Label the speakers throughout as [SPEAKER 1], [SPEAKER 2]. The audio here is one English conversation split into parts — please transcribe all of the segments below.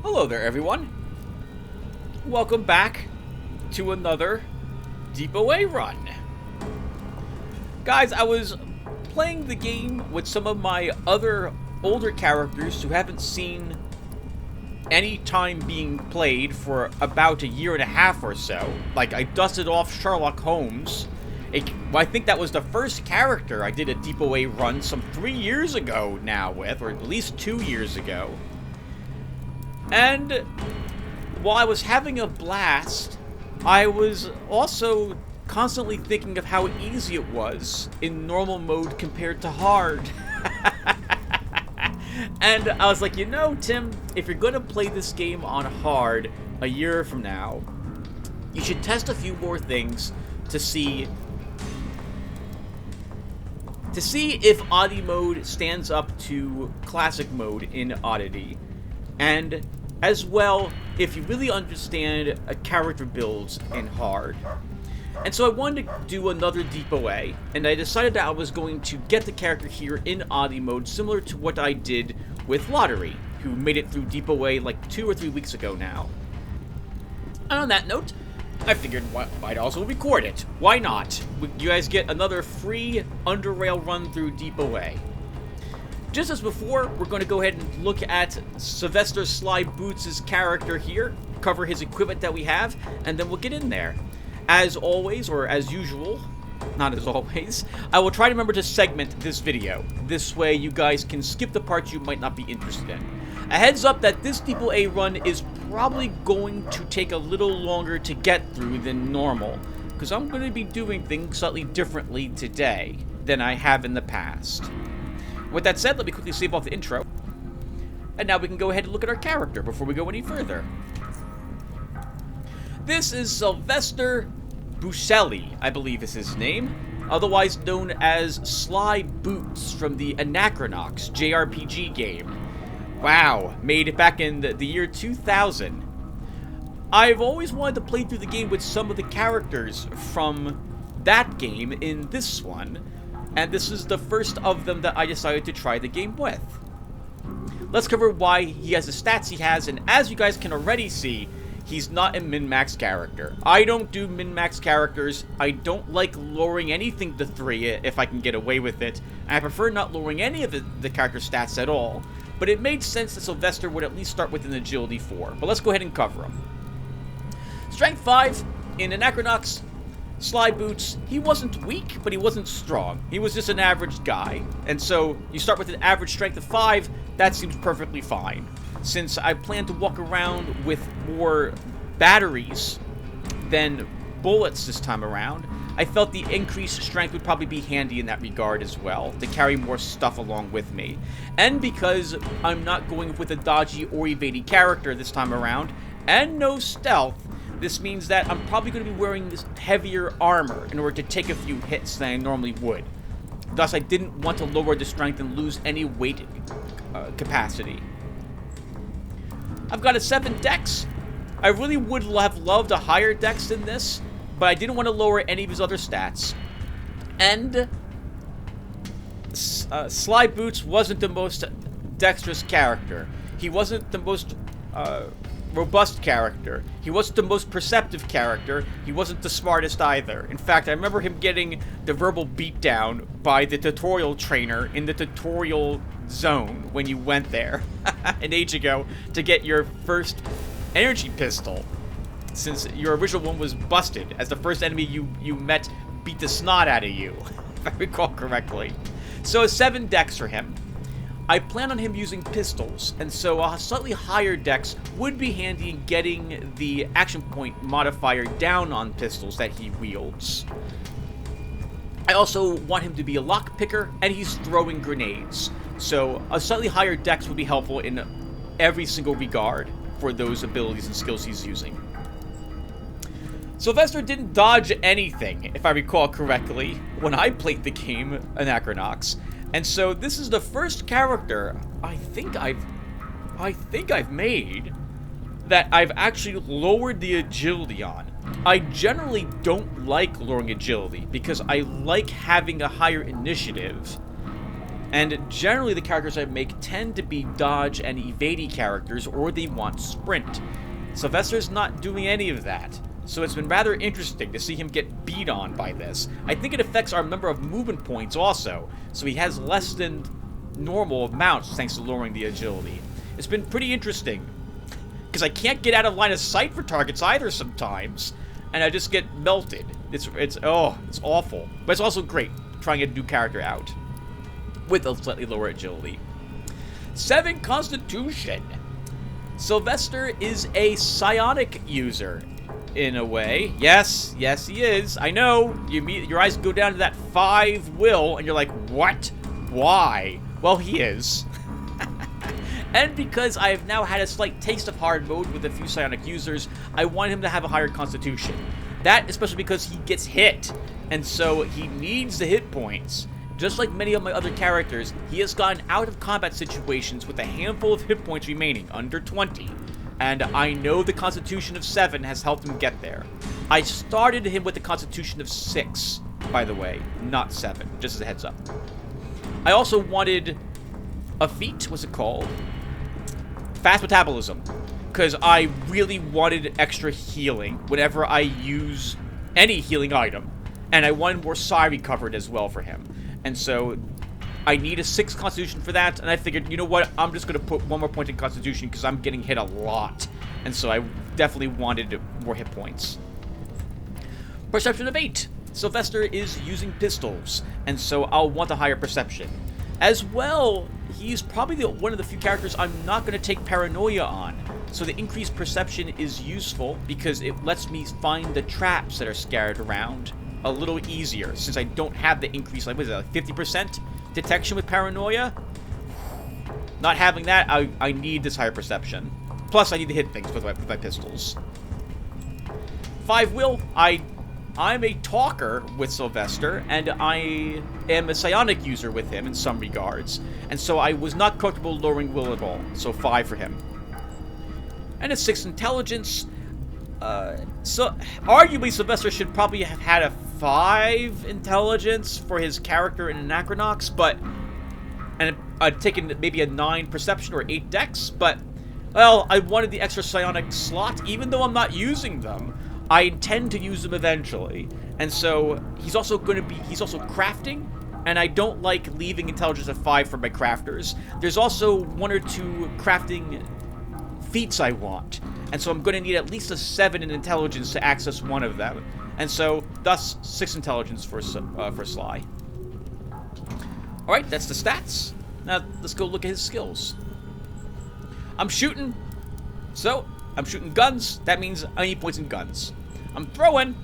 [SPEAKER 1] Hello there, everyone. Welcome back to another DOA run. Guys, I was playing the game with some of my other older characters who haven't seen any time being played for about a year and a half or so. Like, I dusted off Sherlock Holmes. I think that was the first character I did a DOA run some 3 years ago now with, or at least 2 years ago. And while I was having a blast, I was also constantly thinking of how easy it was in normal mode compared to hard. And I was like, you know, Tim, if you're going to play this game on hard a year from now, you should test a few more things to see if Oddity mode stands up to Classic mode in Oddity. And as well, if you really understand a character builds in hard. And so I wanted to do another DOA, and I decided that I was going to get the character here in Oddity mode, similar to what I did with Lotaeri, who made it through DOA like 2 or 3 weeks ago now. And on that note, I figured I'd also record it. Why not? You guys get another free Underrail run through DOA. Just as before, we're going to go ahead and look at Sylvester Sly Boots' character here, cover his equipment that we have, and then we'll get in there. As always, or as usual, not as always, I will try to remember to segment this video. This way you guys can skip the parts you might not be interested in. A heads up that this DOA run is probably going to take a little longer to get through than normal, because I'm going to be doing things slightly differently today than I have in the past. With that said, let me quickly save off the intro. And now we can go ahead and look at our character before we go any further. This is Sylvester Buscelli, I believe is his name, otherwise known as Sly Boots from the Anachronox JRPG game. Wow, made it back in the year 2000. I've always wanted to play through the game with some of the characters from that game in this one, and this is the first of them that I decided to try the game with. Let's cover why he has the stats he has, and as you guys can already see, he's not a min-max character. I don't do min-max characters. I don't like lowering anything to 3 if I can get away with it, and I prefer not lowering any of the character stats at all. But it made sense that Sylvester would at least start with an Agility 4. But let's go ahead and cover him. Strength 5 in Anachronox. Sly Boots, he wasn't weak, but he wasn't strong. He was just an average guy. And so, you start with an average strength of 5, that seems perfectly fine. Since I plan to walk around with more batteries than bullets this time around, I felt the increased strength would probably be handy in that regard as well, to carry more stuff along with me. And because I'm not going with a dodgy or evading character this time around, and no stealth, this means that I'm probably going to be wearing this heavier armor in order to take a few hits than I normally would. Thus, I didn't want to lower the strength and lose any weight capacity. I've got a 7 dex. I really would have loved a higher dex than this, but I didn't want to lower any of his other stats. And Sly Boots wasn't the most dexterous character. He wasn't the most robust character. He wasn't the most perceptive character. He wasn't the smartest either. In fact, I remember him getting the verbal beatdown by the tutorial trainer in the tutorial zone when you went there an age ago to get your first energy pistol, since your original one was busted as the first enemy you met beat the snot out of you, if I recall correctly. So a 7 dex for him. I plan on him using pistols, and so a slightly higher dex would be handy in getting the action point modifier down on pistols that he wields. I also want him to be a lockpicker, and he's throwing grenades. So a slightly higher dex would be helpful in every single regard for those abilities and skills he's using. Sylvester didn't dodge anything, if I recall correctly, when I played the game Anachronox. And so this is the first character I think I've made that I've actually lowered the agility on. I generally don't like lowering agility because I like having a higher initiative And generally the characters I make tend to be dodge and evadey characters, or they want sprint. Sylvester's not doing any of that, so it's been rather interesting to see him get beat on by this. I think it affects our number of movement points also, so he has less than normal amounts thanks to lowering the agility. It's been pretty interesting, because I can't get out of line of sight for targets either sometimes, and I just get melted. It's awful. But it's also great trying a new character out with a slightly lower agility. 7 Constitution. Sylvester is a psionic user, in a way. Yes, he is. I know. Your eyes go down to that 5 will, and you're like, what? Why? Well, he is. And because I've now had a slight taste of hard mode with a few psionic users, I want him to have a higher constitution. That especially because he gets hit, and so he needs the hit points. Just like many of my other characters, he has gotten out of combat situations with a handful of hit points remaining, under 20. And I know the constitution of 7 has helped him get there. I started him with a constitution of 6, by the way, not 7, just as a heads up. I also wanted a feat, what's it called? Fast metabolism, because I really wanted extra healing whenever I use any healing item, and I wanted more psi recovered as well for him. And so I need a 6 constitution for that, and I figured, you know what, I'm just going to put 1 more point in constitution because I'm getting hit a lot, and so I definitely wanted more hit points. Perception of 8. Sylvester is using pistols, and so I'll want a higher perception. As well, he's probably one of the few characters I'm not going to take paranoia on. So the increased perception is useful because it lets me find the traps that are scattered around a little easier, since I don't have the increase, like, what is it, like 50% detection with paranoia? Not having that, I need this higher perception. Plus, I need to hit things with my pistols. 5 will, I'm a talker with Sylvester, and I am a psionic user with him in some regards, and so I was not comfortable lowering will at all, so 5 for him. And a 6 intelligence. So arguably Sylvester should probably have had a 5 intelligence for his character in Anachronox, but and I'd taken maybe a 9 perception or 8 dex, but well, I wanted the extra psionic slot, even though I'm not using them. I intend to use them eventually, and so he's also crafting, and I don't like leaving intelligence at 5 for my crafters. There's also 1 or 2 crafting feats I want, and so I'm going to need at least a 7 in intelligence to access one of them, and so thus 6 intelligence for Sly. All right, that's the stats. Now let's go look at his skills. I'm shooting guns. That means I need points in guns. I'm throwing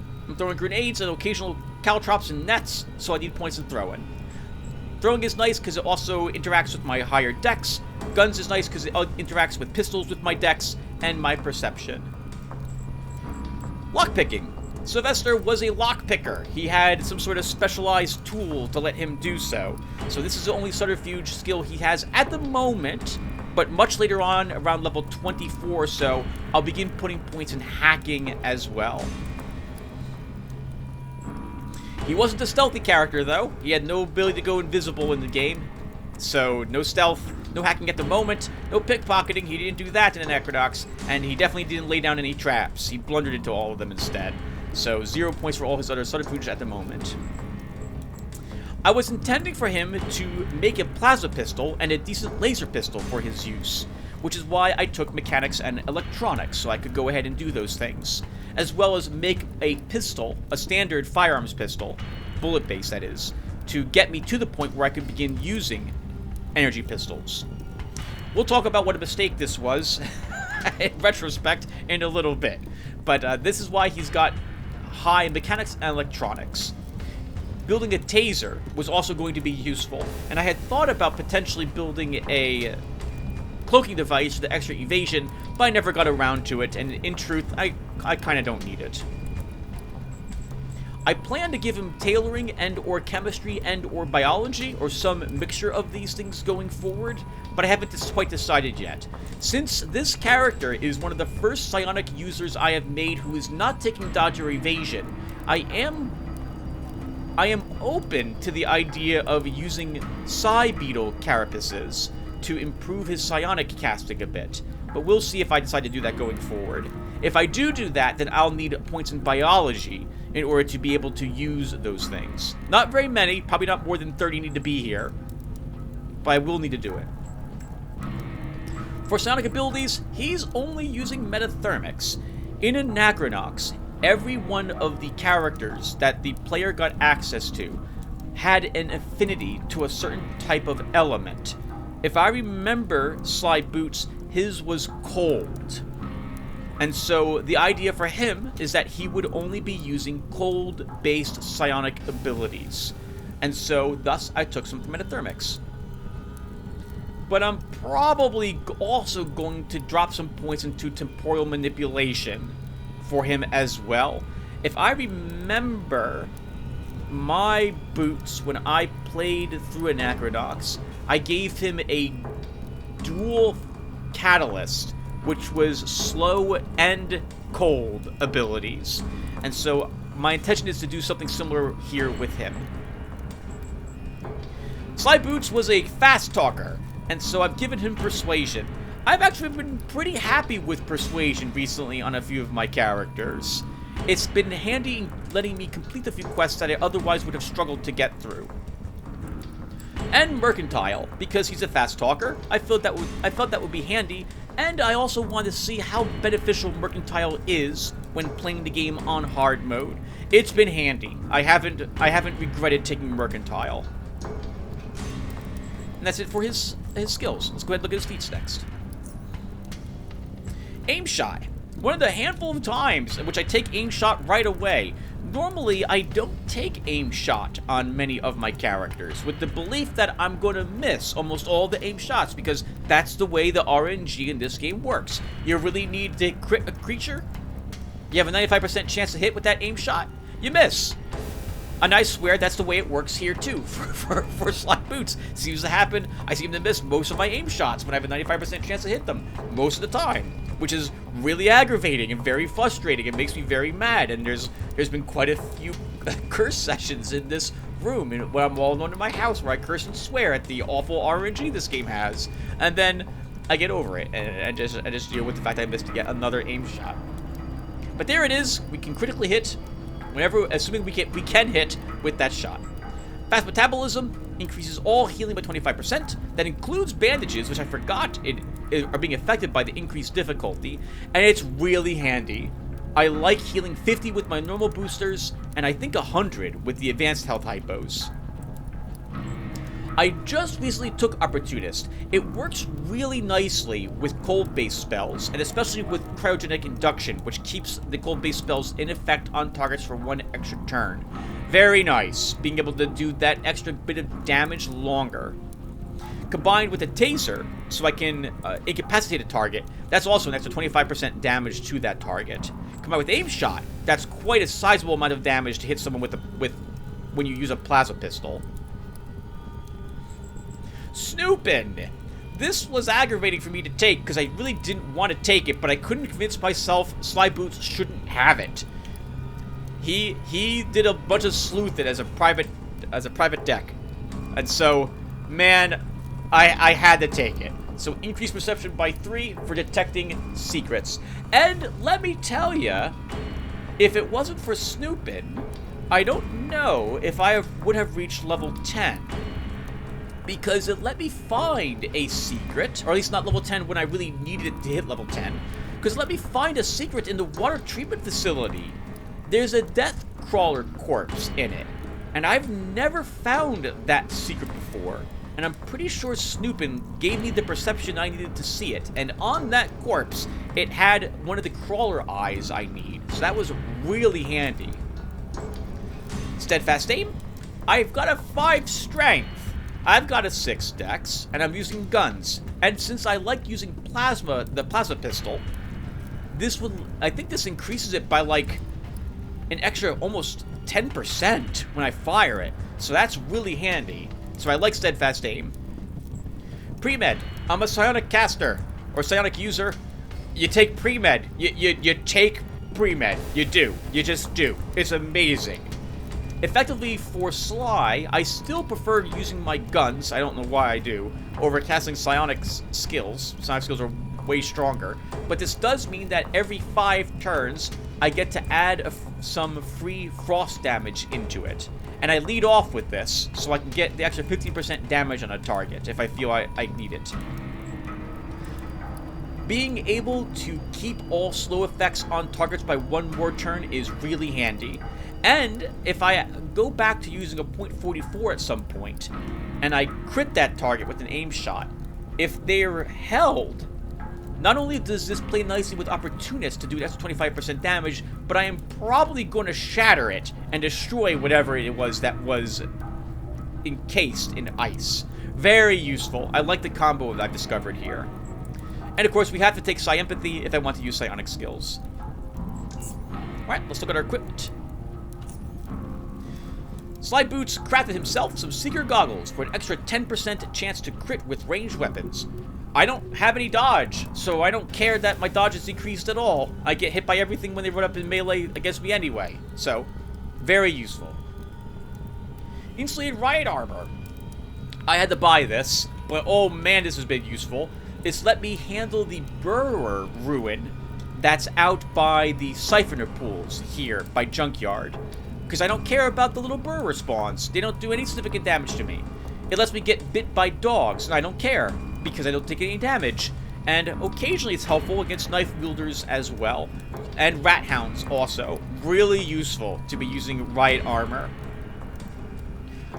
[SPEAKER 1] grenades and occasional caltrops and nets, so I need points in throwing. Throwing is nice because it also interacts with my higher dex. Guns is nice because it interacts with pistols with my dex and my perception. Lockpicking. Sylvester was a lockpicker. He had some sort of specialized tool to let him do so. So this is the only subterfuge skill he has at the moment, but much later on, around level 24 or so, I'll begin putting points in hacking as well. He wasn't a stealthy character, though. He had no ability to go invisible in the game. So, no stealth, no hacking at the moment, no pickpocketing. He didn't do that in Anachronox, and he definitely didn't lay down any traps. He blundered into all of them instead. So, 0 points for all his other subterfuge at the moment. I was intending for him to make a plasma pistol and a decent laser pistol for his use, which is why I took mechanics and electronics, so I could go ahead and do those things, as well as make a pistol, a standard firearms pistol, bullet-based that is, to get me to the point where I could begin using energy pistols. We'll talk about what a mistake this was in retrospect in a little bit, but this is why he's got high mechanics and electronics. Building a taser was also going to be useful, and I had thought about potentially building a cloaking device for the extra evasion, but I never got around to it, and in truth, I kind of don't need it. I plan to give him tailoring and or chemistry and or biology, or some mixture of these things going forward, but I haven't quite decided yet. Since this character is one of the first psionic users I have made who is not taking dodge or evasion, I am I am open to the idea of using Psy Beetle carapaces to improve his psionic casting a bit, but we'll see if I decide to do that going forward. If I do that, then I'll need points in biology in order to be able to use those things. Not very many, probably not more than 30 need to be here, but I will need to do it. For psionic abilities, he's only using Metathermics. In Anachronox, every one of the characters that the player got access to had an affinity to a certain type of element. If I remember Sly Boots, his was cold. And so the idea for him is that he would only be using cold-based psionic abilities. And so, thus, I took some from Metathermics. But I'm probably also going to drop some points into temporal manipulation for him as well. If I remember my boots when I played through Anachronox, I gave him a dual catalyst, which was slow and cold abilities. And so my intention is to do something similar here with him. Sly Boots was a fast talker, and so I've given him Persuasion. I've actually been pretty happy with Persuasion recently on a few of my characters. It's been handy in letting me complete a few quests that I otherwise would have struggled to get through. And Mercantile, because he's a fast talker. I felt that would be handy, and I also want to see how beneficial Mercantile is when playing the game on hard mode. It's been handy. I haven't regretted taking Mercantile. And that's it for his skills. Let's go ahead and look at his feats next. Aim Shot. One of the handful of times in which I take Aim Shot right away. Normally, I don't take Aim Shot on many of my characters, with the belief that I'm going to miss almost all the aim shots, because that's the way the RNG in this game works. You really need to crit a creature, you have a 95% chance to hit with that aim shot, you miss. And I swear that's the way it works here too, for Sly Boots. Seems to happen, I seem to miss most of my aim shots when I have a 95% chance to hit them, most of the time, which is really aggravating and very frustrating. It makes me very mad, and there's been quite a few curse sessions in this room when I'm all alone in my house where I curse and swear at the awful RNG this game has, and then I get over it and just deal with the fact that I missed yet another aim shot. But there it is. We can critically hit whenever, assuming we can hit with that shot. Fast metabolism increases all healing by 25%. That includes bandages, which I forgot are being affected by the increased difficulty, and it's really handy. I like healing 50 with my normal boosters, and I think 100 with the advanced health hypos. I just recently took Opportunist. It works really nicely with cold-based spells, and especially with cryogenic induction, which keeps the cold-based spells in effect on targets for one extra turn. Very nice, being able to do that extra bit of damage longer. Combined with a taser, so I can incapacitate a target, that's also an extra 25% damage to that target. Combined with Aim Shot, that's quite a sizable amount of damage to hit someone with when you use a plasma pistol. Snoopin'! This was aggravating for me to take because I really didn't want to take it, but I couldn't convince myself Sly Boots shouldn't have it. He did a bunch of sleuthing as a private deck, and so, man, I had to take it. So increased perception by 3 for detecting secrets. And let me tell ya, if it wasn't for Snoopin', I don't know if I would have reached level 10. Because it let me find a secret, or at least not level 10 when I really needed it to hit level 10. Because it let me find a secret in the water treatment facility. There's a death crawler corpse in it, and I've never found that secret before. And I'm pretty sure Snoopin' gave me the perception I needed to see it. And on that corpse, it had one of the crawler eyes I need. So that was really handy. Steadfast Aim. I've got a 5 strength. I've got a 6 dex, and I'm using guns. And since I like using the plasma pistol, I think this increases it by like an extra almost 10% when I fire it. So that's really handy. So I like Steadfast Aim. Pre-Med. I'm a psionic caster, or psionic user. You take Pre-Med. You take Pre-Med. You do. You just do. It's amazing. Effectively, for Sly, I still prefer using my guns, I don't know why I do, over casting psionic skills. Psionic skills are way stronger. But this does mean that every 5 turns, I get to add some free frost damage into it. And I lead off with this, so I can get the extra 15% damage on a target if I feel I need it. Being able to keep all slow effects on targets by 1 more turn is really handy. And if I go back to using a .44 at some point, and I crit that target with an aim shot, if they're held, not only does this play nicely with Opportunist to do an extra 25% damage, but I am probably going to shatter it and destroy whatever it was that was encased in ice. Very useful. I like the combo that I've discovered here. And of course, we have to take Psi Empathy if I want to use psionic skills. Alright, let's look at our equipment. Sly Boots crafted himself some Seeker Goggles for an extra 10% chance to crit with ranged weapons. I don't have any dodge, so I don't care that my dodge is decreased at all. I get hit by everything when they run up in melee against me anyway, so very useful. Insulated Riot Armor. I had to buy this, but oh man, this has been useful. It's let me handle the Burrower ruin that's out by the Siphoner pools here by Junkyard. Because I don't care about the little Burrower spawns. They don't do any significant damage to me. It lets me get bit by dogs, and I don't care, because I don't take any damage. And occasionally it's helpful against knife wielders as well. And rat hounds also. Really useful to be using Riot Armor.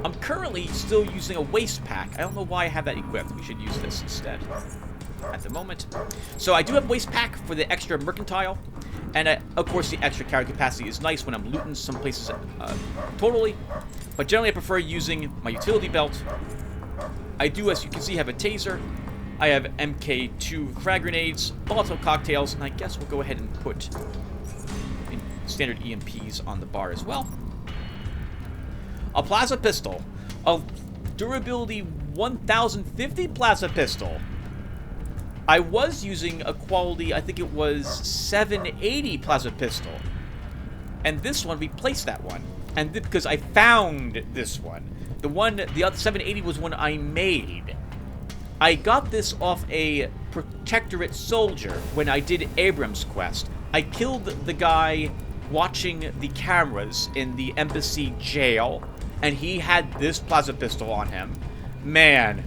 [SPEAKER 1] I'm currently still using a waist pack. I don't know why I have that equipped. We should use this instead at the moment. So I do have waist pack for the extra mercantile. And of course the extra carry capacity is nice when I'm looting some places totally. But generally I prefer using my utility belt. I do, as you can see, have a taser. I have MK2 frag grenades, Molotov cocktails, and I guess we'll go ahead and put standard EMPs on the bar as well. A plasma pistol. A durability 1050 plasma pistol. I was using a quality, I think it was 780 plasma pistol. And this one replaced that one. And because I found this one. The other 780 was one I made. I got this off a Protectorate soldier when I did Abrams Quest. I killed the guy watching the cameras in the embassy jail, and he had this plasma pistol on him. Man,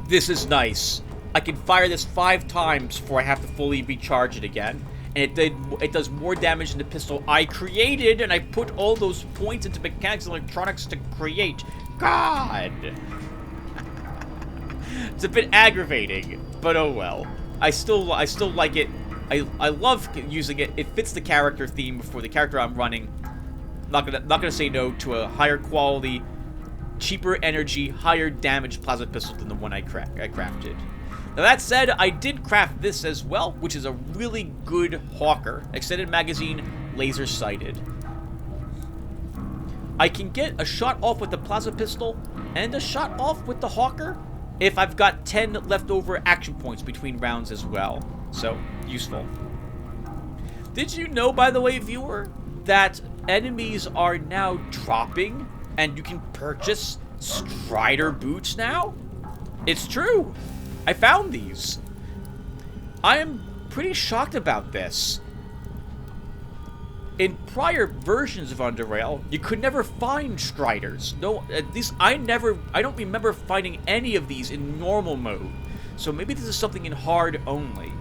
[SPEAKER 1] this is nice. I can fire this 5 times before I have to fully recharge it again. And it does more damage than the pistol I created, and I put all those points into mechanics and electronics to create. God! It's a bit aggravating, but oh well. I still like it. I love using it. It fits the character theme for the character I'm running. Not gonna say no to a higher quality, cheaper energy, higher damage plasma pistol than the one I crafted. Now that said, I did craft this as well, which is a really good Hawker. Extended magazine, laser sighted. I can get a shot off with the plasma pistol and a shot off with the Hawker if I've got 10 leftover action points between rounds as well. So, useful. Did you know, by the way, viewer, that enemies are now dropping and you can purchase Strider boots now? It's true. I found these. I am pretty shocked about this. In prior versions of Underrail, you could never find Striders. No, at least I don't remember finding any of these in normal mode. So maybe this is something in hard only.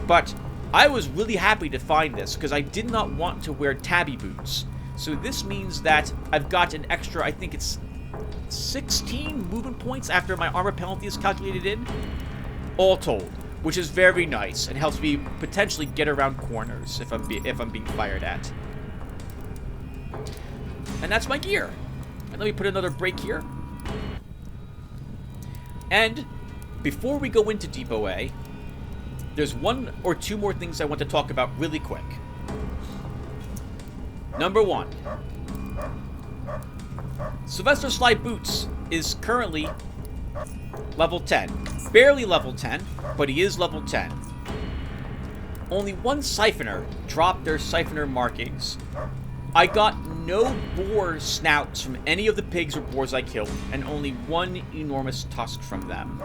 [SPEAKER 1] But I was really happy to find this because I did not want to wear tabby boots. So this means that I've got an extra, I think it's 16 movement points after my armor penalty is calculated in. All told, which is very nice and helps me potentially get around corners if I'm being fired at. And that's my gear. And let me put another break here. And before we go into Depot A, there's 1 or 2 more things I want to talk about really quick. Number 1. Sylvester Sly Boots is currently level 10. Barely level 10, but he is level 10. Only 1 Siphoner dropped their Siphoner markings. I got no boar snouts from any of the pigs or boars I killed, and only one enormous tusk from them.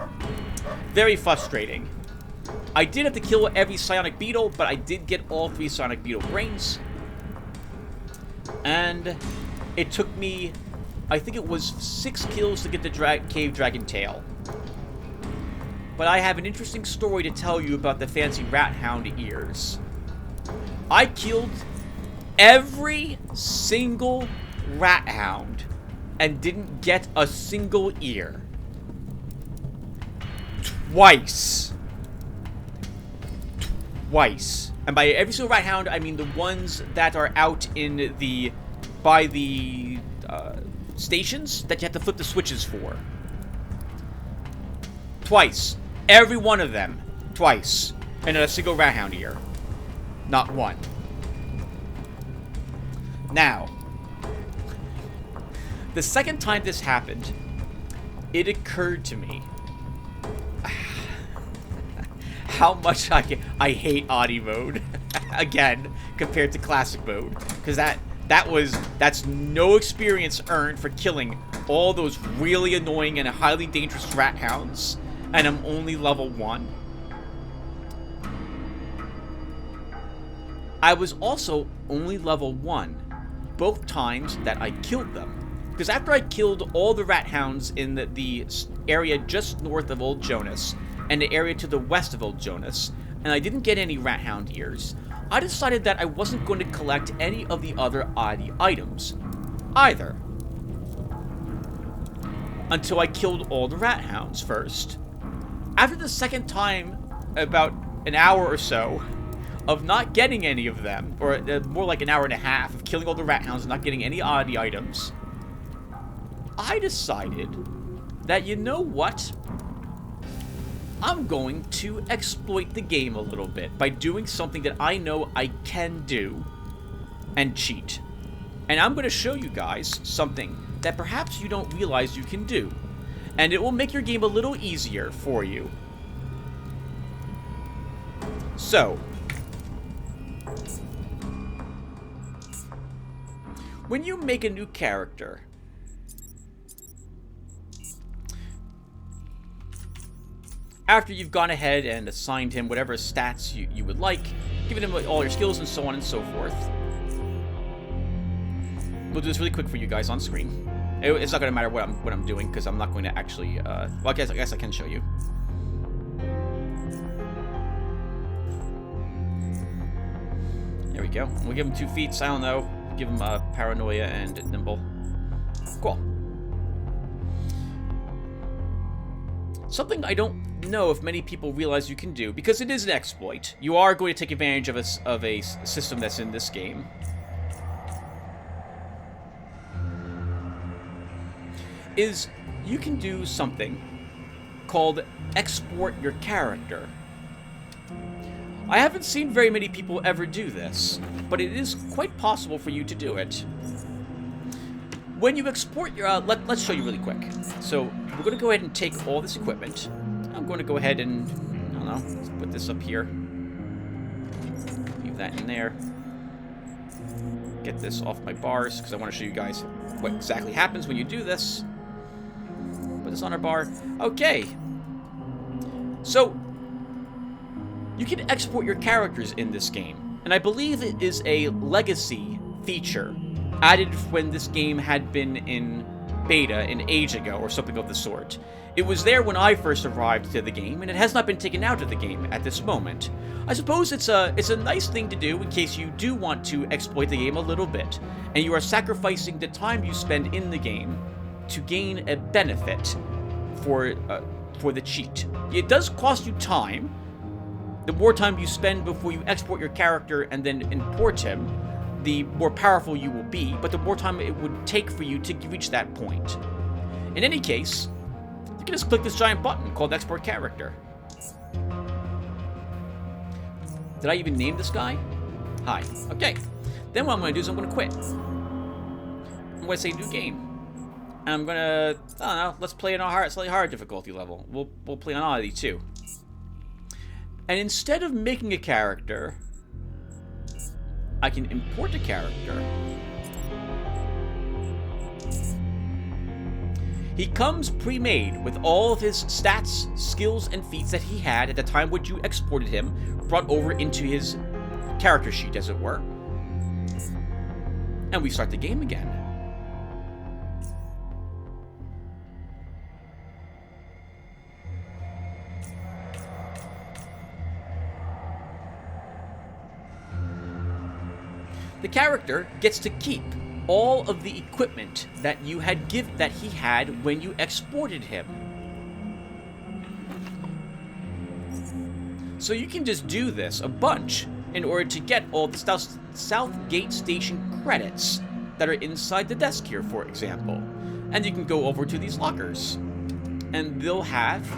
[SPEAKER 1] Very frustrating. I did have to kill every psionic beetle, but I did get all 3 psionic beetle brains. And it took me, I think it was 6 kills to get the cave dragon tail. But I have an interesting story to tell you about the fancy rat hound ears. I killed every single rat hound and didn't get a single ear. Twice. And by every single rat hound, I mean the ones that are out in the, by the stations that you have to flip the switches for. Twice. Every one of them. Twice. And not a single rat hound ear. Not one. Now, the second time this happened, it occurred to me how much I hate Audi mode again compared to classic mode, because that's no experience earned for killing all those really annoying and highly dangerous rat hounds, and I'm only level 1. I was also only level 1 both times that I killed them. Because after I killed all the rat hounds in the area just north of Old Jonas, and the area to the west of Old Jonas, and I didn't get any rat hound ears, I decided that I wasn't going to collect any of the other Audi items either. Until I killed all the rat hounds first. After the second time, about an hour or so, of not getting any of them, or more like an hour and a half of killing all the rat hounds and not getting any Audi items, I decided that, you know what? I'm going to exploit the game a little bit by doing something that I know I can do and cheat. And I'm going to show you guys something that perhaps you don't realize you can do. And it will make your game a little easier for you. So, when you make a new character, after you've gone ahead and assigned him whatever stats you would like, given him all your skills and so on and so forth. We'll do this really quick for you guys on screen. It's not going to matter what I'm doing, because I'm not going to actually, well, I guess I can show you. There we go. We'll give him 2 feats, I don't know. Give him Paranoia and Nimble. Cool. Something I don't know if many people realize you can do, because it is an exploit. You are going to take advantage of a system that's in this game. Is you can do something called export your character. I haven't seen very many people ever do this, but it is quite possible for you to do it. When you export your... let's show you really quick. So, we're going to go ahead and take all this equipment. I'm going to go ahead and, I don't know, let's put this up here. Leave that in there. Get this off my bars, because I want to show you guys what exactly happens when you do this. Put this on our bar. Okay. So, you can export your characters in this game, and I believe it is a legacy feature added when this game had been in beta an age ago or something of the sort. It was there when I first arrived to the game, and it has not been taken out of the game at this moment. I suppose it's a nice thing to do in case you do want to exploit the game a little bit, and you are sacrificing the time you spend in the game to gain a benefit for the cheat. It does cost you time. The more time you spend before you export your character and then import him, the more powerful you will be, but the more time it would take for you to reach that point. In any case, you can just click this giant button called Export Character. Did I even name this guy? Hi. Okay. Then what I'm going to do is I'm going to quit. I'm going to say New Game. And I'm going to, I don't know, let's play on a slightly hard difficulty level. We'll play on Oddity too. And instead of making a character, I can import a character He comes pre-made with all of his stats, skills, and feats that he had at the time when you exported him, brought over into his character sheet, as it were. And we start the game again. The character gets to keep all of the equipment that he had when you exported him. So you can just do this a bunch in order to get all the Southgate Station credits that are inside the desk here, for example. And you can go over to these lockers, and they'll have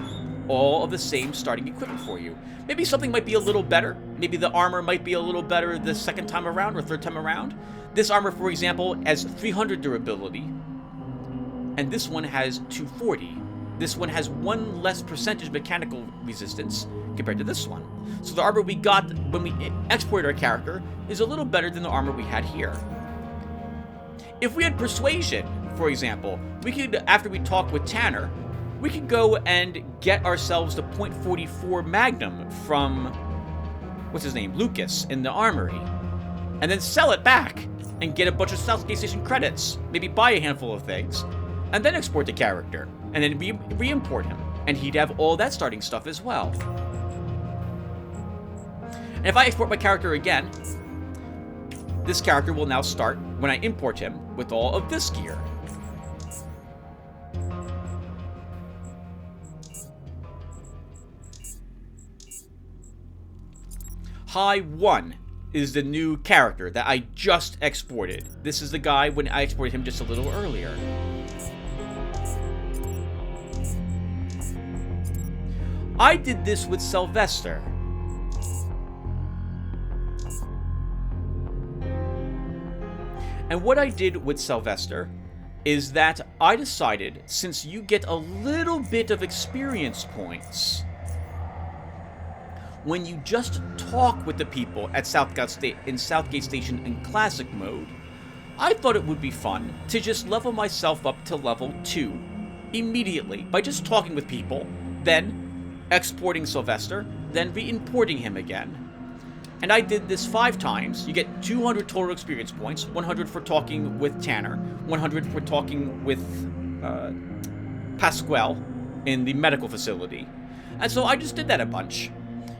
[SPEAKER 1] all of the same starting equipment for you. Maybe something might be a little better. Maybe the armor might be a little better the second time around or third time around. This armor, for example, has 300 durability, and this one has 240. This one has 1 less percentage mechanical resistance compared to this one. So the armor we got when we exported our character is a little better than the armor we had here. If we had Persuasion, for example, we could, after we talk with Tanner, we could go and get ourselves the .44 Magnum from, what's his name, Lucas, in the armory, and then sell it back and get a bunch of Southgate Station credits, maybe buy a handful of things, and then export the character, and then re-import him, and he'd have all that starting stuff as well. And if I export my character again, this character will now start when I import him with all of this gear. High 1 is the new character that I just exported. This is the guy when I exported him just a little earlier. I did this with Sylvester. And what I did with Sylvester is that I decided, since you get a little bit of experience points when you just talk with the people at Southgate Station in Classic mode, I thought it would be fun to just level myself up to level 2 immediately by just talking with people, then exporting Sylvester, then re-importing him again. And I did this 5 times. You get 200 total experience points, 100 for talking with Tanner, 100 for talking with Pasquale in the medical facility. And so I just did that a bunch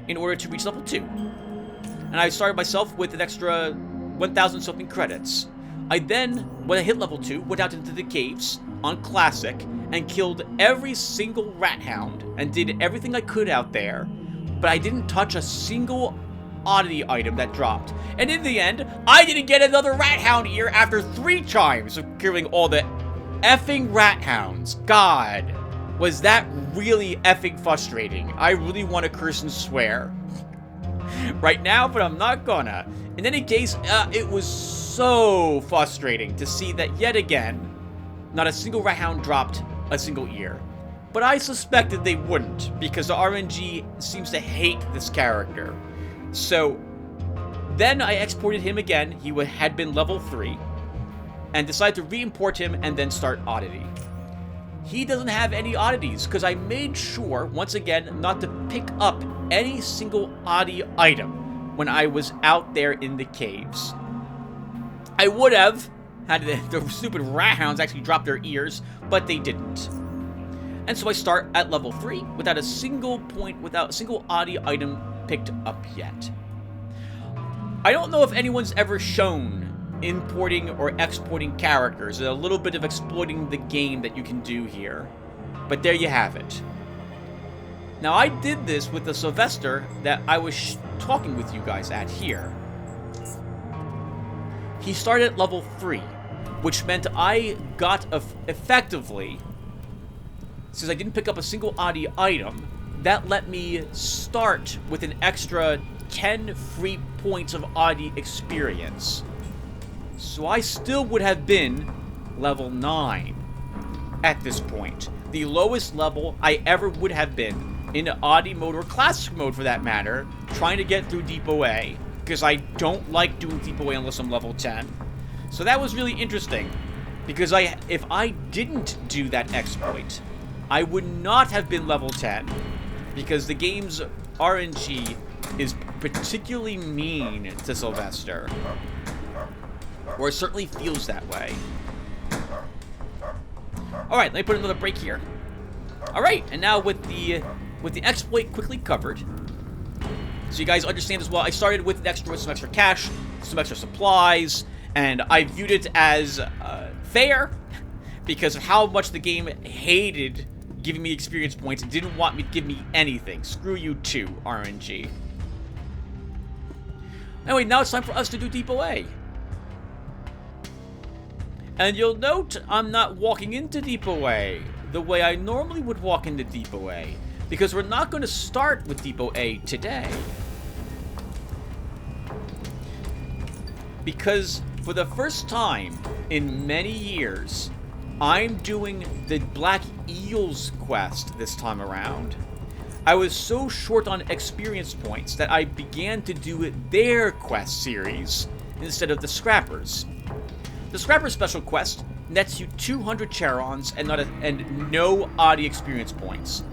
[SPEAKER 1] in order to reach level 2. And I started myself with an extra 1,000 something credits. I then, when I hit level 2, went out into the caves on Classic and killed every single rat hound and did everything I could out there, but I didn't touch a single oddity item that dropped. And in the end, I didn't get another rat hound ear after 3 times of killing all the effing rat hounds. God, was that really effing frustrating. I really want to curse and swear right now, but I'm not gonna. In any case, it was so frustrating to see that yet again, not a single rat hound dropped a single ear. But I suspected they wouldn't, because the RNG seems to hate this character. So then I exported him again. He had been level 3, and decided to re-import him and then start oddity. He doesn't have any oddities, because I made sure, once again, not to pick up any single oddity item when I was out there in the caves. I would have had the stupid rat hounds actually drop their ears, but they didn't. And so I start at level 3 without a single oddity item picked up yet. I don't know if anyone's ever shown importing or exporting characters. There's a little bit of exploiting the game that you can do here, but there you have it. Now I did this with the Sylvester that I was talking with you guys at here. He started at level 3, which meant I got effectively, since I didn't pick up a single oddity item, that let me start with an extra 10 free points of oddity experience. So I still would have been level 9 at this point. The lowest level I ever would have been in oddity mode, or classic mode for that matter, trying to get through Deep OA, because I don't like doing Deep OA unless I'm level 10. So that was really interesting. Because if I didn't do that exploit, I would not have been level 10. Because the game's RNG is particularly mean to Sylvester. Or it certainly feels that way. Alright, let me put another break here. Alright, and now with the exploit quickly covered, so you guys understand as well, I started with some extra cash, some extra supplies, and I viewed it as fair because of how much the game hated giving me experience points and didn't want me to give me anything. Screw you too, RNG. Anyway, now it's time for us to do Depot A. And you'll note I'm not walking into Depot A the way I normally would walk into Depot A, because we're not going to start with Depot A today. Because for the first time in many years, I'm doing the Black Eels quest this time around. I was so short on experience points that I began to do their quest series instead of the Scrappers. The Scrapper special quest nets you 200 Charons and no Oddie experience points.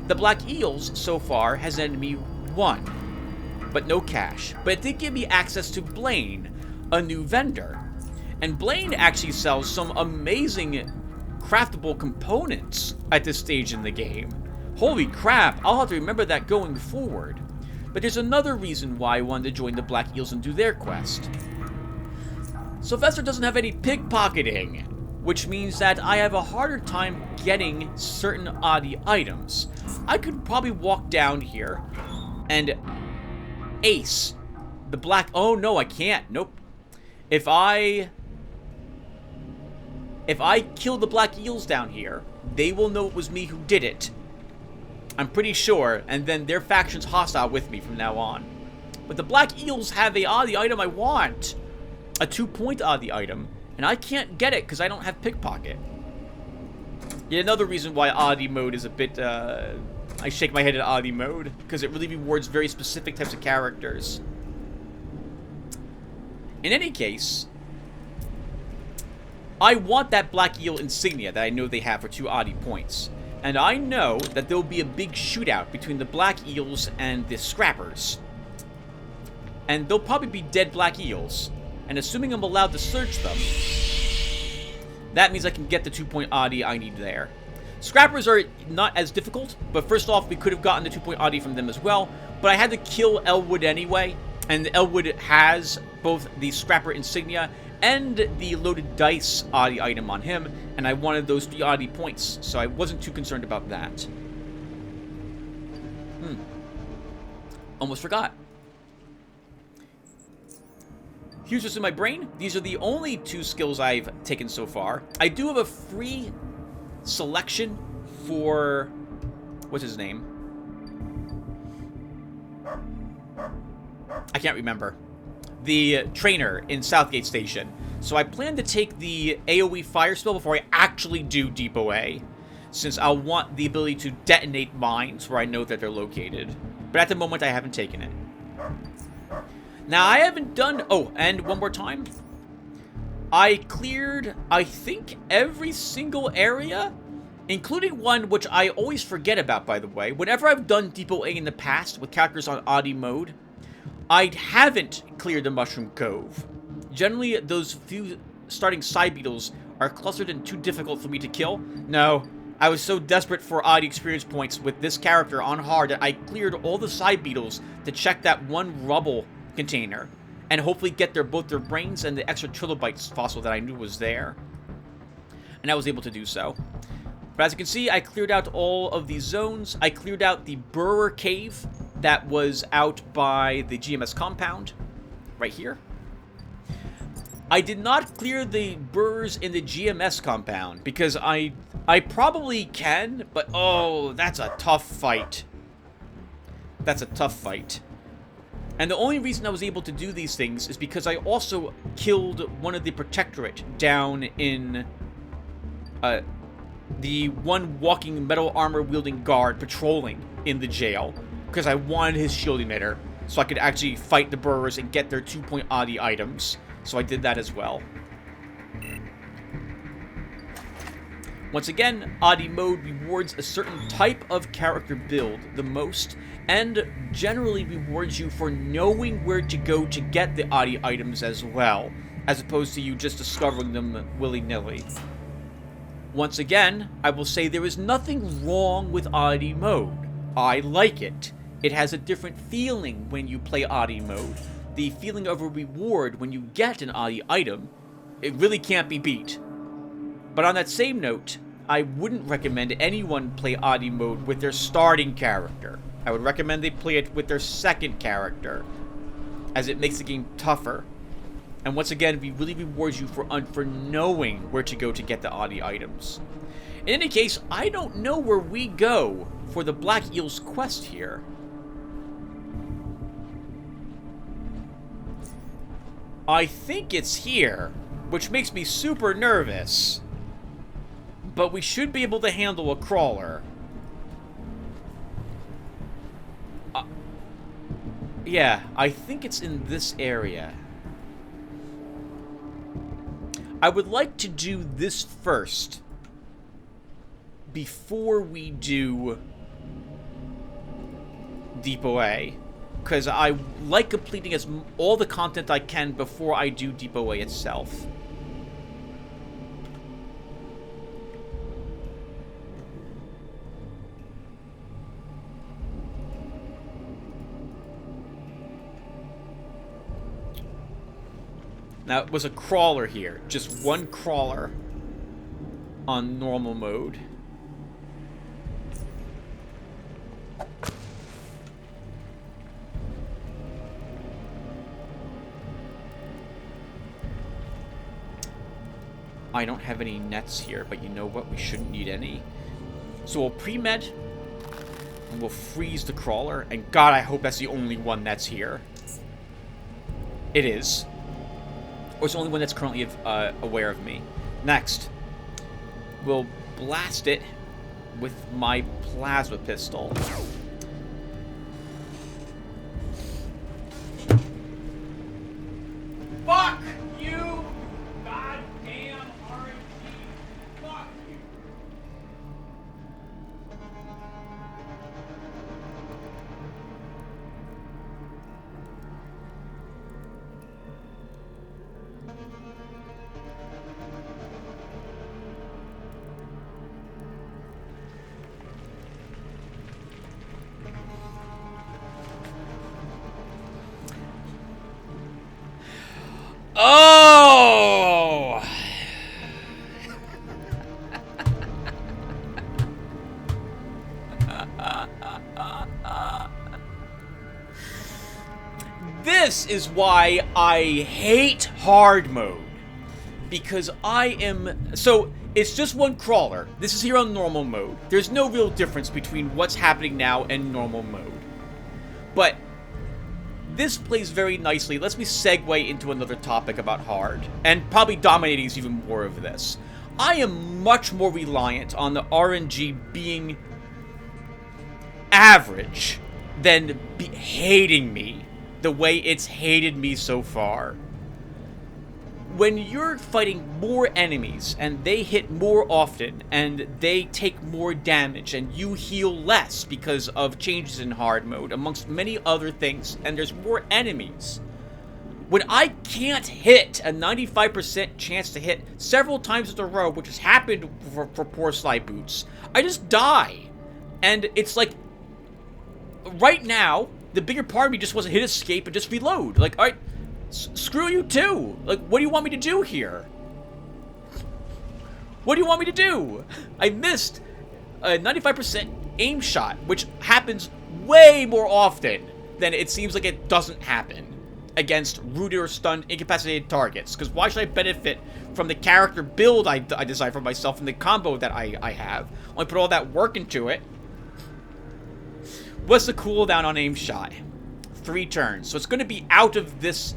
[SPEAKER 1] The Black Eels, so far, has netted me 1, but no cash. But it did give me access to Blaine, a new vendor. And Blaine actually sells some amazing craftable components at this stage in the game. Holy crap, I'll have to remember that going forward. But there's another reason why I wanted to join the Black Eels and do their quest. Sylvester doesn't have any pickpocketing, which means that I have a harder time getting certain Oddie items. I could probably walk down here and ace the black... Oh, no, I can't. Nope. If I kill the Black Eels down here, they will know it was me who did it. I'm pretty sure, and then their faction's hostile with me from now on. But the Black Eels have a Oddie item I want. A 2-point Oddie item, and I can't get it because I don't have pickpocket. Yet another reason why Oddie mode is a bit, I shake my head at Oddie mode, because it really rewards very specific types of characters. In any case, I want that Black Eel insignia that I know they have for 2 Oddie points. And I know that there will be a big shootout between the Black Eels and the Scrappers. And they'll probably be dead Black Eels. And assuming I'm allowed to search them, that means I can get the 2-point Oddie I need there. Scrappers are not as difficult, but first off, we could have gotten the 2-point Oddie from them as well. But I had to kill Elwood anyway, and Elwood has both the Scrapper insignia and the loaded dice Oddie item on him, and I wanted those 3 Oddie points, so I wasn't too concerned about that. Almost forgot. Here's what's in my brain. These are the only 2 skills I've taken so far. I do have a free selection for... what's his name? I can't remember. The trainer in Southgate Station. So I plan to take the AoE fire spell before I actually do Depot A, since I'll want the ability to detonate mines where I know that they're located. But at the moment, I haven't taken it. Now, I haven't done... Oh, and one more time. I cleared, I think, every single area, including one which I always forget about, by the way. Whenever I've done Depot A in the past with characters on Oddie mode, I haven't cleared the Mushroom Cove. Generally, those few starting side beetles are clustered and too difficult for me to kill. No, I was so desperate for Oddie experience points with this character on hard that I cleared all the side beetles to check that one rubble container and hopefully get both their brains and the extra trilobites fossil that I knew was there. And I was able to do so. But as you can see, I cleared out all of these zones. I cleared out the Burrower Cave that was out by the GMS compound, right here. I did not clear the burrs in the GMS compound, because I probably can, but oh, that's a tough fight. That's a tough fight. And the only reason I was able to do these things is because I also killed one of the Protectorate down in the one walking metal armor wielding guard patrolling in the jail, because I wanted his shield emitter so I could actually fight the burrowers and get their 2-point Oddie items. So I did that as well. Once again, Oddie mode rewards a certain type of character build the most, and generally rewards you for knowing where to go to get the Oddie items as well, as opposed to you just discovering them willy-nilly. Once again, I will say there is nothing wrong with Oddie mode. I like it. It has a different feeling when you play Oddie mode. The feeling of a reward when you get an Oddie item, it really can't be beat. But on that same note, I wouldn't recommend anyone play Oddie mode with their starting character. I would recommend they play it with their second character, as it makes the game tougher. And once again, it really rewards you for knowing where to go to get the Oddie items. In any case, I don't know where we go for the Black Eels quest here. I think it's here, which makes me super nervous. But we should be able to handle a crawler. Yeah, I think it's in this area. I would like to do this first, before we do Depot A, because I like completing all the content I can before I do Depot A itself. Now, it was a crawler here. Just one crawler on normal mode. I don't have any nets here, but you know what? We shouldn't need any. So we'll pre-med, and we'll freeze the crawler. And God, I hope that's the only one that's here. It is. Or it's the only one that's currently aware of me. Next, we'll blast it with my plasma pistol. Fuck you! Goddamn RNG! Fuck you! Oh! This is why I hate hard mode. Because so, it's just one crawler. This is here on normal mode. There's no real difference between what's happening now and normal mode. But this plays very nicely. Lets me segue into another topic about hard, and probably dominating is even more of this. I am much more reliant on the RNG being average than hating me the way it's hated me so far. When you're fighting more enemies and they hit more often and they take more damage and you heal less because of changes in hard mode, amongst many other things, and there's more enemies, when I can't hit a 95% chance to hit several times in a row, which has happened for poor Sly Boots, I just die. And it's like, right now, the bigger part of me just wants to hit escape and just reload. Like, alright, screw you too. Like, what do you want me to do here? What do you want me to do? I missed a 95% aim shot, which happens way more often than it seems like it doesn't happen against rooted or stunned, incapacitated targets. Because why should I benefit from the character build I design for myself and the combo that I have? I put all that work into it. What's the cooldown on aim shot? 3 turns. So it's going to be out of this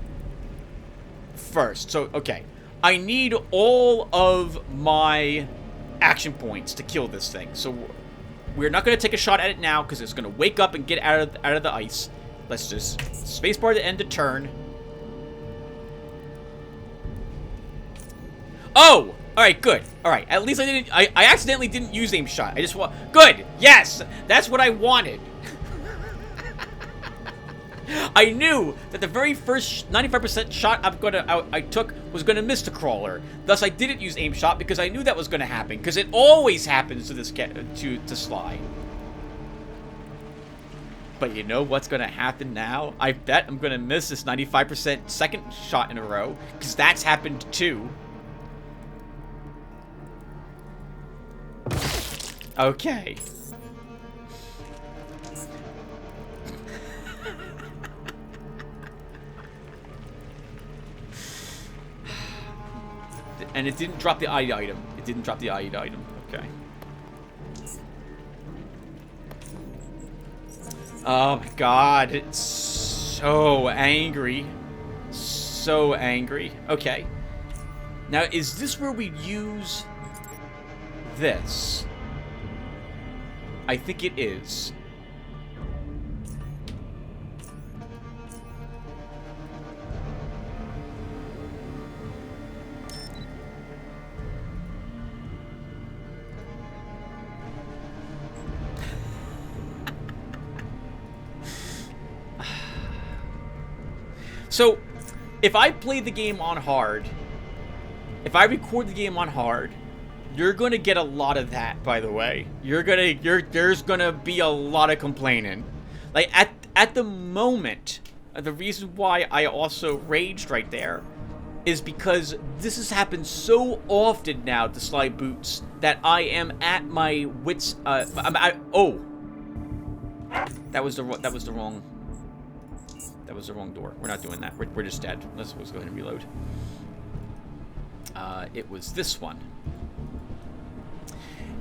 [SPEAKER 1] first. So, okay. I need all of my action points to kill this thing. So we're not going to take a shot at it now because it's going to wake up and get out of the ice. Let's just spacebar to end the turn. Oh! Alright, good. Alright, at least I accidentally didn't use aim shot. I just want... Good! Yes! That's what I wanted. I knew that the very first 95% shot I took was gonna miss the crawler. Thus, I didn't use aim shot because I knew that was gonna happen. Because it always happens to this to Sly. But you know what's gonna happen now? I bet I'm gonna miss this 95% second shot in a row. Because that's happened too. Okay. And it didn't drop the item. It didn't drop the item. Okay. Oh my god. It's so angry. So angry. Okay. Now, is this where we use this? I think it is. So, if I play the game on hard, if I record the game on hard, you're gonna get a lot of that, by the way. There's gonna be a lot of complaining. Like, at the moment, the reason why I also raged right there is because this has happened so often now to Sly Boots that I am at my wits, oh. That was the wrong door. We're not doing that. We're just dead. Let's go ahead and reload. It was this one.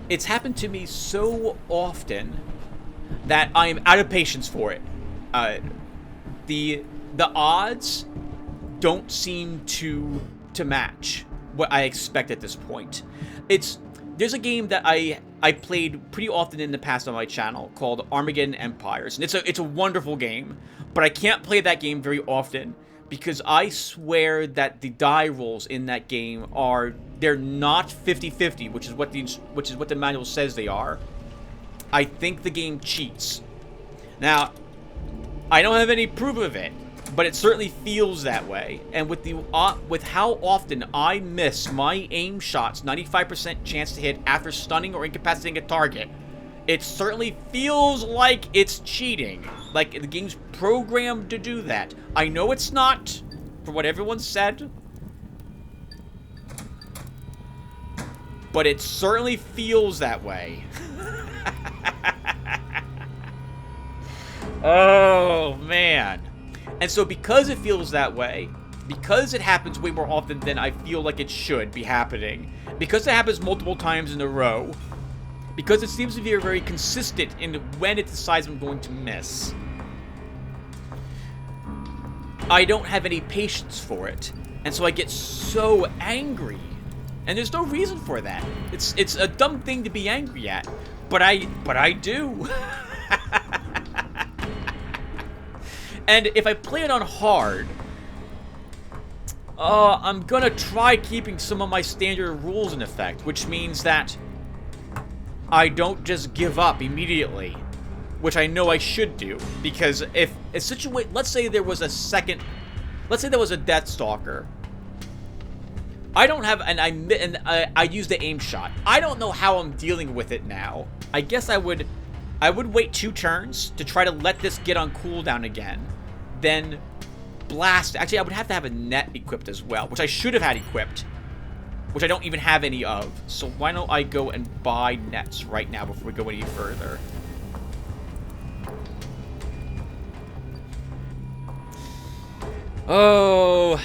[SPEAKER 1] It's happened to me so often that I am out of patience for it. The odds don't seem to match what I expect at this point. There's a game that I played pretty often in the past on my channel called Armageddon Empires, and it's a wonderful game, but I can't play that game very often because I swear that the die rolls in that game they're not 50-50, which is what the manual says they are. I think the game cheats. Now, I don't have any proof of it, but it certainly feels that way. And with how often I miss my aim shots, 95% chance to hit after stunning or incapacitating a target, it certainly feels like it's cheating. Like the game's programmed to do that. I know it's not, for what everyone said, but it certainly feels that way. Oh, man. And so because it feels that way, because it happens way more often than I feel like it should be happening, because it happens multiple times in a row, because it seems to be very consistent in when it decides I'm going to miss, I don't have any patience for it. And so I get so angry. And there's no reason for that. It's a dumb thing to be angry at, but I do. And if I play it on hard, I'm gonna try keeping some of my standard rules in effect, which means that I don't just give up immediately, which I know I should do, because if a situation, let's say there was a Deathstalker, I don't have, and I use the aim shot. I don't know how I'm dealing with it now. I guess I would wait 2 turns to try to let this get on cooldown again, then blast. Actually, I would have to have a net equipped as well, which I should have had equipped, which I don't even have any of. So why don't I go and buy nets right now before we go any further? Oh,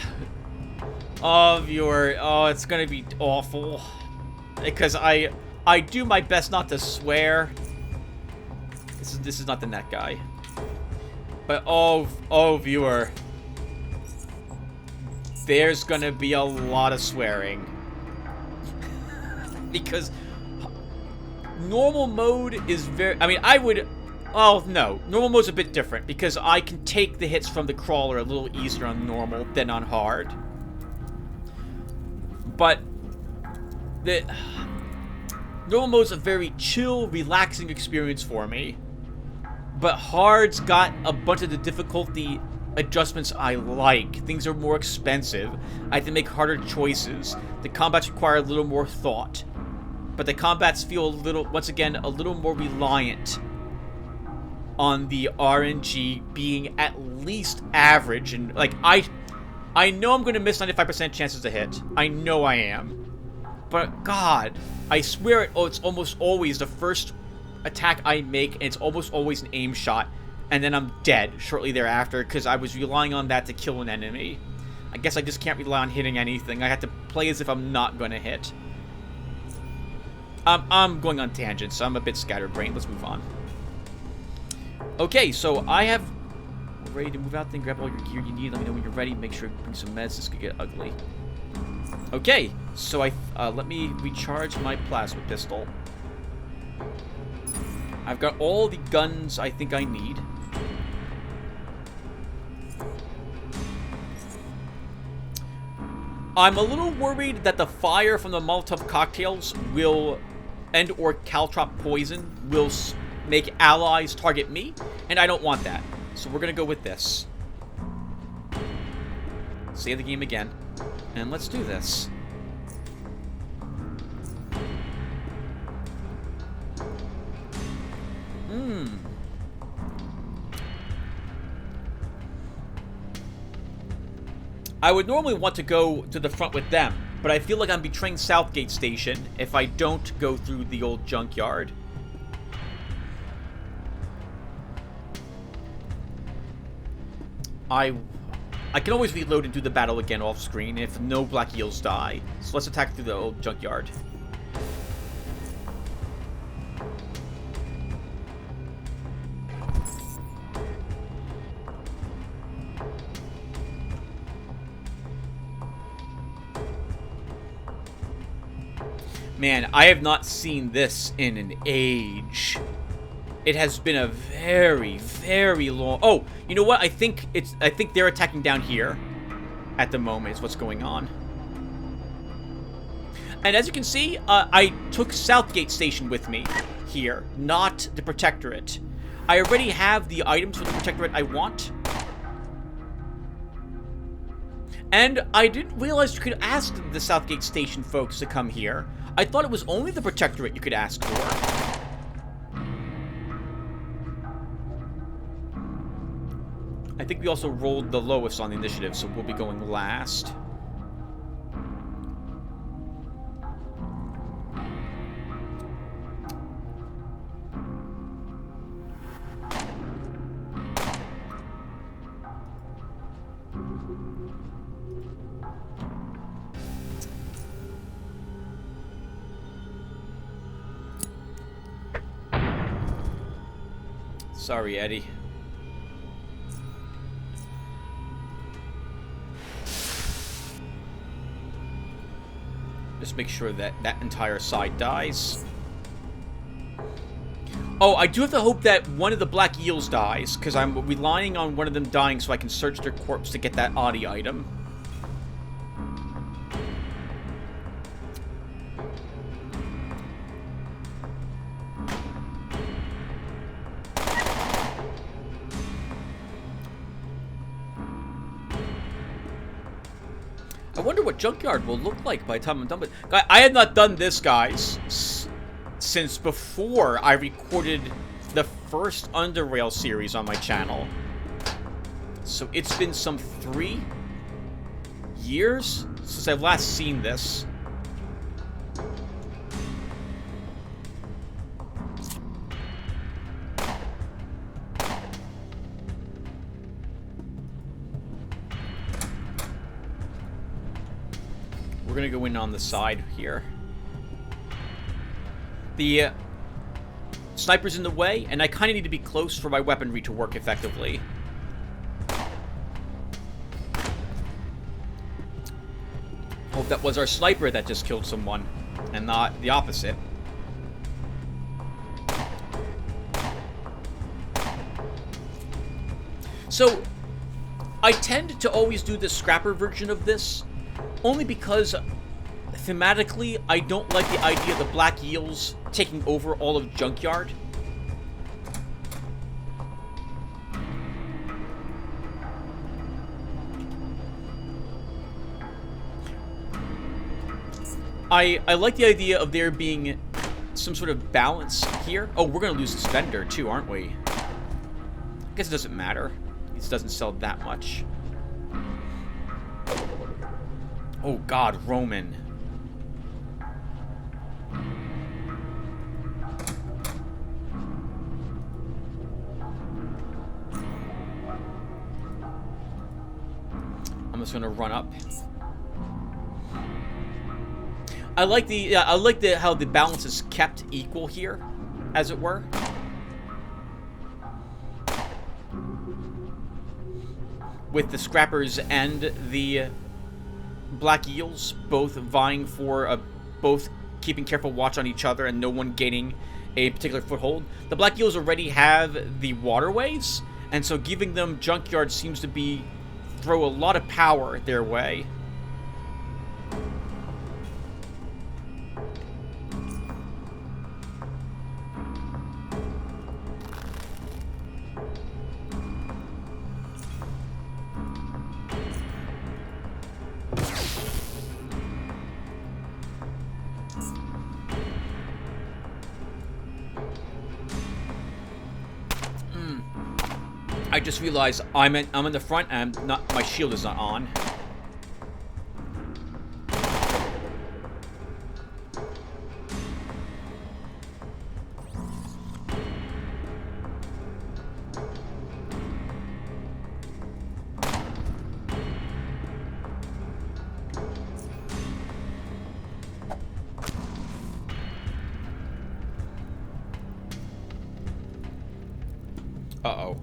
[SPEAKER 1] it's gonna be awful, because I do my best not to swear. This is not the net guy, but oh, viewer, there's gonna be a lot of swearing because normal mode is very. I mean, oh no, normal mode's a bit different because I can take the hits from the crawler a little easier on normal than on hard. But The normal mode's a very chill, relaxing experience for me. But hard's got a bunch of the difficulty adjustments I like. Things are more expensive. I have to make harder choices. The combats require a little more thought. But the combats feel a little, once again, a little more reliant on the RNG being at least average. And, like, I know I'm going to miss 95% chances to hit. I know I am. But, God, I swear it's almost always the first attack I make, and it's almost always an aim shot, and then I'm dead shortly thereafter because I was relying on that to kill an enemy. I guess I just can't rely on hitting anything. I have to play as if I'm not going to hit. I'm going on tangents, so I'm a bit scatterbrained. Let's move on. Okay, so I have ready to move out. Then grab all your gear you need. Let me know when you're ready. Make sure to bring some meds. This could get ugly. Okay, so let me recharge my plasma pistol. I've got all the guns I think I need. I'm a little worried that the fire from the Molotov cocktails will, or caltrop poison, will make allies target me, and I don't want that. So we're gonna go with this. Save the game again, and let's do this. I would normally want to go to the front with them, but I feel like I'm betraying Southgate Station if I don't go through the old junkyard. I can always reload and do the battle again off screen if no black eels die. So let's attack through the old junkyard. Man, I have not seen this in an age. It has been a very, very long... Oh, you know what? I think they're attacking down here at the moment is what's going on. And as you can see, I took Southgate Station with me here, not the Protectorate. I already have the items for the Protectorate I want. And I didn't realize you could ask the Southgate Station folks to come here. I thought it was only the Protectorate you could ask for. I think we also rolled the lowest on the initiative, so we'll be going last. Sorry, Eddie. Just make sure that that entire side dies. Oh, I do have to hope that one of the black eels dies, because I'm relying on one of them dying so I can search their corpse to get that Audi item. I wonder what Junkyard will look like by the time I'm done with it. I have not done this, guys, since before I recorded the first Underrail series on my channel. So it's been some 3 years since I've last seen this. We're gonna go in on the side here. The sniper's in the way, and I kind of need to be close for my weaponry to work effectively. Hope that was our sniper that just killed someone, and not the opposite. So, I tend to always do the scrapper version of this, only because thematically, I don't like the idea of the Black Eels taking over all of Junkyard. I like the idea of there being some sort of balance here. Oh, we're gonna lose this vendor too, aren't we? I guess it doesn't matter. It doesn't sell that much. Oh God, Roman. I'm just gonna run up. I like the how the balance is kept equal here, as it were. With the Scrappers and the Black Eels both vying for both keeping careful watch on each other and no one gaining a particular foothold. The Black Eels already have the waterways, and so giving them Junkyard seems to throw a lot of power their way. I just realized I'm in the front and my shield is not on. Uh-oh.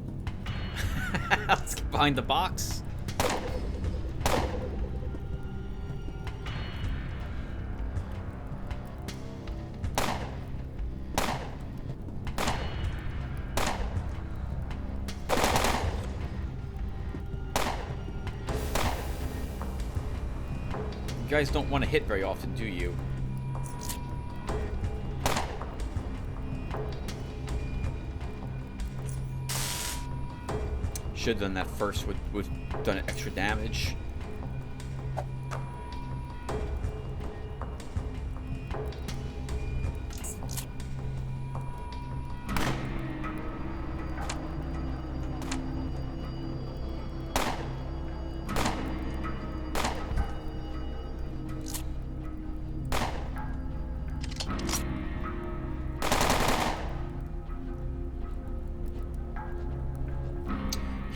[SPEAKER 1] Let's get behind the box. You guys don't want to hit very often, do you? Should have done that first, would have done extra damage.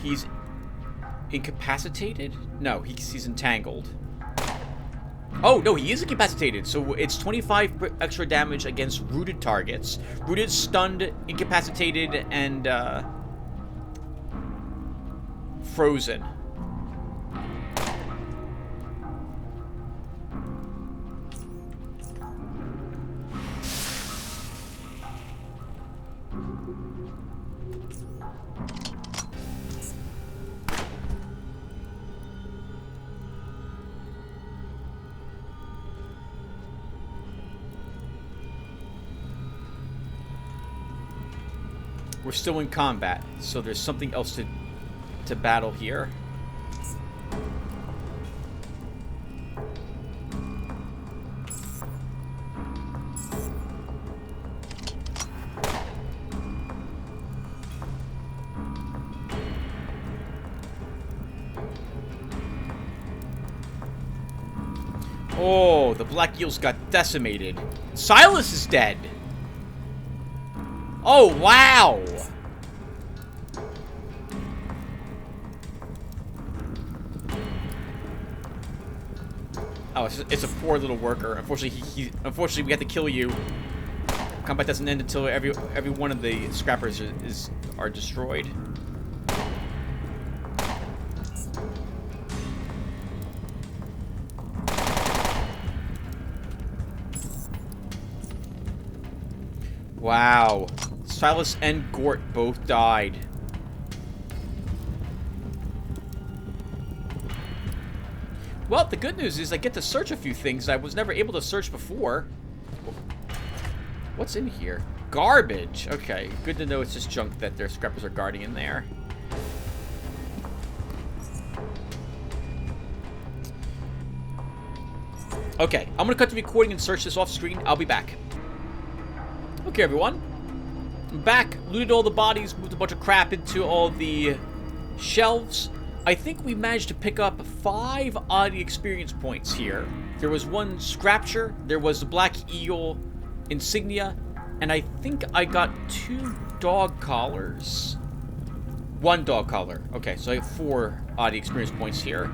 [SPEAKER 1] He's incapacitated? No, he's entangled. Oh, no, he is incapacitated. So it's 25 extra damage against rooted targets. Rooted, stunned, incapacitated, and frozen. We're still in combat, so there's something else to battle here. Oh, the Black Eels got decimated. Silas is dead. Oh, wow! Oh, it's a poor little worker. Unfortunately, unfortunately, we have to kill you. Combat doesn't end until every one of the scrappers are destroyed. Wow. Silas and Gort both died. Well, the good news is I get to search a few things I was never able to search before. What's in here? Garbage. Okay, good to know it's just junk that their scrappers are guarding in there. Okay, I'm gonna cut the recording and search this off screen. I'll be back. Okay, everyone. I'm back. Looted all the bodies, moved a bunch of crap into all the shelves. I think we managed to pick up 5 oddity experience points here. There was 1 scrapture, there was the black eel insignia, and I think I got 2 dog collars. 1 dog collar. Okay, so I have 4 oddity experience points here.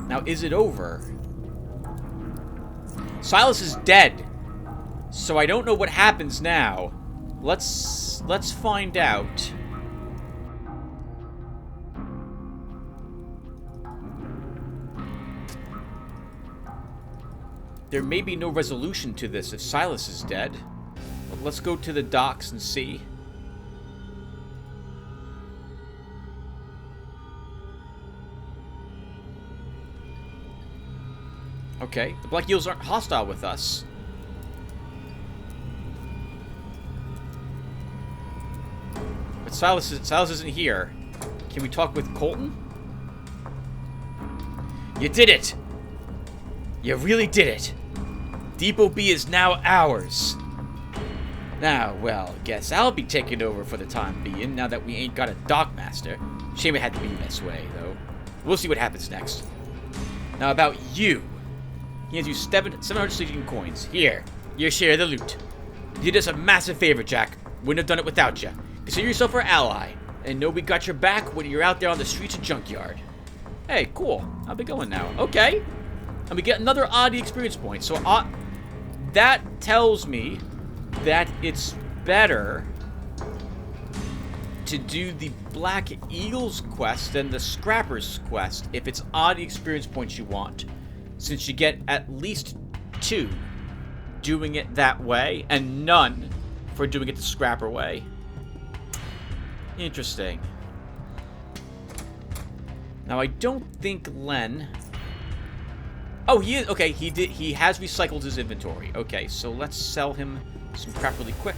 [SPEAKER 1] Now, is it over? Silas is dead. So I don't know what happens now. Let's find out. There may be no resolution to this if Silas is dead. But let's go to the docks and see. Okay, the black eels aren't hostile with us. But Silas isn't here. Can we talk with Colton? You did it! You really did it! Depot B is now ours. Now, well, guess I'll be taking over for the time being, now that we ain't got a dockmaster. Shame it had to be this way, though. We'll see what happens next. Now about you. He hands you 700 Legion coins. Here, your share of the loot. You did us a massive favor, Jack. Wouldn't have done it without you. Consider yourself our ally, and know we got your back when you're out there on the streets of Junkyard. Hey, cool. I'll be going now. Okay. And we get another oddity experience point. So that tells me that it's better to do the Black Eels quest than the Scrappers quest if it's oddity experience points you want. Since you get at least 2 doing it that way, and none for doing it the Scrapper way. Interesting. Now, I don't think Len... Oh, he is... Okay, he has recycled his inventory. Okay, so let's sell him some crap really quick.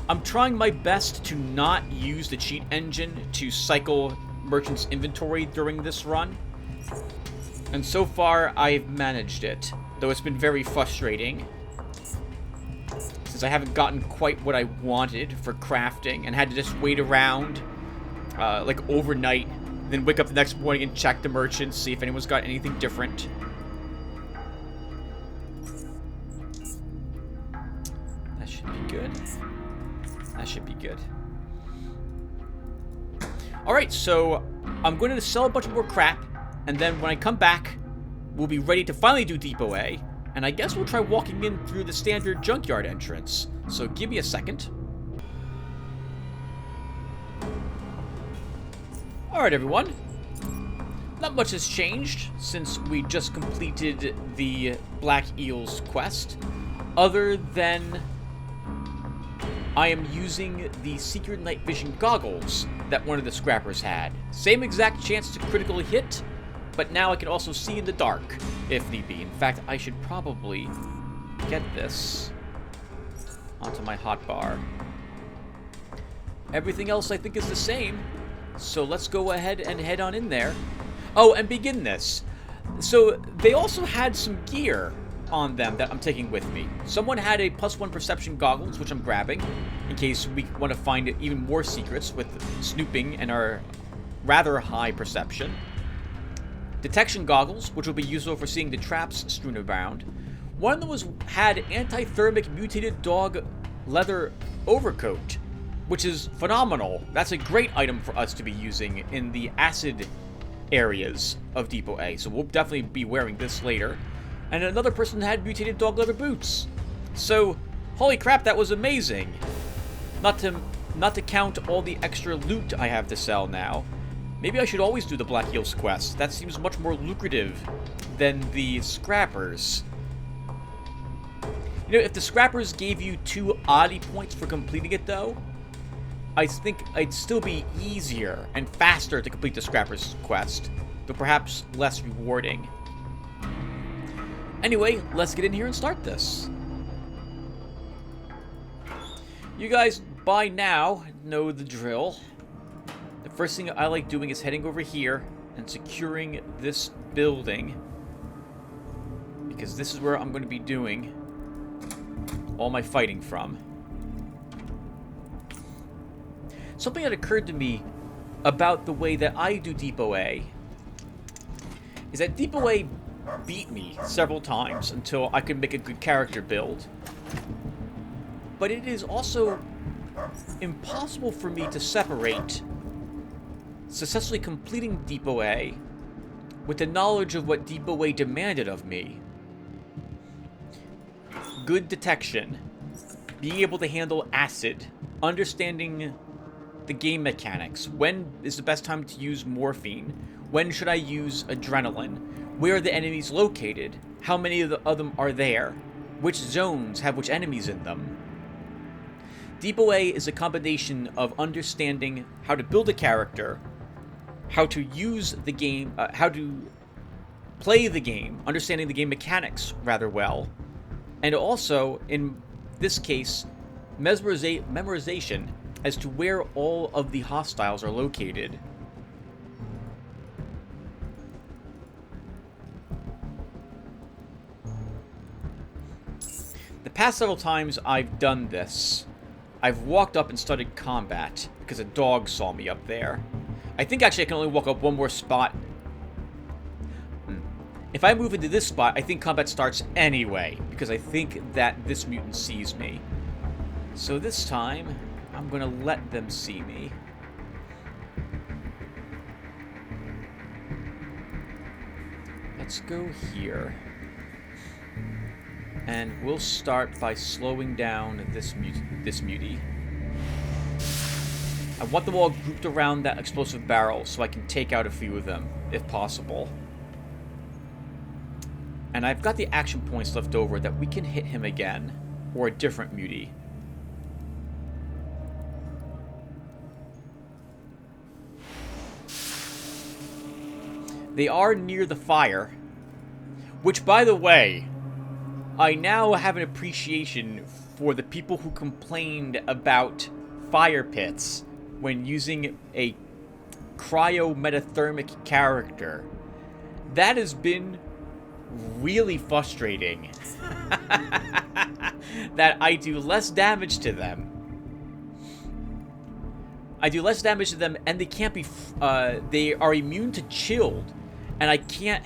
[SPEAKER 1] I'm trying my best to not use the cheat engine to cycle merchant's inventory during this run. And so far, I've managed it. Though it's been very frustrating. Since I haven't gotten quite what I wanted for crafting. And had to just wait around, like overnight. Then wake up the next morning and check the merchants, see if anyone's got anything different. That should be good. That should be good. Alright, so I'm going to sell a bunch more crap, and then when I come back, we'll be ready to finally do Depot A, and I guess we'll try walking in through the standard junkyard entrance. So give me a second. Alright, everyone. Not much has changed since we just completed the Black Eels quest, other than I am using the secret night vision goggles that one of the scrappers had. Same exact chance to critically hit, but now I can also see in the dark, if need be. In fact, I should probably get this onto my hotbar. Everything else I think is the same, so let's go ahead and head on in there. Oh, and begin this. So, they also had some gear on them that I'm taking with me. Someone had a +1 perception goggles, which I'm grabbing, in case we want to find even more secrets with snooping and our rather high perception. Detection goggles, which will be useful for seeing the traps strewn around. One of them had anti-thermic mutated dog leather overcoat, which is phenomenal. That's a great item for us to be using in the acid areas of Depot A, so we'll definitely be wearing this later. And another person had mutated dog leather boots. So, holy crap, that was amazing. Not to count all the extra loot I have to sell now. Maybe I should always do the Black Eels quest. That seems much more lucrative than the Scrappers. You know, if the Scrappers gave you 2 oddity points for completing it, though, I think it'd still be easier and faster to complete the Scrapper's quest, but perhaps less rewarding. Anyway, let's get in here and start this. You guys, by now, know the drill. The first thing I like doing is heading over here and securing this building, because this is where I'm going to be doing all my fighting from. Something that occurred to me about the way that I do Depot A is that Depot A beat me several times until I could make a good character build. But it is also impossible for me to separate successfully completing Depot A with the knowledge of what Depot A demanded of me. Good detection, being able to handle acid, understanding the game mechanics. When is the best time to use morphine? When should I use adrenaline? Where are the enemies located? How many of them are there? Which zones have which enemies in them? Depot A is a combination of understanding how to build a character, how to use the game, how to play the game, understanding the game mechanics rather well, and also, in this case, memorization as to where all of the hostiles are located. The past several times I've done this, I've walked up and started combat because a dog saw me up there. I think actually I can only walk up one more spot. If I move into this spot, I think combat starts anyway, because I think that this mutant sees me. So this time, I'm gonna let them see me. Let's go here. And we'll start by slowing down this mutie. I want them all grouped around that explosive barrel so I can take out a few of them, if possible. And I've got the action points left over that we can hit him again, or a different mutie. They are near the fire, which, by the way, I now have an appreciation for the people who complained about fire pits when using a cryo-metathermic character. That has been really frustrating. That I do less damage to them. I do less damage to them, and they can't be, they are immune to chilled, and I can't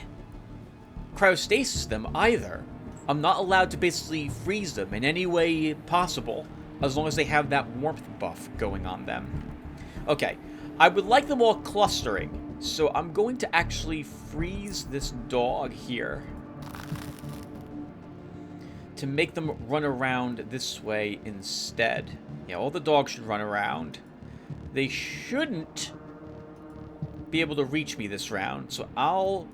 [SPEAKER 1] cryostasis them either. I'm not allowed to basically freeze them in any way possible, as long as they have that warmth buff going on them. Okay, I would like them all clustering, so I'm going to actually freeze this dog here to make them run around this way instead. Yeah, all the dogs should run around. They shouldn't be able to reach me this round, so I'll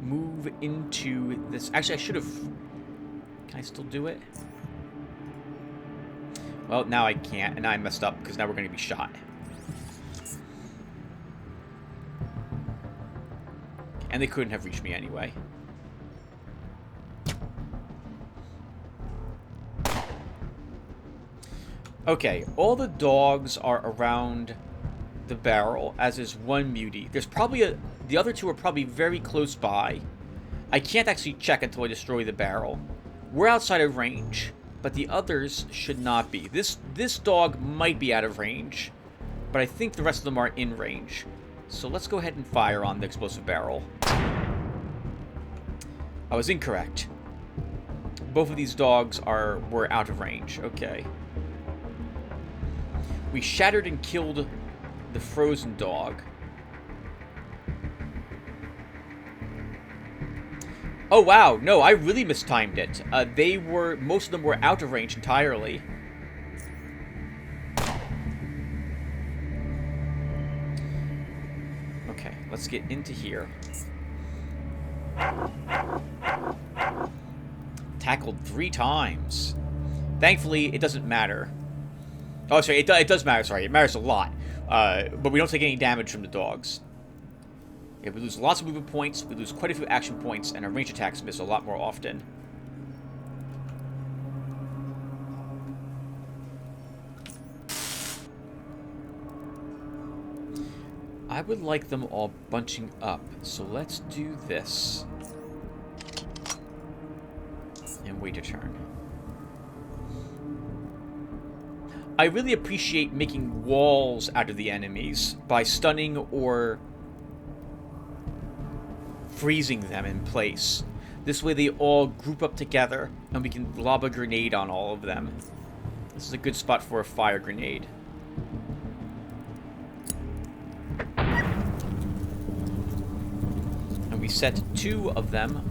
[SPEAKER 1] move into this. Actually, I should have... Can I still do it? Well, now I can't, and now I messed up, because now we're going to be shot. And they couldn't have reached me anyway. Okay, all the dogs are around the barrel, as is one mutie. There's probably the other two are probably very close by. I can't actually check until I destroy the barrel. We're outside of range, but the others should not be. This dog might be out of range, but I think the rest of them are in range. So let's go ahead and fire on the explosive barrel. I was incorrect. Both of these dogs were out of range. Okay. We shattered and killed the frozen dog. Oh wow, no, I really mistimed it. Most of them were out of range entirely. Okay, let's get into here. Tackled 3 times. Thankfully, it doesn't matter. Oh, sorry, it does matter. Sorry, it matters a lot. But we don't take any damage from the dogs. Yeah, we lose lots of movement points, we lose quite a few action points, and our range attacks miss a lot more often. I would like them all bunching up, so let's do this. And wait a turn. I really appreciate making walls out of the enemies by stunning or freezing them in place. This way they all group up together and we can lob a grenade on all of them. This is a good spot for a fire grenade. And we set 2 of them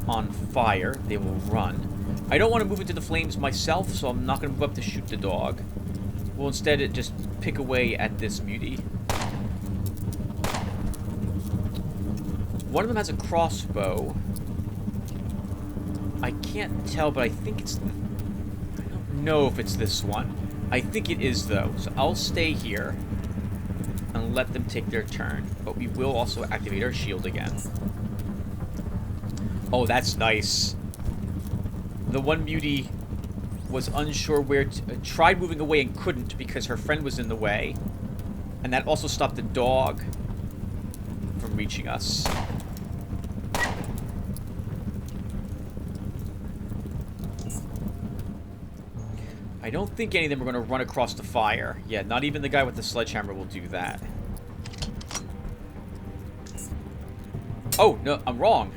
[SPEAKER 1] on fire. They will run. I don't want to move into the flames myself, so I'm not going to move up to shoot the dog. We'll instead just pick away at this mutie. One of them has a crossbow. I can't tell, but I think it's... I don't know if it's this one. I think it is, though. So I'll stay here and let them take their turn. But we will also activate our shield again. Oh, that's nice. The one mutie was unsure where to... tried moving away and couldn't because her friend was in the way. And that also stopped the dog from reaching us. I don't think any of them are going to run across the fire. Yeah, not even the guy with the sledgehammer will do that. Oh, no, I'm wrong.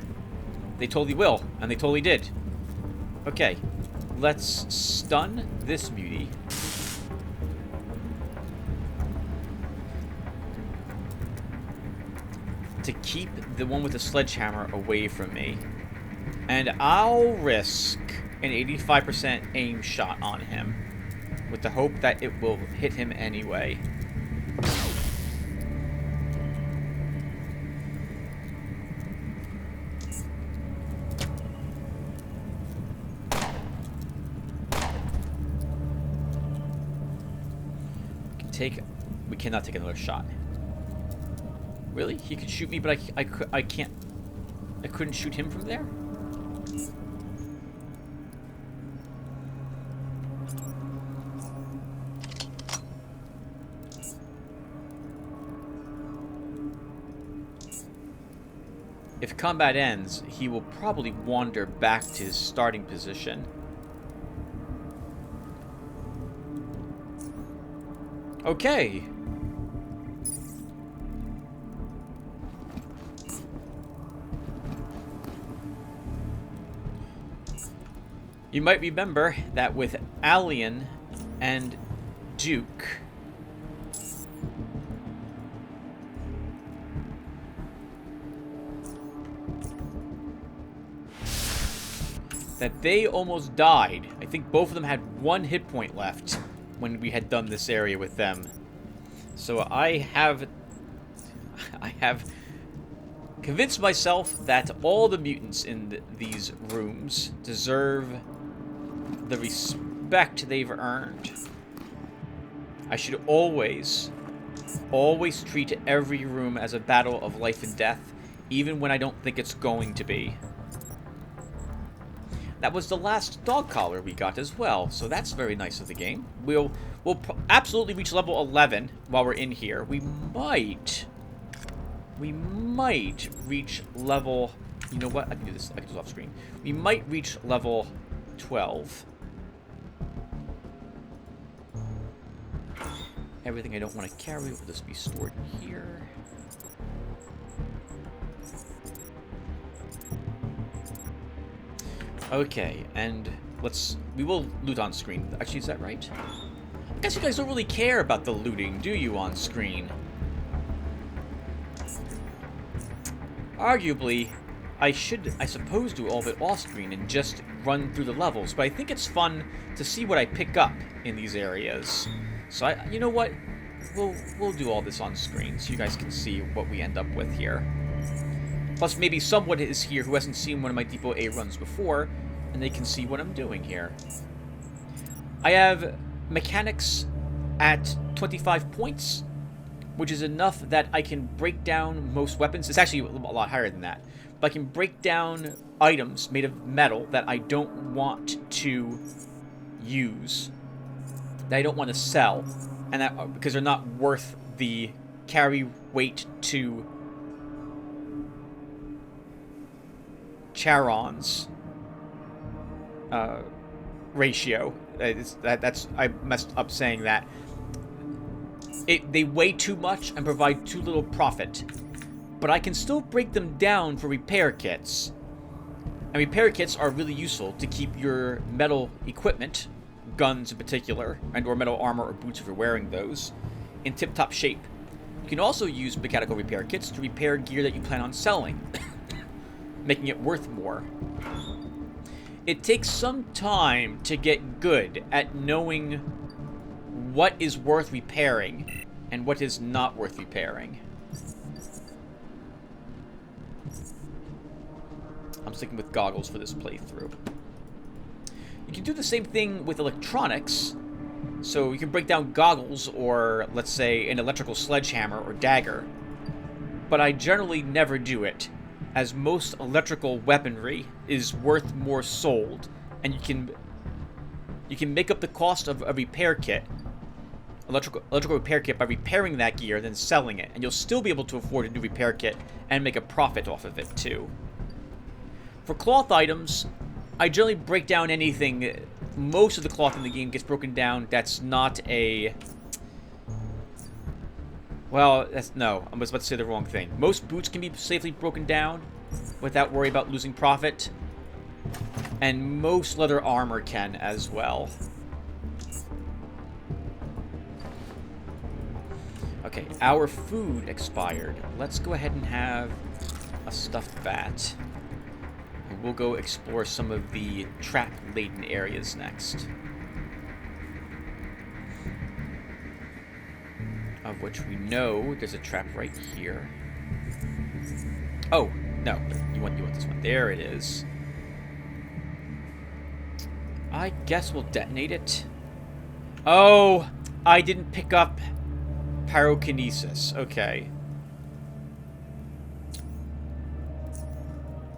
[SPEAKER 1] They totally will, and they totally did. Okay, let's stun this mutie. To keep the one with the sledgehammer away from me. And I'll risk an 85% aim shot on him, with the hope that it will hit him anyway. We cannot take another shot. Really? He could shoot me, but I can't. I couldn't shoot him from there? If combat ends, he will probably wander back to his starting position. Okay. You might remember that with Alien and Duke, that they almost died. I think both of them had 1 hit point left when we had done this area with them. So I have convinced myself that all the mutants in these rooms deserve the respect they've earned. I should always treat every room as a battle of life and death, even when I don't think it's going to be. That was the last dog collar we got as well, so that's very nice of the game. We'll absolutely reach level 11 while we're in here. We might reach level... You know what? I can do this off screen. We might reach level 12. Everything I don't want to carry will just be stored here. Okay, and we will loot on screen. Actually, is that right? I guess you guys don't really care about the looting, do you, on screen? Arguably, I suppose do all of it off screen and just run through the levels, but I think it's fun to see what I pick up in these areas. So you know what? We'll do all this on screen so you guys can see what we end up with here. Plus, maybe someone is here who hasn't seen one of my Depot A runs before, and they can see what I'm doing here. I have mechanics at 25 points, which is enough that I can break down most weapons. It's actually a lot higher than that. But I can break down items made of metal that I don't want to use, that I don't want to sell, and that because they're not worth the carry weight to Charon's ratio. I messed up saying that. They weigh too much and provide too little profit. But I can still break them down for repair kits. And repair kits are really useful to keep your metal equipment, guns in particular, and or metal armor or boots if you're wearing those, in tip-top shape. You can also use mechanical repair kits to repair gear that you plan on selling, making it worth more. It takes some time to get good at knowing what is worth repairing and what is not worth repairing. I'm sticking with goggles for this playthrough. You can do the same thing with electronics. So you can break down goggles or, let's say, an electrical sledgehammer or dagger. But I generally never do it, as most electrical weaponry is worth more sold, and you can make up the cost of a repair kit, electrical repair kit, by repairing that gear, then selling it, and you'll still be able to afford a new repair kit and make a profit off of it too. For cloth items, I generally break down anything. Most of the cloth in the game gets broken down. That's not a... Well, I was about to say the wrong thing. Most boots can be safely broken down without worry about losing profit. And most leather armor can as well. Okay, our food expired. Let's go ahead and have a stuffed bat. And we'll go explore some of the trap-laden areas next. Of which we know there's a trap right here. Oh, no. You want this one. There it is. I guess we'll detonate it. Oh, I didn't pick up pyrokinesis. Okay.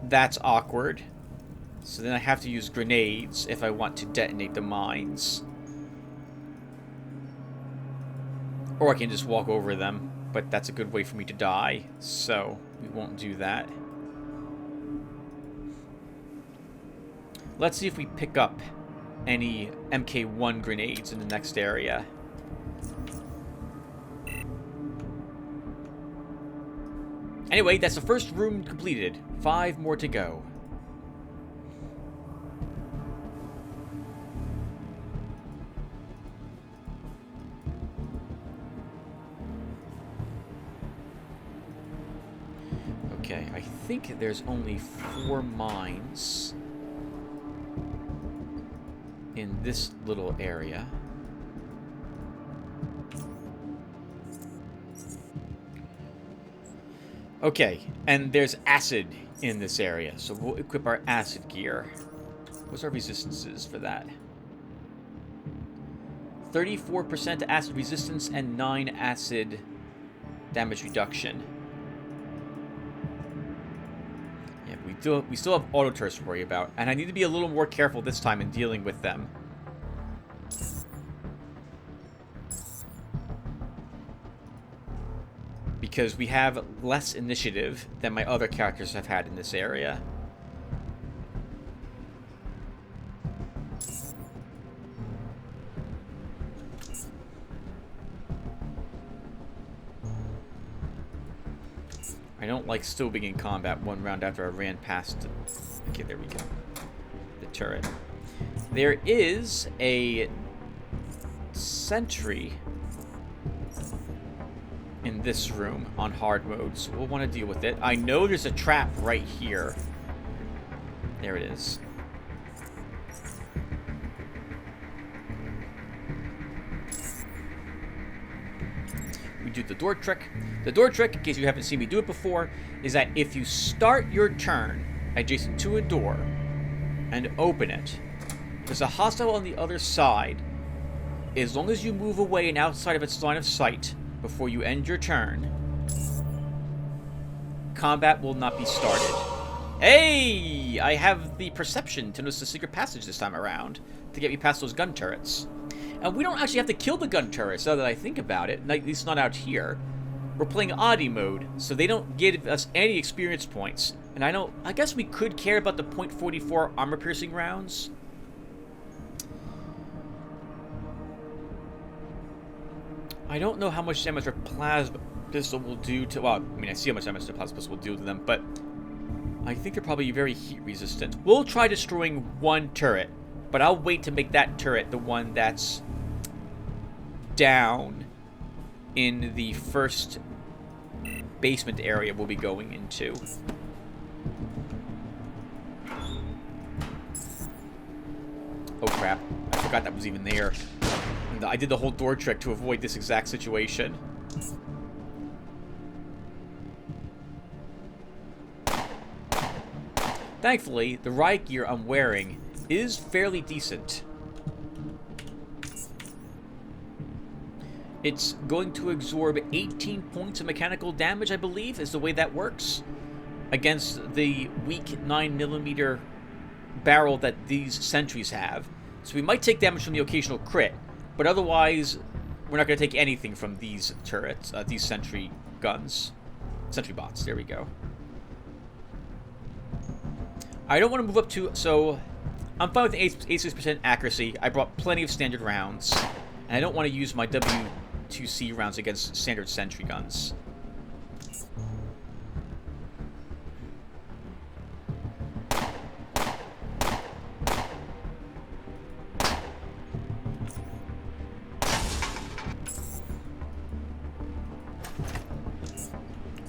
[SPEAKER 1] That's awkward. So then I have to use grenades if I want to detonate the mines. Or I can just walk over them, but that's a good way for me to die, so we won't do that. Let's see if we pick up any MK1 grenades in the next area. Anyway, that's the first room completed. 5 more to go. Okay, I think there's only 4 mines in this little area. Okay, and there's acid in this area, so we'll equip our acid gear. What's our resistances for that? 34% acid resistance and 9 acid damage reduction. Yeah, we still have auto turrets to worry about, and I need to be a little more careful this time in dealing with them. Because we have less initiative than my other characters have had in this area. I don't like still being in combat 1 round after I ran past... Okay, there we go. The turret. There is a sentry in this room on hard mode, so we'll want to deal with it. I know there's a trap right here. There it is. We do the door trick. The door trick, in case you haven't seen me do it before, is that if you start your turn adjacent to a door and open it, there's a hostile on the other side as long as you move away and outside of its line of sight before you end your turn, combat will not be started. Hey! I have the perception to notice the secret passage this time around to get me past those gun turrets. And we don't actually have to kill the gun turrets, now that I think about it. At least not out here. We're playing Oddie mode, so they don't give us any experience points. And I guess we could care about the .44 armor-piercing rounds. I don't know how much damage our plasma pistol will do to... Well, I mean, I see how much damage the plasma pistol will do to them, but I think they're probably very heat-resistant. We'll try destroying one turret, but I'll wait to make that turret the one that's down in the first basement area we'll be going into. Oh crap, I forgot that was even there. And I did the whole door trick to avoid this exact situation. Thankfully, the riot gear I'm wearing is fairly decent. It's going to absorb 18 points of mechanical damage, I believe, is the way that works, against the weak 9mm barrel that these sentries have. So we might take damage from the occasional crit, but otherwise, we're not going to take anything from these turrets, these sentry guns. Sentry bots, there we go. I don't want to move up to... So, I'm fine with 86% accuracy. I brought plenty of standard rounds. And I don't want to use my W2C rounds against standard sentry guns.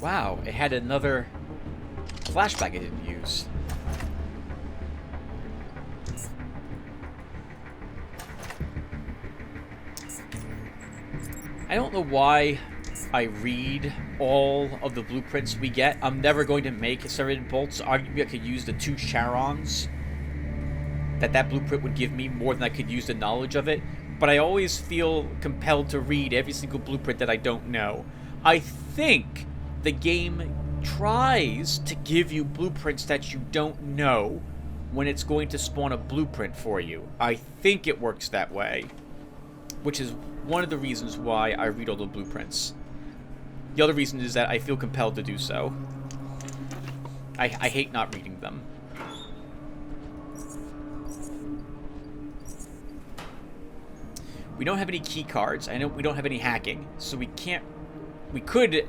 [SPEAKER 1] Wow, it had another flashback I didn't use. I don't know why I read all of the blueprints we get. I'm never going to make serrated bolts. Arguably, I could use the 2 Charons that blueprint would give me more than I could use the knowledge of it. But I always feel compelled to read every single blueprint that I don't know. I think the game tries to give you blueprints that you don't know when it's going to spawn a blueprint for you. I think it works that way, which is one of the reasons why I read all the blueprints. The other reason is that I feel compelled to do so. I hate not reading them. We don't have any key cards. I know we don't have any hacking, so we can't... We could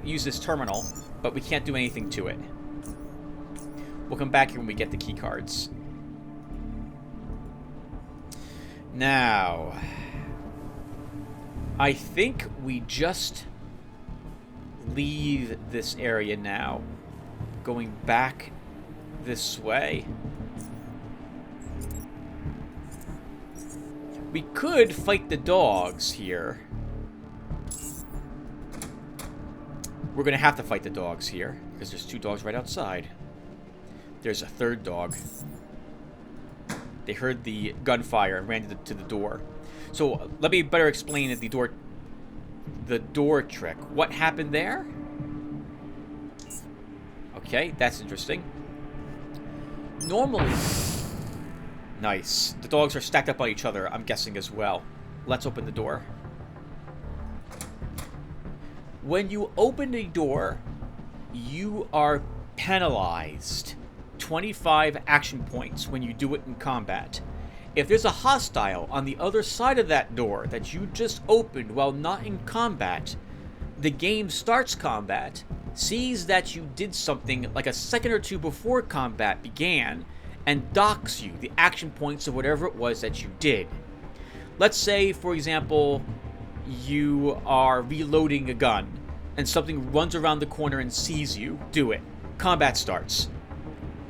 [SPEAKER 1] use this terminal, but we can't do anything to it. We'll come back here when we get the key cards. Now... I think we just leave this area now, going back this way. We could fight the dogs here. We're going to have to fight the dogs here, because there's 2 dogs right outside. There's a 3rd dog. They heard the gunfire and ran to the door. So let me better explain the door trick. What happened there? Okay, that's interesting. Normally... Nice. The dogs are stacked up on each other, I'm guessing, as well. Let's open the door. When you open a door, you are penalized 25 action points when you do it in combat. If there's a hostile on the other side of that door that you just opened while not in combat, the game starts combat, sees that you did something like a second or 2 before combat began, and docks you the action points of whatever it was that you did. Let's say, for example, you are reloading a gun, and something runs around the corner and sees you. Do it. Combat starts.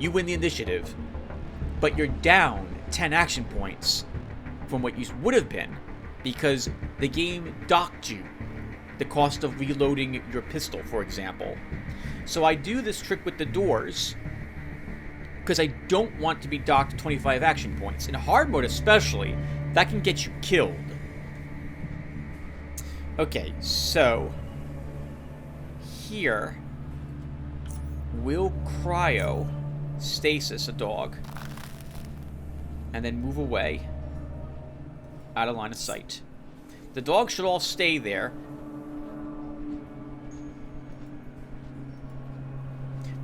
[SPEAKER 1] You win the initiative, but you're down 10 action points from what you would have been because the game docked you the cost of reloading your pistol, for example. So I do this trick with the doors because I don't want to be docked 25 action points. In hard mode especially, that can get you killed. Okay, so here we'll cryo stasis a dog and then move away out of line of sight. The dogs should all stay there.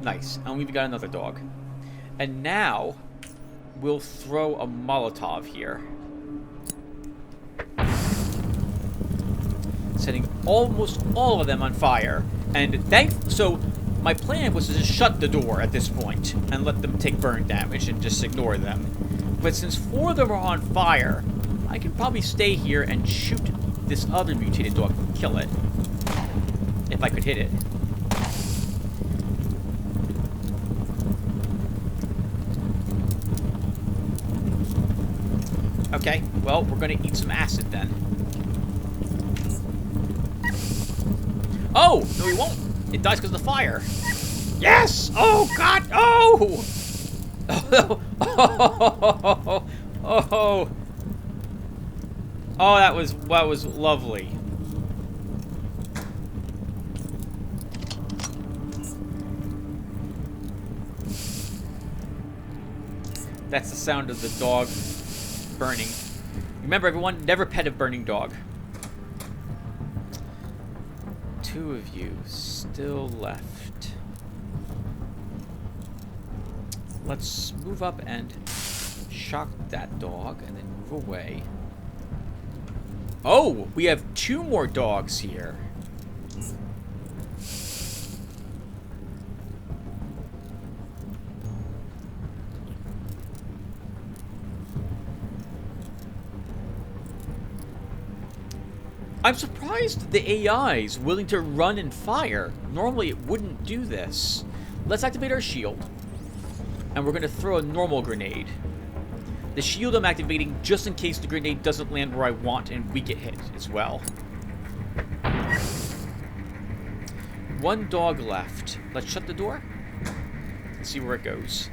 [SPEAKER 1] Nice. And we've got another dog. And now we'll throw a Molotov here, setting almost all of them on fire. And so my plan was to just shut the door at this point and let them take burn damage and just ignore them. But since 4 of them are on fire, I can probably stay here and shoot this other mutated dog and kill it. If I could hit it. Okay, well, we're gonna eat some acid then. Oh! No, we won't! It dies because of the fire. Yes! Oh, God! Oh! Oh! Oh! Oh! Oh, that was lovely. That's the sound of the dog burning. Remember, everyone, never pet a burning dog. 2 of you still left. Let's move up and shock that dog and then move away. Oh, we have 2 more dogs here. I'm surprised the AI is willing to run and fire. Normally it wouldn't do this. Let's activate our shield. And we're going to throw a normal grenade. The shield I'm activating just in case the grenade doesn't land where I want and we get hit as well. 1 dog left. Let's shut the door. Let's see where it goes.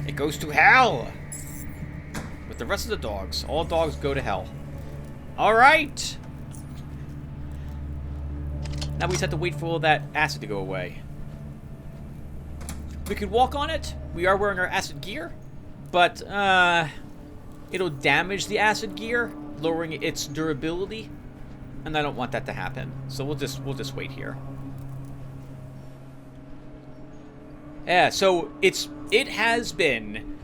[SPEAKER 1] It goes to hell! With the rest of the dogs. All dogs go to hell. Alright! Now we just have to wait for all that acid to go away. We could walk on it. We are wearing our acid gear. But, it'll damage the acid gear, lowering its durability. And I don't want that to happen. So we'll just wait here. Yeah, so it has been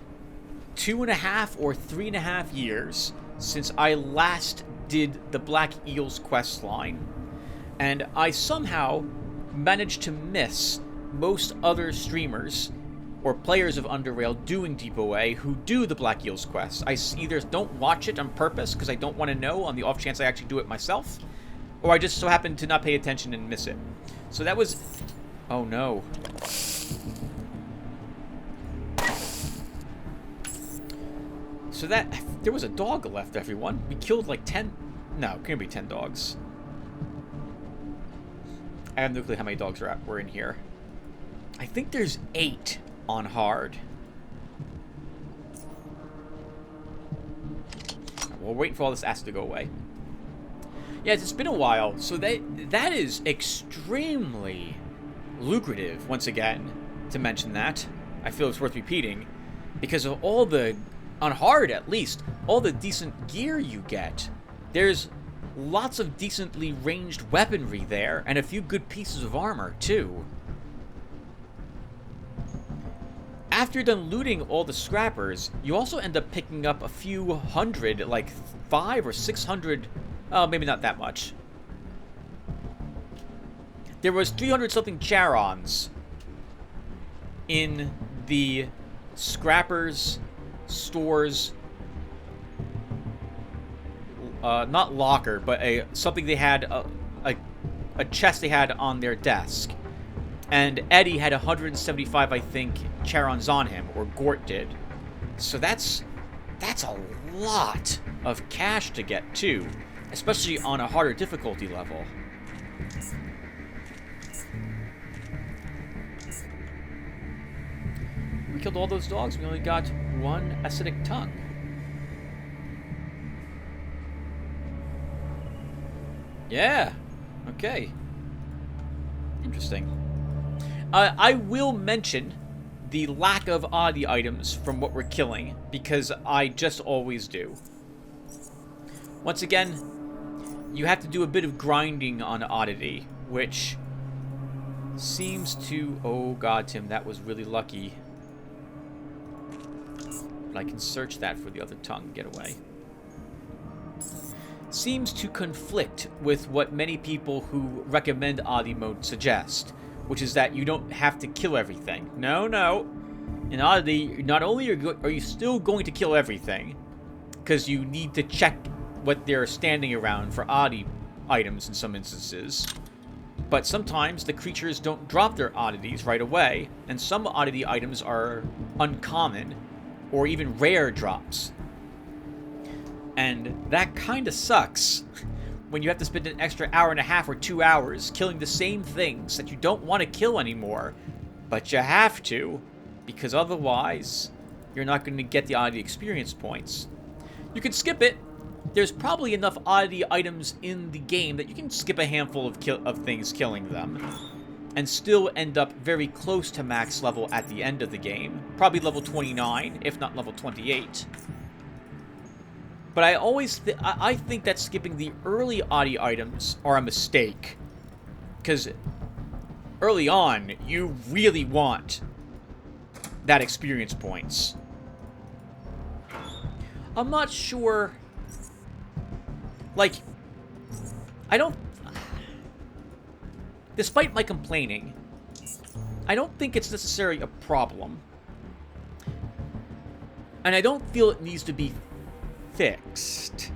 [SPEAKER 1] 2.5 or 3.5 years since I last did the Black Eels quest line, and I somehow managed to miss most other streamers or players of Underrail doing DPoA who do the Black Eels quest. I either don't watch it on purpose because I don't want to know on the off chance I actually do it myself, or I just so happen to not pay attention and miss it. So that was... oh no. So that... there was a dog left, everyone. We killed like 10... no, it can't be 10 dogs. I have no clue how many dogs were in here. I think there's 8 on hard. We're waiting for all this acid to go away. Yeah, it's been a while, so that is extremely lucrative, once again, to mention that. I feel it's worth repeating, because of all the, on hard at least, all the decent gear you get. There's lots of decently ranged weaponry there, and a few good pieces of armor, too. After you're done looting all the scrappers, you also end up picking up a few hundred, like 500 or 600, maybe not that much. There was 300 something Charons in the scrappers, stores, not locker, but something they had, a chest they had on their desk. And Eddie had 175, I think, Charons on him, or Gort did. So that's a lot of cash to get, too. Especially on a harder difficulty level. We killed all those dogs, we only got one acidic tongue. Yeah. Okay. Interesting. I will mention the lack of oddity items from what we're killing, because I just always do. Once again, you have to do a bit of grinding on oddity, which seems to... Oh god, Tim, that was really lucky. But I can search that for the other tongue and get away. Seems to conflict with what many people who recommend oddity mode suggest, which is that you don't have to kill everything. No, no. In oddity, not only are you still going to kill everything, because you need to check what they're standing around for oddity items in some instances, but sometimes the creatures don't drop their oddities right away, and some oddity items are uncommon or even rare drops. And that kind of sucks when you have to spend an extra hour and a half or 2 hours killing the same things that you don't want to kill anymore, but you have to, because otherwise you're not going to get the oddity experience points. You can skip it. There's probably enough oddity items in the game that you can skip a handful of things killing them and still end up very close to max level at the end of the game. Probably level 29, if not level 28. But I think that skipping the early oddity items are a mistake. Because early on, you really want that experience points. I'm not sure... Like, I don't... Despite my complaining, I don't think it's necessarily a problem. And I don't feel it needs to be fixed,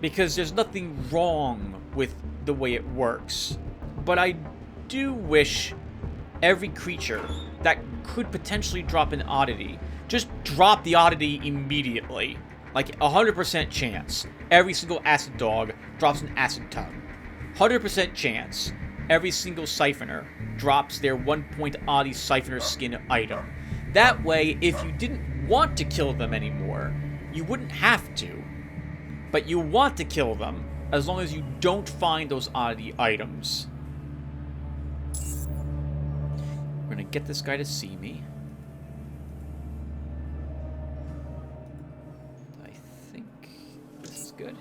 [SPEAKER 1] because there's nothing wrong with the way it works. But I do wish every creature that could potentially drop an oddity just drop the oddity immediately. Like 100% chance every single acid dog drops an acid tongue. 100% chance every single siphoner drops their 1-point oddity siphoner skin item. That way, if you didn't want to kill them anymore, you wouldn't have to. But you want to kill them as long as you don't find those oddity items. We're gonna get this guy to see me. I think this is good.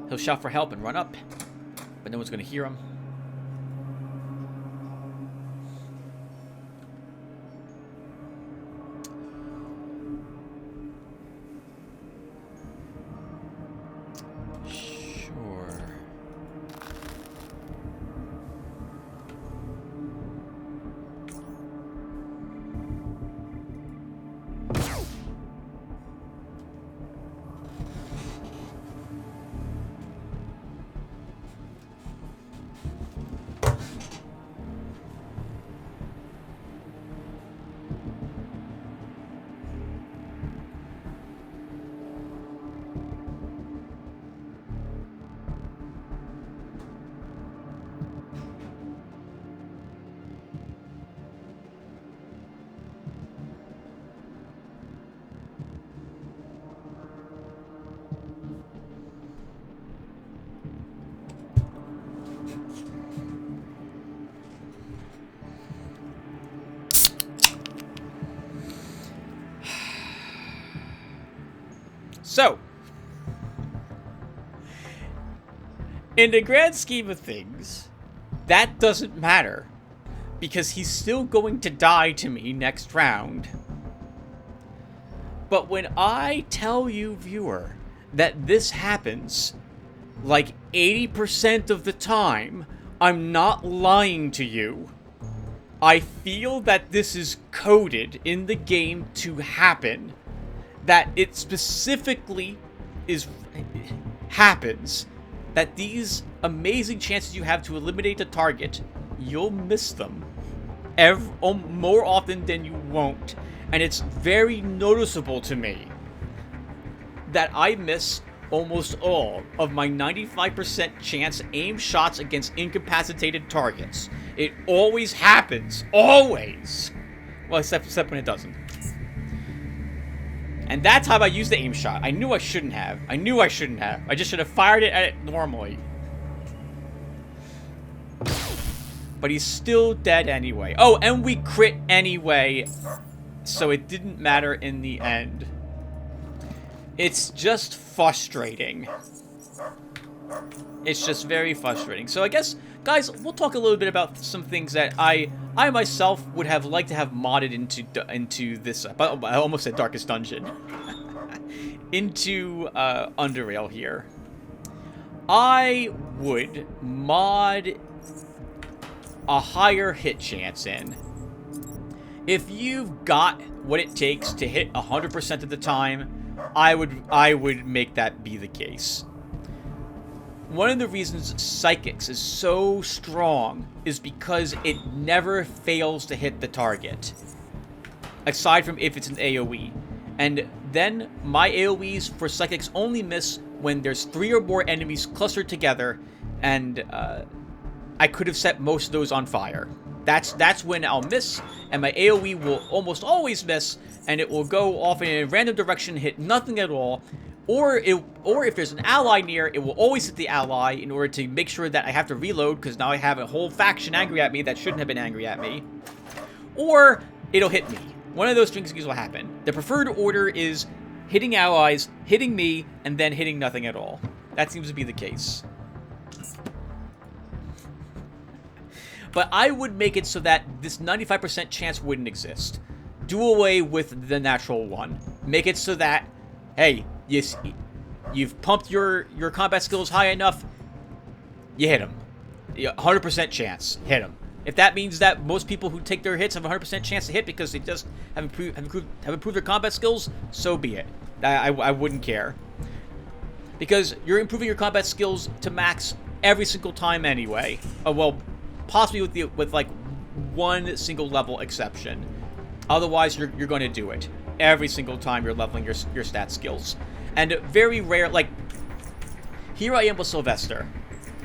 [SPEAKER 1] He'll shout for help and run up, but no one's gonna hear him. So, in the grand scheme of things, that doesn't matter, because he's still going to die to me next round. But when I tell you, viewer, that this happens like 80% of the time, I'm not lying to you. I feel that this is coded in the game to happen. That it specifically happens. That these amazing chances you have to eliminate a target, you'll miss them more often than you won't. And it's very noticeable to me that I miss almost all of my 95% chance aim shots against incapacitated targets. It always happens. Always. Well, except when it doesn't. And that's how I used the aim shot. I knew I shouldn't have. I just should have fired it at it normally. But he's still dead anyway. Oh, and we crit anyway. So it didn't matter in the end. It's just frustrating. It's just very frustrating. So I guess, guys, we'll talk a little bit about some things that I myself would have liked to have modded into this. I almost said Darkest Dungeon. Into Underrail here. I would mod a higher hit chance in. If you've got what it takes to hit 100% of the time, I would make that be the case. One of the reasons Psychics is so strong is because it never fails to hit the target. Aside from if it's an AoE. And then my AoEs for Psychics only miss when there's 3 or more enemies clustered together, and I could have set most of those on fire. That's when I'll miss, and my AoE will almost always miss, and it will go off in a random direction, hit nothing at all. Or if there's an ally near, it will always hit the ally in order to make sure that I have to reload, because now I have a whole faction angry at me that shouldn't have been angry at me. Or it'll hit me. One of those things will happen. The preferred order is hitting allies, hitting me, and then hitting nothing at all. That seems to be the case. But I would make it so that this 95% chance wouldn't exist. Do away with the natural one. Make it so that, hey, you've pumped your combat skills high enough, you hit him. 100% chance, hit him. If that means that most people who take their hits have a 100% chance to hit because they just have improved their combat skills, so be it. I wouldn't care. Because you're improving your combat skills to max every single time anyway. Well, possibly with like one single level exception. Otherwise, you're going to do it every single time you're leveling your stat skills. And very rare, like, here I am with Sylvester,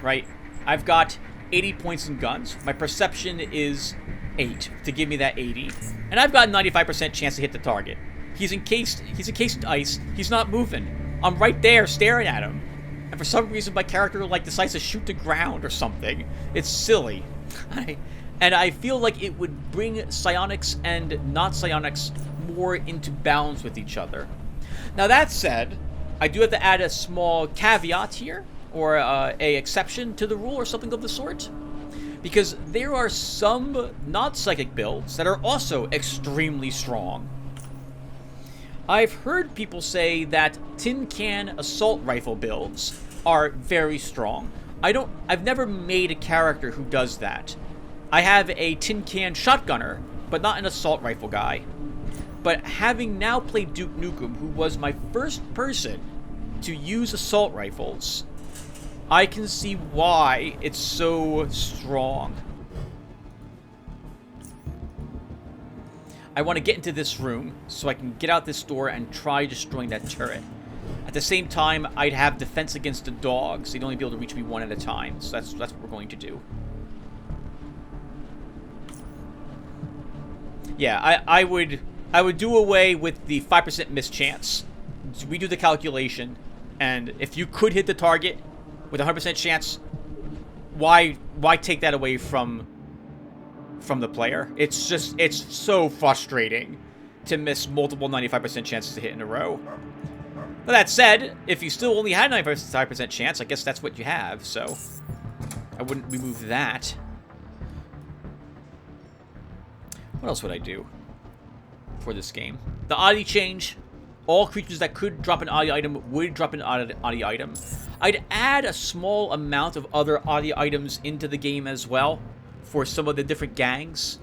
[SPEAKER 1] right? I've got 80 points in guns. My perception is 8 to give me that 80. And I've got a 95% chance to hit the target. He's encased in ice. He's not moving. I'm right there staring at him. And for some reason, my character, like, decides to shoot the ground or something. It's silly. And I feel like it would bring psionics and not psionics more into balance with each other. Now, that said, I do have to add a small caveat here, or a exception to the rule or something of the sort. Because there are some not-psychic builds that are also extremely strong. I've heard people say that tin can assault rifle builds are very strong. I've never made a character who does that. I have a tin can shotgunner, but not an assault rifle guy. But having now played Duke Nukem, who was my first person to use assault rifles, I can see why it's so strong. I want to get into this room so I can get out this door and try destroying that turret. At the same time, I'd have defense against the dogs. They'd only be able to reach me one at a time. So that's what we're going to do. Yeah, I would do away with the 5% miss chance. So we do the calculation, and if you could hit the target with a 100% chance, why take that away from the player? It's so frustrating to miss multiple 95% chances to hit in a row. But that said, if you still only had a 95% chance, I guess that's what you have, so I wouldn't remove that. What else would I do for this game? The oddity change. All creatures that could drop an oddity item would drop an oddity item. I'd add a small amount of other oddity items into the game as well for some of the different gangs.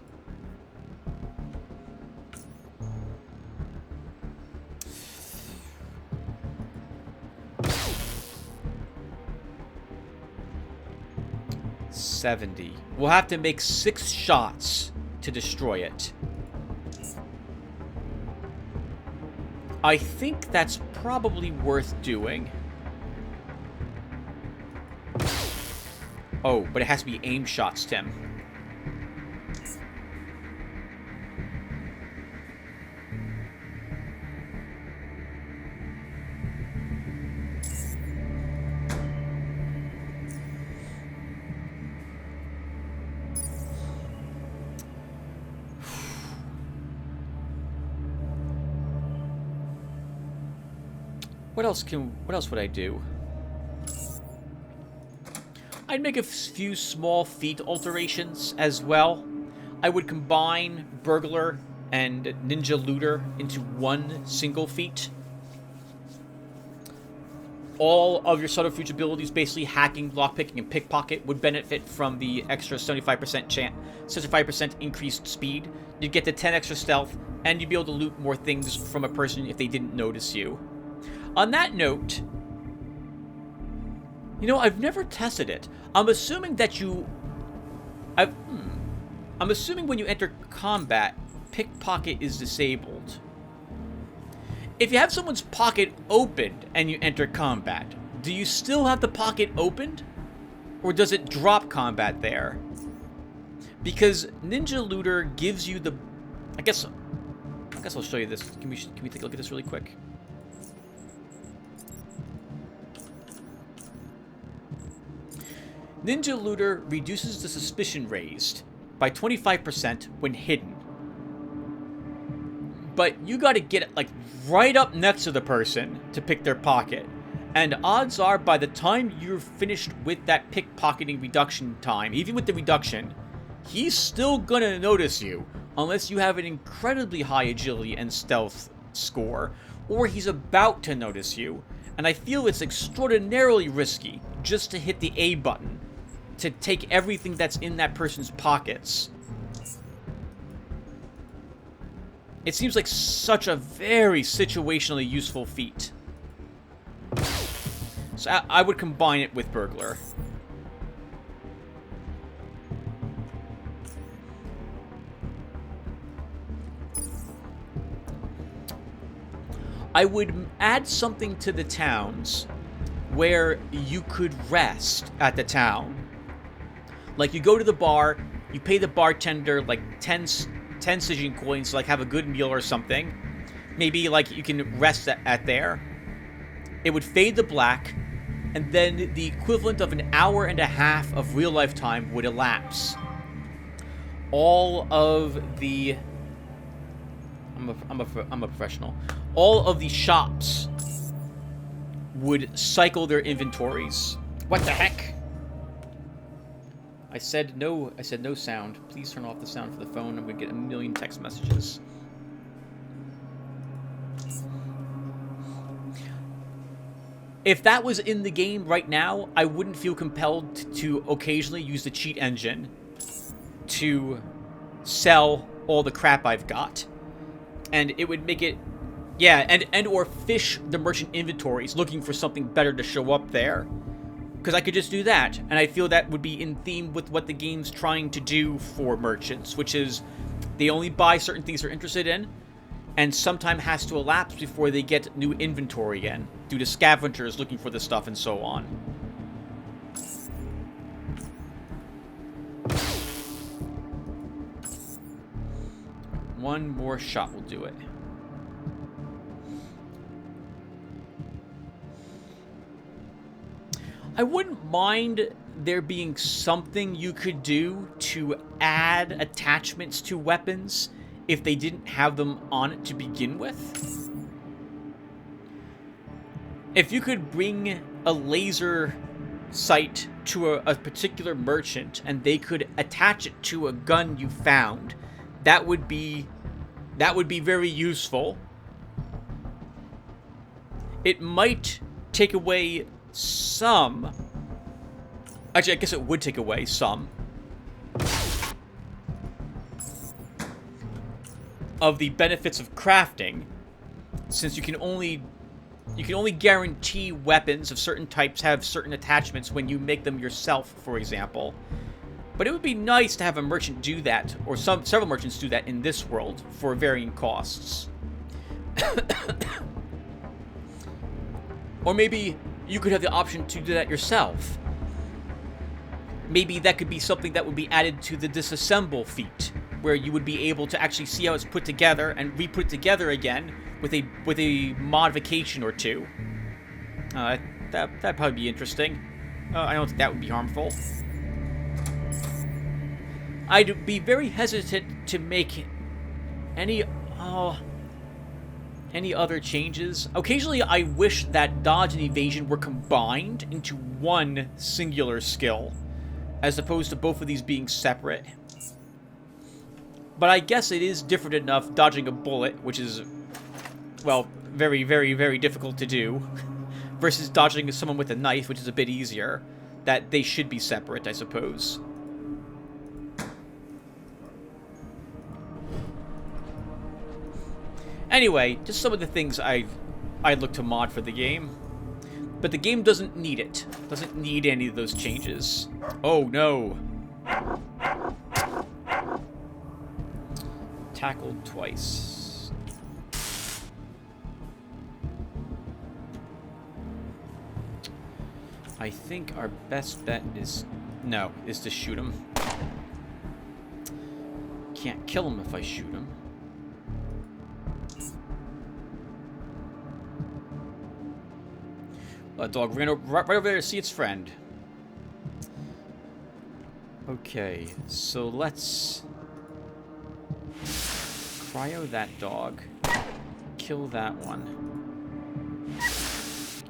[SPEAKER 1] $70. We'll have to make 6 shots to destroy it. I think that's probably worth doing. Oh, but it has to be aim shots, Tim. What else would I do? I'd make a few small feat alterations as well. I would combine Burglar and Ninja Looter into one single feat. All of your subterfuge abilities, basically hacking, lockpicking, and pickpocket, would benefit from the extra 75% increased speed. You'd get the 10 extra stealth, and you'd be able to loot more things from a person if they didn't notice you. On that note, you know, I've never tested it. I'm assuming that I'm assuming when you enter combat, pickpocket is disabled. If you have someone's pocket opened and you enter combat, do you still have the pocket opened? Or does it drop combat there? Because Ninja Looter gives you the... I guess I'll show you this. Can we take a look at this really quick? Ninja Looter reduces the suspicion raised by 25% when hidden. But you gotta get it, like, right up next to the person to pick their pocket. And odds are, by the time you're finished with that pickpocketing reduction time, even with the reduction, he's still gonna notice you, unless you have an incredibly high agility and stealth score, or he's about to notice you. And I feel it's extraordinarily risky just to hit the A button to take everything that's in that person's pockets. It seems like such a very situationally useful feat. So I would combine it with Burglar. I would add something to the towns where you could rest at the town. Like, you go to the bar, you pay the bartender like 10 Sijin coins to, like, have a good meal or something. Maybe, like, you can rest at there. It would fade to black, and then the equivalent of an hour and a half of real-life time would elapse. All of the... I'm a professional. All of the shops would cycle their inventories. What the heck? I said no sound. Please turn off the sound for the phone. I'm gonna get a million text messages. If that was in the game right now, I wouldn't feel compelled to occasionally use the cheat engine to sell all the crap I've got. And it would make it... Yeah, and or fish the merchant inventories, looking for something better to show up there. Because I could just do that, and I feel that would be in theme with what the game's trying to do for merchants, which is they only buy certain things they're interested in, and some time has to elapse before they get new inventory again, due to scavengers looking for the stuff and so on. One more shot will do it. I wouldn't mind there being something you could do to add attachments to weapons if they didn't have them on it to begin with. If you could bring a laser sight to a particular merchant and they could attach it to a gun you found, that would be very useful. It might take away some... Actually, I guess it would take away some of the benefits of crafting, since you can only guarantee weapons of certain types have certain attachments when you make them yourself, for example. But it would be nice to have a merchant do that, or several merchants do that in this world for varying costs. Or maybe you could have the option to do that yourself. maybe that could be something that would be added to the disassemble feat, where you would be able to actually see how it's put together and re-put together again with a modification or two. That'd probably be interesting. I don't think that would be harmful. I'd be very hesitant to make any other changes. Occasionally, I wish that dodge and evasion were combined into one singular skill, as opposed to both of these being separate. But I guess it is different enough dodging a bullet, which is, well, very, very, very difficult to do, versus dodging someone with a knife, which is a bit easier, that they should be separate, I suppose. Anyway, just some of the things I'd look to mod for the game. But the game doesn't need it. Doesn't need any of those changes. Oh, no. Tackled twice. I think our best bet is to shoot him. Can't kill him if I shoot him. A dog ran right over there to see its friend. Okay, so let's cryo that dog. Kill that one.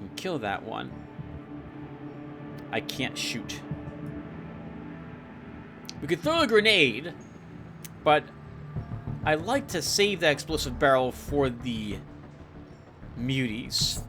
[SPEAKER 1] And kill that one. I can't shoot. We could throw a grenade, but I like to save that explosive barrel for the muties.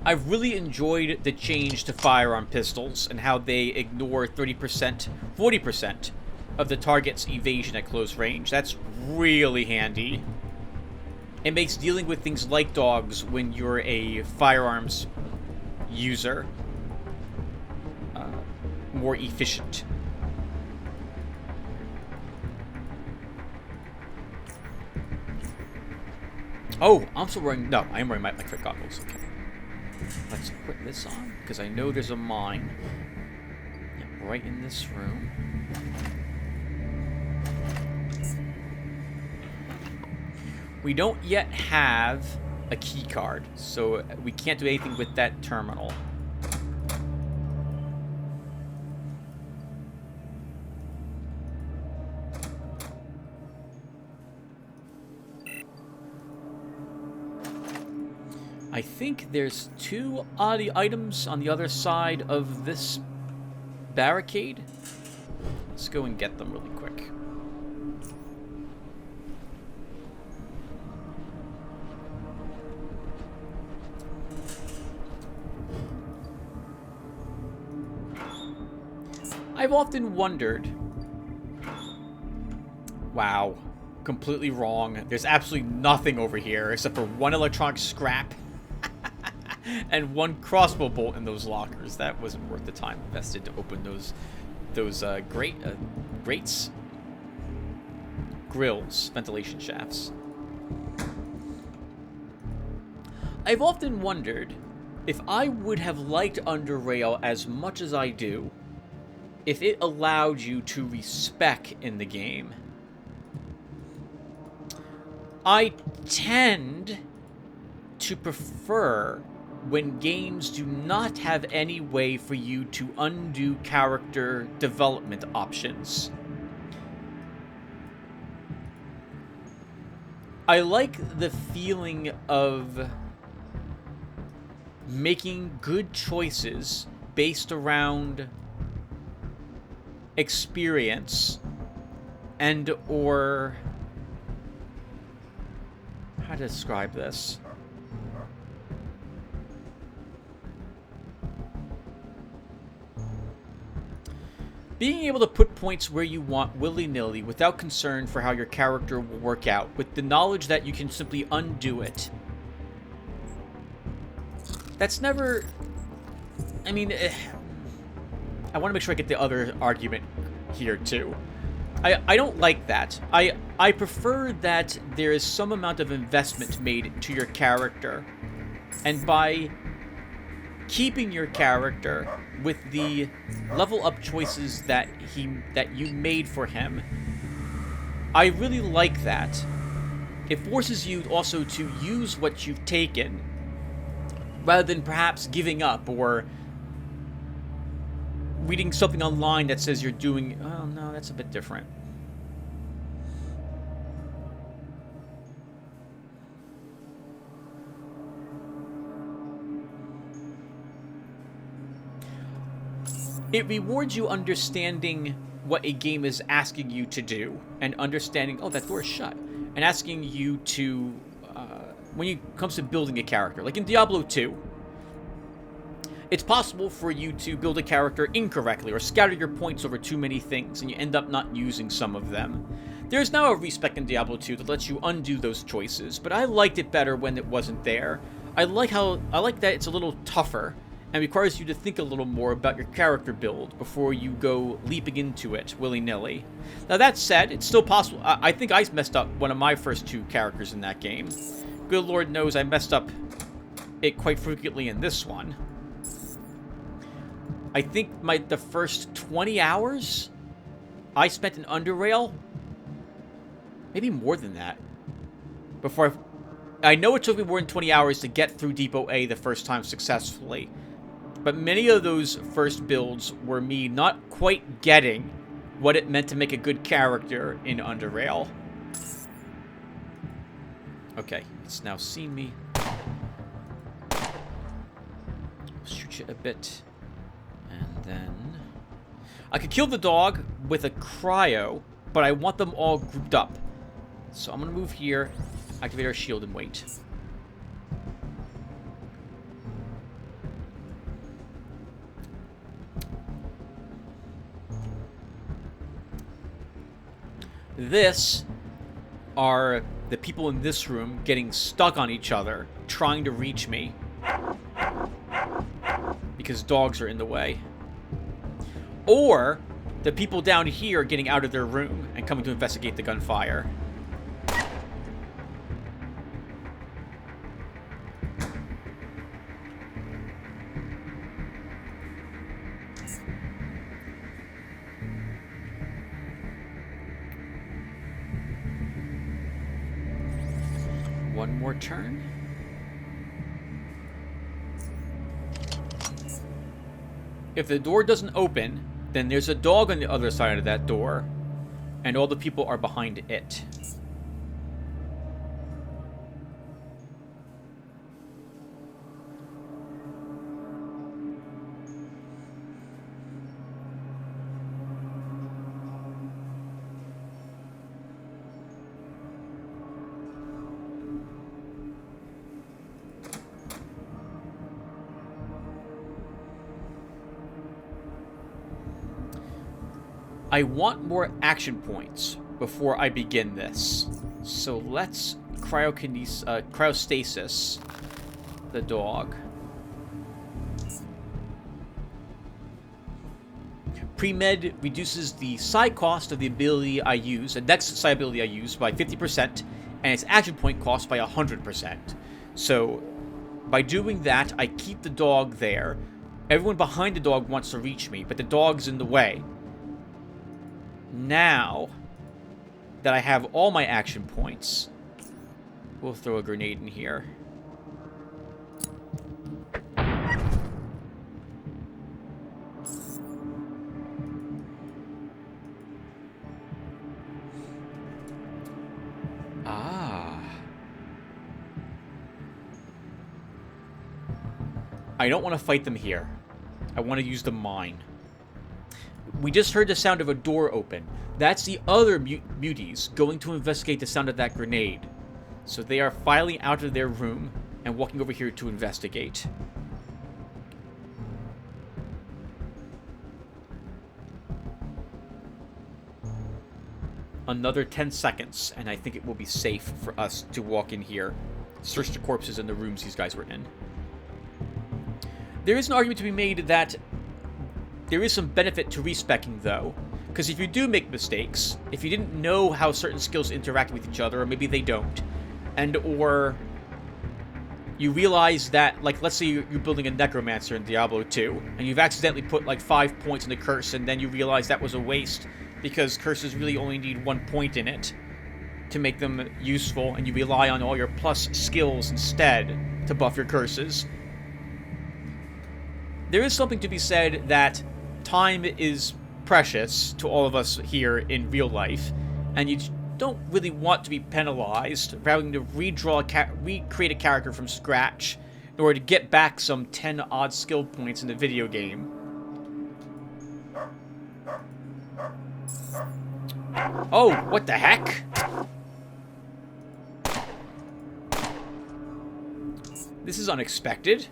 [SPEAKER 1] I've really enjoyed the change to firearm pistols and how they ignore 30%, 40% of the target's evasion at close range. That's really handy. It makes dealing with things like dogs when you're a firearms user more efficient. Oh, I'm still wearing... No, I am wearing my electric goggles. Okay. Let's put this on, because I know there's a mine. Yep, right in this room. We don't yet have a key card, so we can't do anything with that terminal. I think there's 2 odd items on the other side of this barricade. Let's go and get them really quick. I've often wondered... Wow. Completely wrong. There's absolutely nothing over here except for 1 electronic scrap and 1 crossbow bolt in those lockers. That wasn't worth the time invested to open those grates, grills, ventilation shafts. I've often wondered if I would have liked Underrail as much as I do if it allowed you to respec in the game. I tend to prefer when games do not have any way for you to undo character development options. I like the feeling of making good choices based around experience and or... how to describe this? Being able to put points where you want willy-nilly without concern for how your character will work out, with the knowledge that you can simply undo it. That's never... I mean, I want to make sure I get the other argument here too. I don't like that. I prefer that there is some amount of investment made to your character, and by keeping your character with the level up choices that you made for him, I really like that. It forces you also to use what you've taken, rather than perhaps giving up or reading something online that says you're doing... Oh, no, that's a bit different. It rewards you understanding what a game is asking you to do, and understanding... Oh, that door is shut. And asking you to... when it comes to building a character, like in Diablo 2, it's possible for you to build a character incorrectly or scatter your points over too many things, and you end up not using some of them. There's now a respec in Diablo 2 that lets you undo those choices, but I liked it better when it wasn't there. I like that it's a little tougher and requires you to think a little more about your character build before you go leaping into it willy-nilly. Now that said, it's still possible. I think I messed up one of my first 2 characters in that game. Good Lord knows I messed up it quite frequently in this one. I think the first 20 hours I spent in Underrail, maybe more than that, before I know it took me more than 20 hours to get through Depot A the first time successfully, but many of those first builds were me not quite getting what it meant to make a good character in Underrail. Okay, it's now seen me. Shoot you a bit. And then... I could kill the dog with a cryo, but I want them all grouped up. So I'm going to move here, activate our shield, and wait. This are the people in this room getting stuck on each other, trying to reach me. Because dogs are in the way. Or the people down here getting out of their room and coming to investigate the gunfire. One more turn. If the door doesn't open, then there's a dog on the other side of that door, and all the people are behind it. I want more action points before I begin this. So let's cryostasis the dog. Pre-med reduces the psi cost of the ability I use, the next psi ability I use, by 50%, and its action point cost by 100%. So by doing that, I keep the dog there. Everyone behind the dog wants to reach me, but the dog's in the way. Now that I have all my action points, we'll throw a grenade in here. I don't want to fight them here. I want to use the mine. We just heard the sound of a door open. That's the other muties going to investigate the sound of that grenade. So they are filing out of their room and walking over here to investigate. Another 10 seconds, and I think it will be safe for us to walk in here, search the corpses in the rooms these guys were in. There is an argument to be made that there is some benefit to respecking, though, Because if you do make mistakes, if you didn't know how certain skills interact with each other, or maybe they don't, and or you realize that, like, let's say you're building a necromancer in Diablo 2, and you've accidentally put like 5 points in the curse, and then you realize that was a waste because curses really only need 1 point in it to make them useful, and you rely on all your plus skills instead to buff your curses. There is something to be said that time is precious to all of us here in real life, and you don't really want to be penalized for having to recreate a character from scratch in order to get back some 10 odd skill points in the video game. Oh, what the heck? This is unexpected.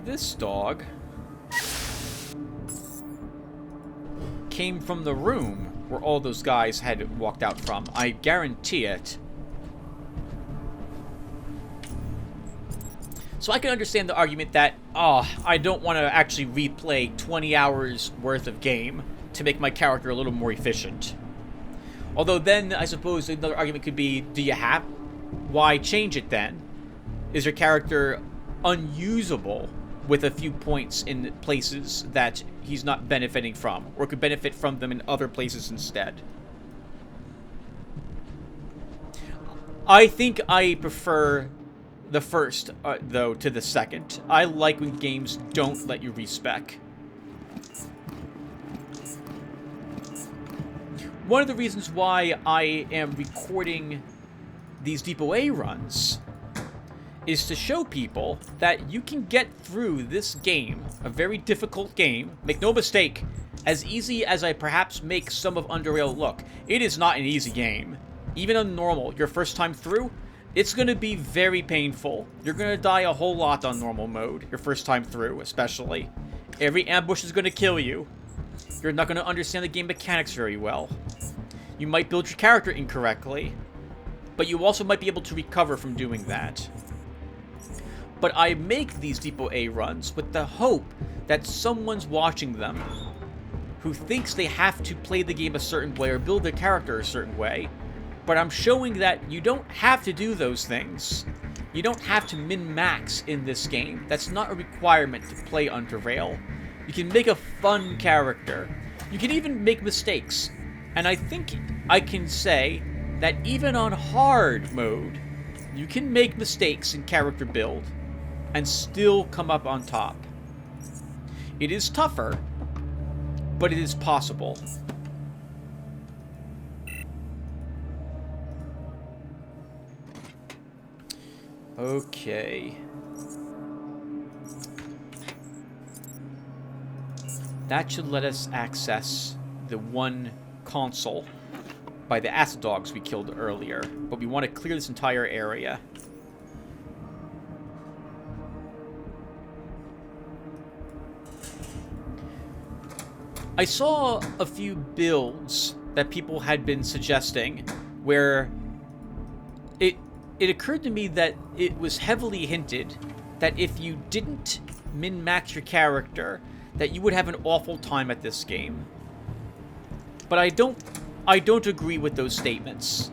[SPEAKER 1] This dog came from the room where all those guys had walked out from. I guarantee it. So I can understand the argument that, I don't want to actually replay 20 hours worth of game to make my character a little more efficient. Although then, I suppose another argument could be, do you have? Why change it then? Is your character unusable with a few points in places that he's not benefiting from, or could benefit from them in other places instead? I think I prefer the first, though, to the second. I like when games don't let you respec. One of the reasons why I am recording these Depot A runs is to show people that you can get through this game, a very difficult game, make no mistake, as easy as I perhaps make some of Underrail look. It is not an easy game. Even on normal, your first time through, it's going to be very painful. You're going to die a whole lot on normal mode, your first time through especially. Every ambush is going to kill you. You're not going to understand the game mechanics very well. You might build your character incorrectly, but you also might be able to recover from doing that. But I make these Depot A runs with the hope that someone's watching them who thinks they have to play the game a certain way or build their character a certain way. But I'm showing that you don't have to do those things. You don't have to min-max in this game. That's not a requirement to play Underrail. You can make a fun character. You can even make mistakes. And I think I can say that even on hard mode, you can make mistakes in character build and still come up on top. It is tougher, but it is possible. Okay. That should let us access the one console by the acid dogs we killed earlier, but we want to clear this entire area. I saw a few builds that people had been suggesting where it occurred to me that it was heavily hinted that if you didn't min-max your character, that you would have an awful time at this game. But I don't agree with those statements.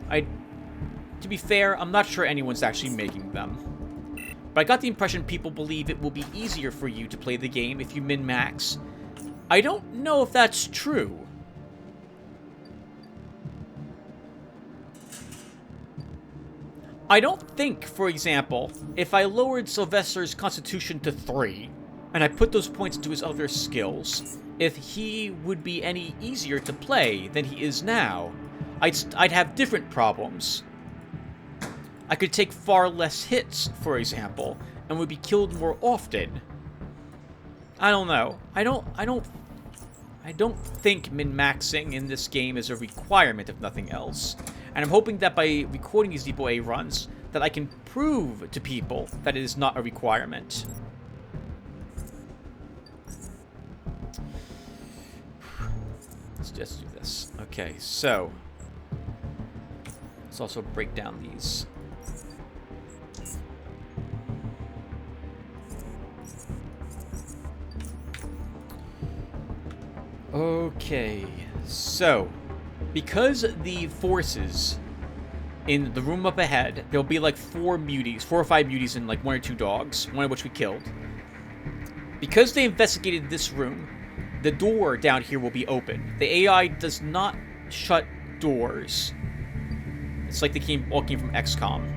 [SPEAKER 1] To be fair, I'm not sure anyone's actually making them. But I got the impression people believe it will be easier for you to play the game if you min-max. I don't know if that's true. I don't think, for example, if I lowered Sylvester's Constitution to 3, and I put those points into his other skills, if he would be any easier to play than he is now. I'd have different problems. I could take far less hits, for example, and would be killed more often. I don't know. I don't think min-maxing in this game is a requirement, if nothing else. And I'm hoping that by recording these Depot A runs, that I can prove to people that it is not a requirement. Let's just do this. Okay, so let's also break down these. Okay, so because the forces in the room up ahead, there'll be like 4 or 5 muties and like 1 or 2 dogs, one of which we killed. Because they investigated this room, the door down here will be open. The AI does not shut doors. It's like they all came from XCOM.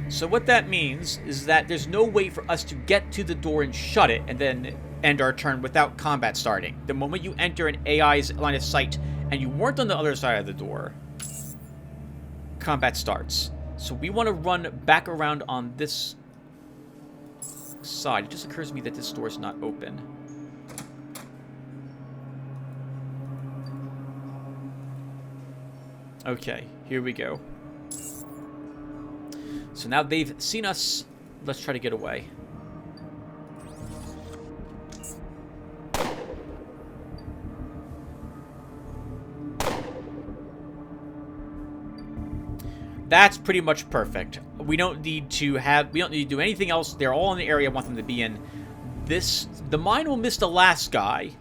[SPEAKER 1] So what that means is that there's no way for us to get to the door and shut it and then end our turn without combat starting. The moment you enter an AI's line of sight and you weren't on the other side of the door, combat starts. So we want to run back around on this side. It just occurs to me that this door is not open. Okay, here we go. So now they've seen us. Let's try to get away. That's pretty much perfect. We don't need to do anything else. They're all in the area I want them to be in. The mine will miss the last guy.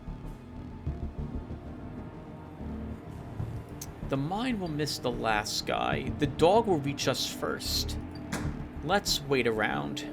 [SPEAKER 1] The mine will miss the last guy. The dog will reach us first. Let's wait around.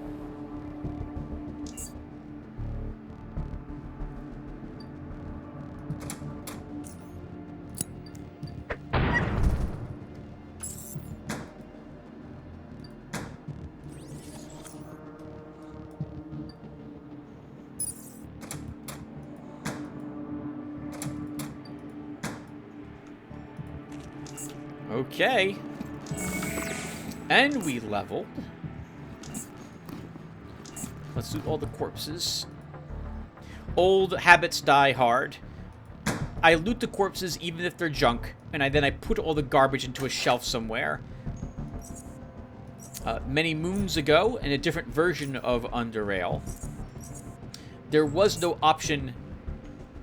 [SPEAKER 1] Okay. And we leveled. Let's loot all the corpses. Old habits die hard. I loot the corpses even if they're junk, and then I put all the garbage into a shelf somewhere. Many moons ago, in a different version of Underrail, there was no option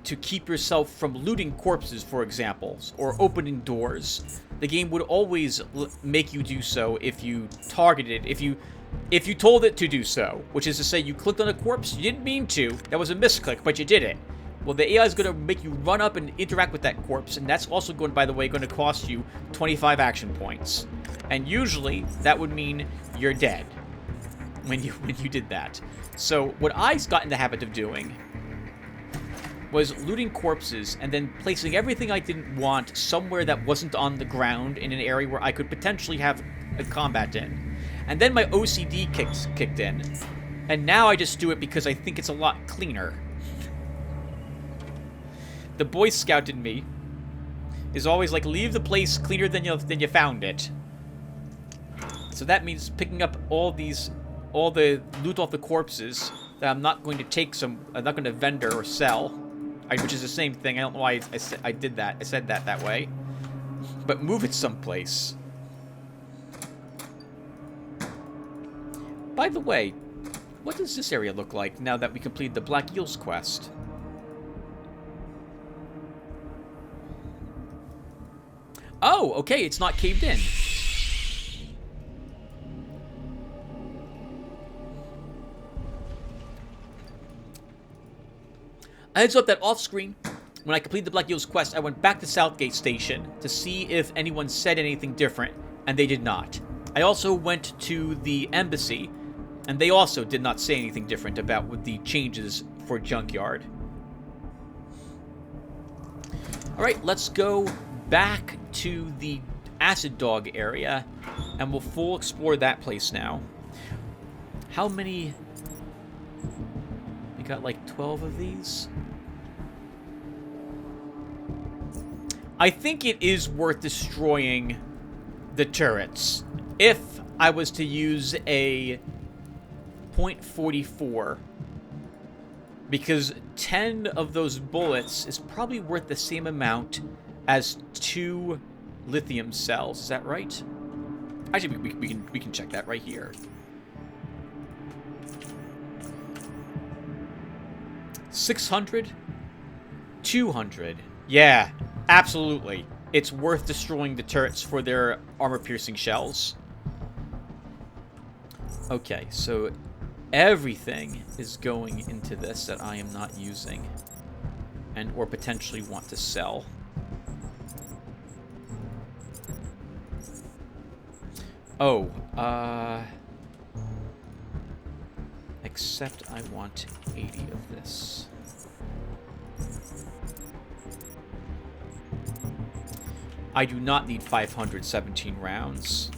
[SPEAKER 1] to keep yourself from looting corpses, for example, or opening doors. The game would always make you do so if you targeted, if you told it to do so, which is to say you clicked on a corpse, you didn't mean to, that was a misclick, but you did it. Well, the AI is going to make you run up and interact with that corpse, and that's also going, by the way, going to cost you 25 action points. And usually, that would mean you're dead when you did that. So, what I got in the habit of doing was looting corpses and then placing everything I didn't want somewhere that wasn't on the ground in an area where I could potentially have a combat in. And then my OCD kicked in. And now I just do it because I think it's a lot cleaner. The Boy Scout in me is always like, leave the place cleaner than you found it. So that means picking up all the loot off the corpses that I'm not going to I'm not going to vendor or sell. Which is the same thing. I don't know why I did that. I said that way. But move it someplace. By the way, what does this area look like now that we completed the Black Eels quest? Oh, okay, it's not caved in. A heads up that off-screen, when I completed the Black Eels quest, I went back to Southgate Station to see if anyone said anything different, and they did not. I also went to the embassy, and they also did not say anything different about the changes for Junkyard. Alright, let's go back to the Acid Dog area, and we'll full explore that place now. How many... We got like 12 of these? I think it is worth destroying the turrets. If I was to use a .44, because 10 of those bullets is probably worth the same amount as 2 lithium cells. Is that right? Actually, we can check that right here. 600, 200. Yeah, absolutely. It's worth destroying the turrets for their armor-piercing shells. Okay, so everything is going into this that I am not using. and or potentially want to sell. Oh, except I want 80 of this. I do not need 517 rounds.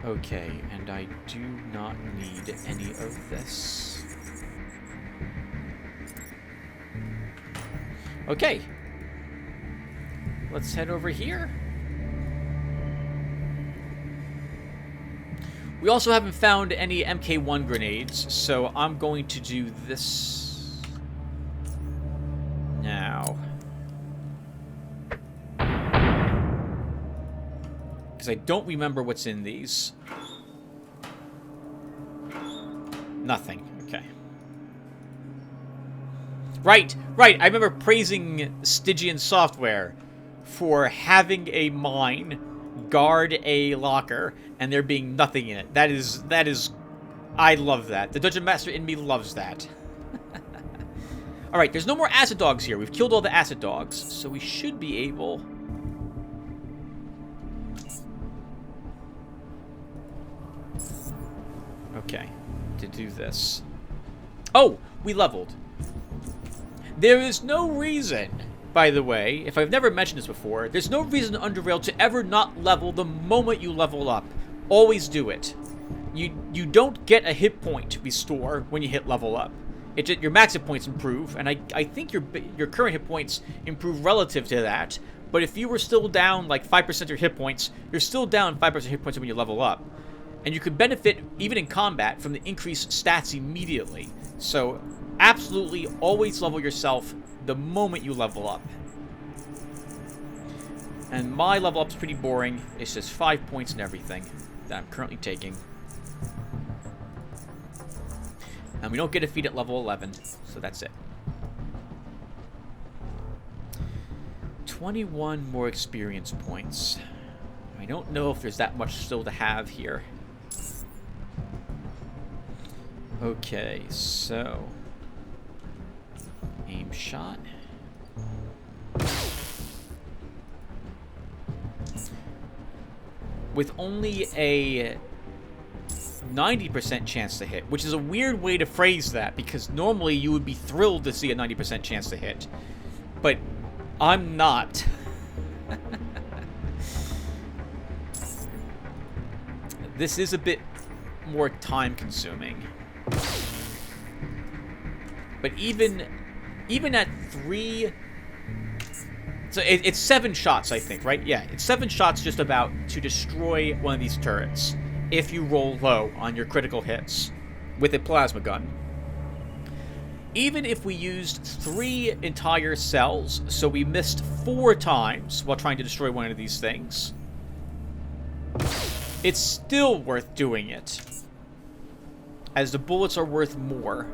[SPEAKER 1] Okay, and I do not need any of this. Okay. Let's head over here. We also haven't found any MK1 grenades, so I'm going to do this now. Because I don't remember what's in these. Nothing. Okay. Right. I remember praising Stygian Software for having a mine guard a locker and there being nothing in it. That is... I love that. The Dungeon Master in me loves that. Alright, there's no more acid dogs here. We've killed all the acid dogs, so we should be able... Okay, to do this. Oh, we leveled. There is no reason, by the way, if I've never mentioned this before, there's no reason under Rail to ever not level the moment you level up. Always do it. You don't get a hit point restore when you hit level up. Your max hit points improve, and I think your current hit points improve relative to that. But if you were still down like 5% of your hit points, you're still down 5% hit points when you level up. And you could benefit, even in combat, from the increased stats immediately. So, absolutely always level yourself the moment you level up. And my level up's pretty boring. It's just 5 points and everything that I'm currently taking. And we don't get a feat at level 11, so that's it. 21 more experience points. I don't know if there's that much still to have here. Okay, so... aim shot. With only a 90% chance to hit, which is a weird way to phrase that, because normally you would be thrilled to see a 90% chance to hit. But I'm not. This is a bit more time-consuming. But even at 3... So it's 7 shots, I think, right? Yeah, it's 7 shots just about to destroy one of these turrets if you roll low on your critical hits with a plasma gun. Even if we used 3 entire cells, so we missed 4 times while trying to destroy one of these things, it's still worth doing it, as the bullets are worth more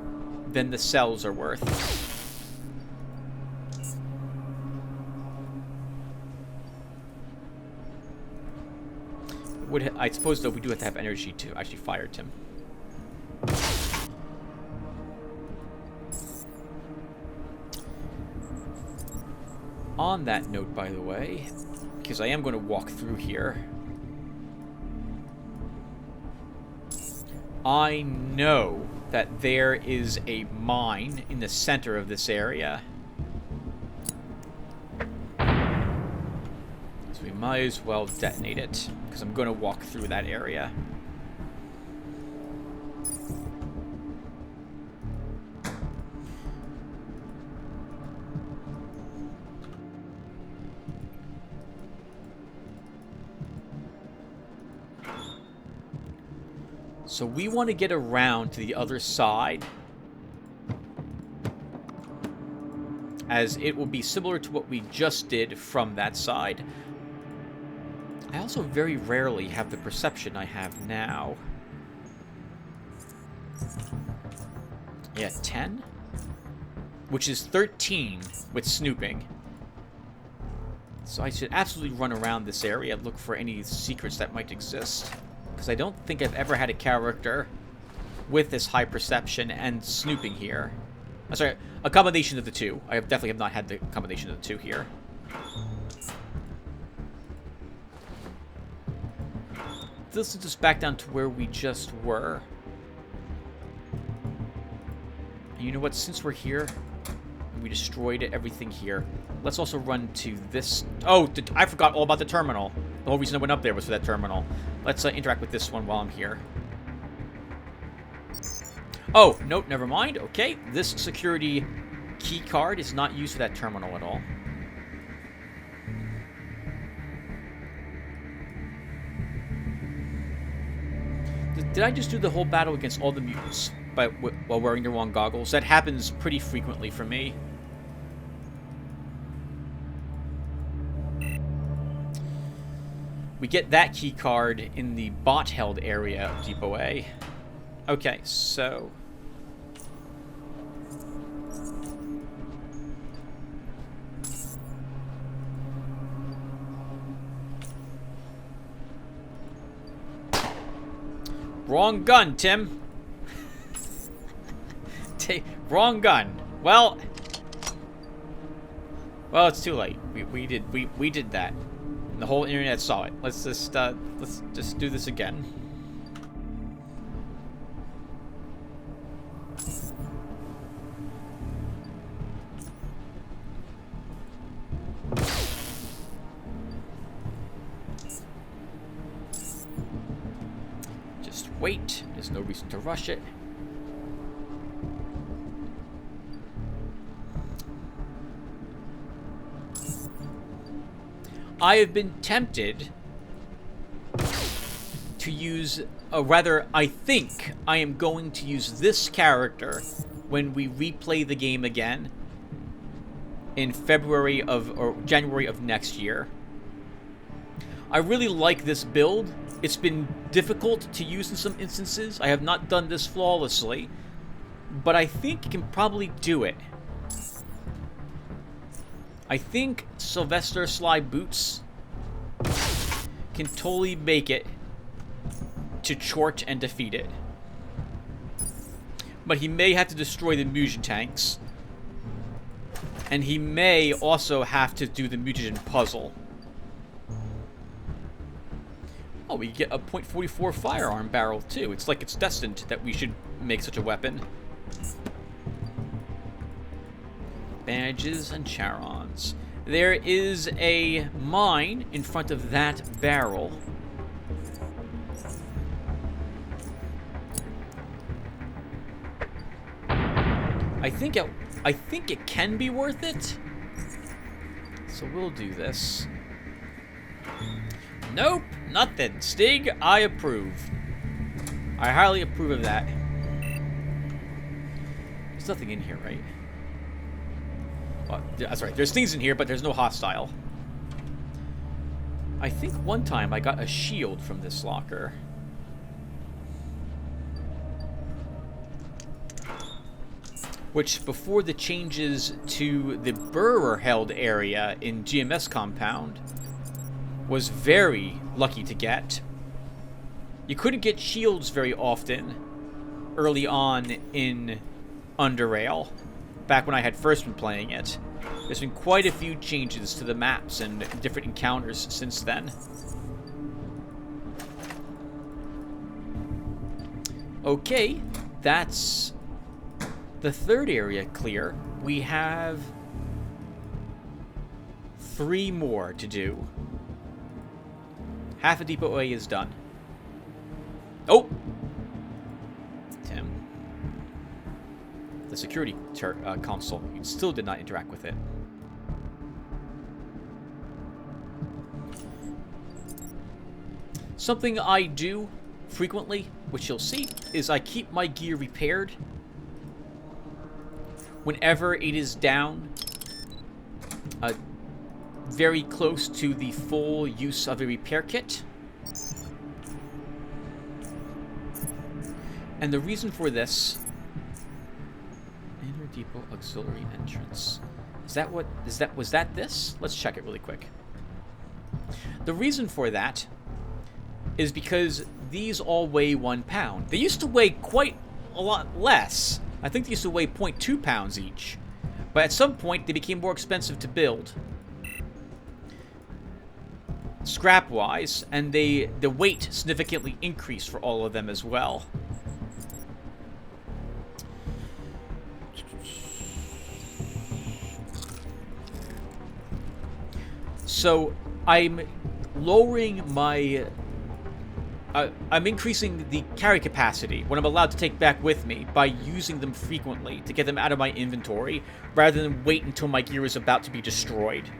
[SPEAKER 1] than the cells are worth. I suppose, though, we do have to have energy to actually fire Tim. On that note, by the way, because I am going to walk through here, I know that there is a mine in the center of this area. So we might as well detonate it, because I'm going to walk through that area. So we want to get around to the other side, as it will be similar to what we just did from that side. I also very rarely have the perception I have now. Yeah, 10? Which is 13 with snooping. So I should absolutely run around this area, look for any secrets that might exist. Because I don't think I've ever had a character with this high perception and snooping here. Sorry, a combination of the two. I definitely have not had the combination of the two here. This is just back down to where we just were. And you know what? Since we're here, we destroyed everything here. Let's also run to this. Oh, I forgot all about the terminal. The whole reason I went up there was for that terminal. Let's interact with this one while I'm here. Oh, nope, never mind. Okay, this security key card is not used for that terminal at all. Did I just do the whole battle against all the mutants while wearing the wrong goggles? That happens pretty frequently for me. We get that key card in the bot-held area of Depot A. Okay, so... Wrong gun, Tim. Wrong gun. Well, it's too late. We did that. The whole internet saw it. Let's just do this again. Just wait. There's no reason to rush it. I have been tempted to use, rather, I think I am going to use this character when we replay the game again in February or January of next year. I really like this build. It's been difficult to use in some instances. I have not done this flawlessly, but I think I can probably do it. I think Sylvester Sly Boots can totally make it to Chort and defeat it. But he may have to destroy the mutagen tanks. And he may also have to do the mutagen puzzle. Oh, we get a .44 firearm barrel too. It's like it's destined that we should make such a weapon. Bandages and charons. There is a mine in front of that barrel. I think it can be worth it. So we'll do this. Nope, nothing. Stig, I approve. I highly approve of that. There's nothing in here, right? Well, that's right. There's things in here, but there's no hostile. I think one time I got a shield from this locker. Which, before the changes to the Burr-held area in GMS Compound, was very lucky to get. You couldn't get shields very often early on in Underrail, back when I had first been playing it. There's been quite a few changes to the maps and different encounters since then. Okay, that's the third area clear. We have 3 more to do. Half of Depot A is done. Oh! Tim. The security console. You still did not interact with it. Something I do frequently, which you'll see, is I keep my gear repaired whenever it is down very close to the full use of a repair kit. And the reason for this... Inner Depot Auxiliary Entrance. Was that this? Let's check it really quick. The reason for that is because these all weigh 1 pound. They used to weigh quite a lot less. I think they used to weigh 0.2 pounds each. But at some point, they became more expensive to build, scrap-wise, and the weight significantly increased for all of them as well. So I'm lowering my... I'm increasing the carry capacity, what I'm allowed to take back with me, by using them frequently to get them out of my inventory, rather than wait until my gear is about to be destroyed.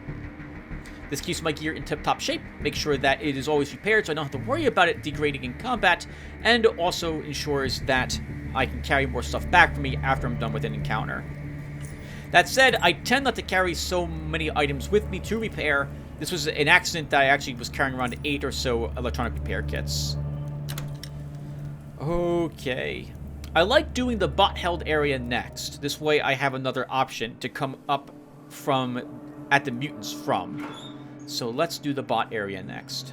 [SPEAKER 1] This keeps my gear in tip-top shape, makes sure that it is always repaired so I don't have to worry about it degrading in combat, and also ensures that I can carry more stuff back for me after I'm done with an encounter. That said, I tend not to carry so many items with me to repair. This was an accident that I actually was carrying around 8 or so electronic repair kits. Okay. I like doing the bot-held area next. This way I have another option to come up from at the mutants from. So let's do the bot area next.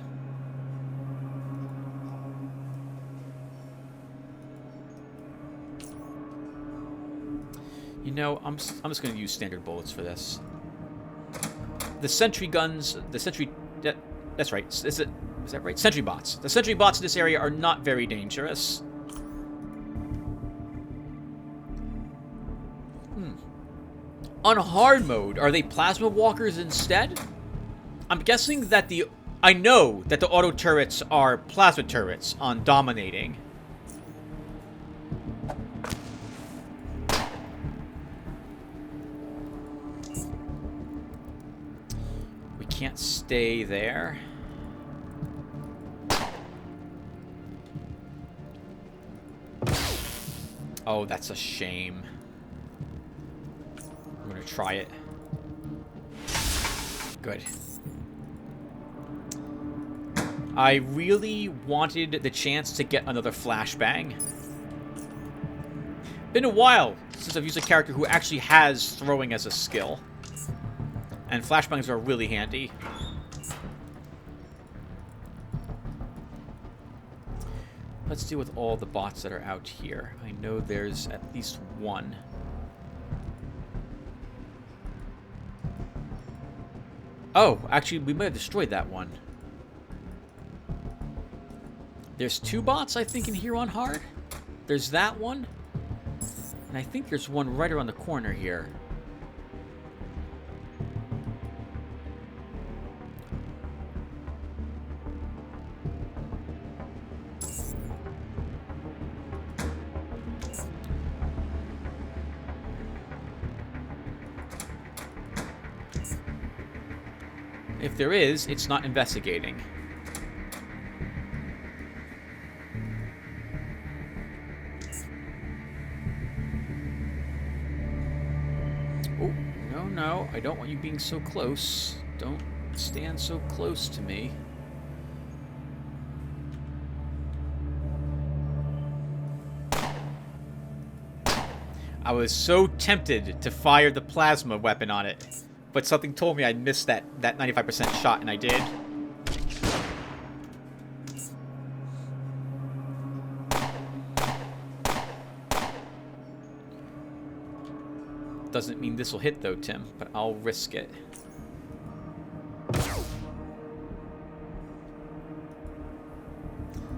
[SPEAKER 1] You know, I'm just going to use standard bullets for this. The sentry guns, the sentry... That's right. Is that right? Sentry bots. The sentry bots in this area are not very dangerous. On hard mode, are they plasma walkers instead? I'm guessing that the... I know that the auto turrets are plasma turrets on dominating. We can't stay there. Oh, that's a shame. I'm gonna try it. Good. I really wanted the chance to get another flashbang. Been a while since I've used a character who actually has throwing as a skill. And flashbangs are really handy. Let's deal with all the bots that are out here. I know there's at least one. Oh, actually, we might have destroyed that one. There's 2 bots, I think, in here on hard. There's that one. And I think there's one right around the corner here. If there is, it's not investigating. Oh, no, I don't want you being so close. Don't stand so close to me. I was so tempted to fire the plasma weapon on it. But something told me I'd missed that 95% shot, and I did. Doesn't mean this will hit, though, Tim, but I'll risk it.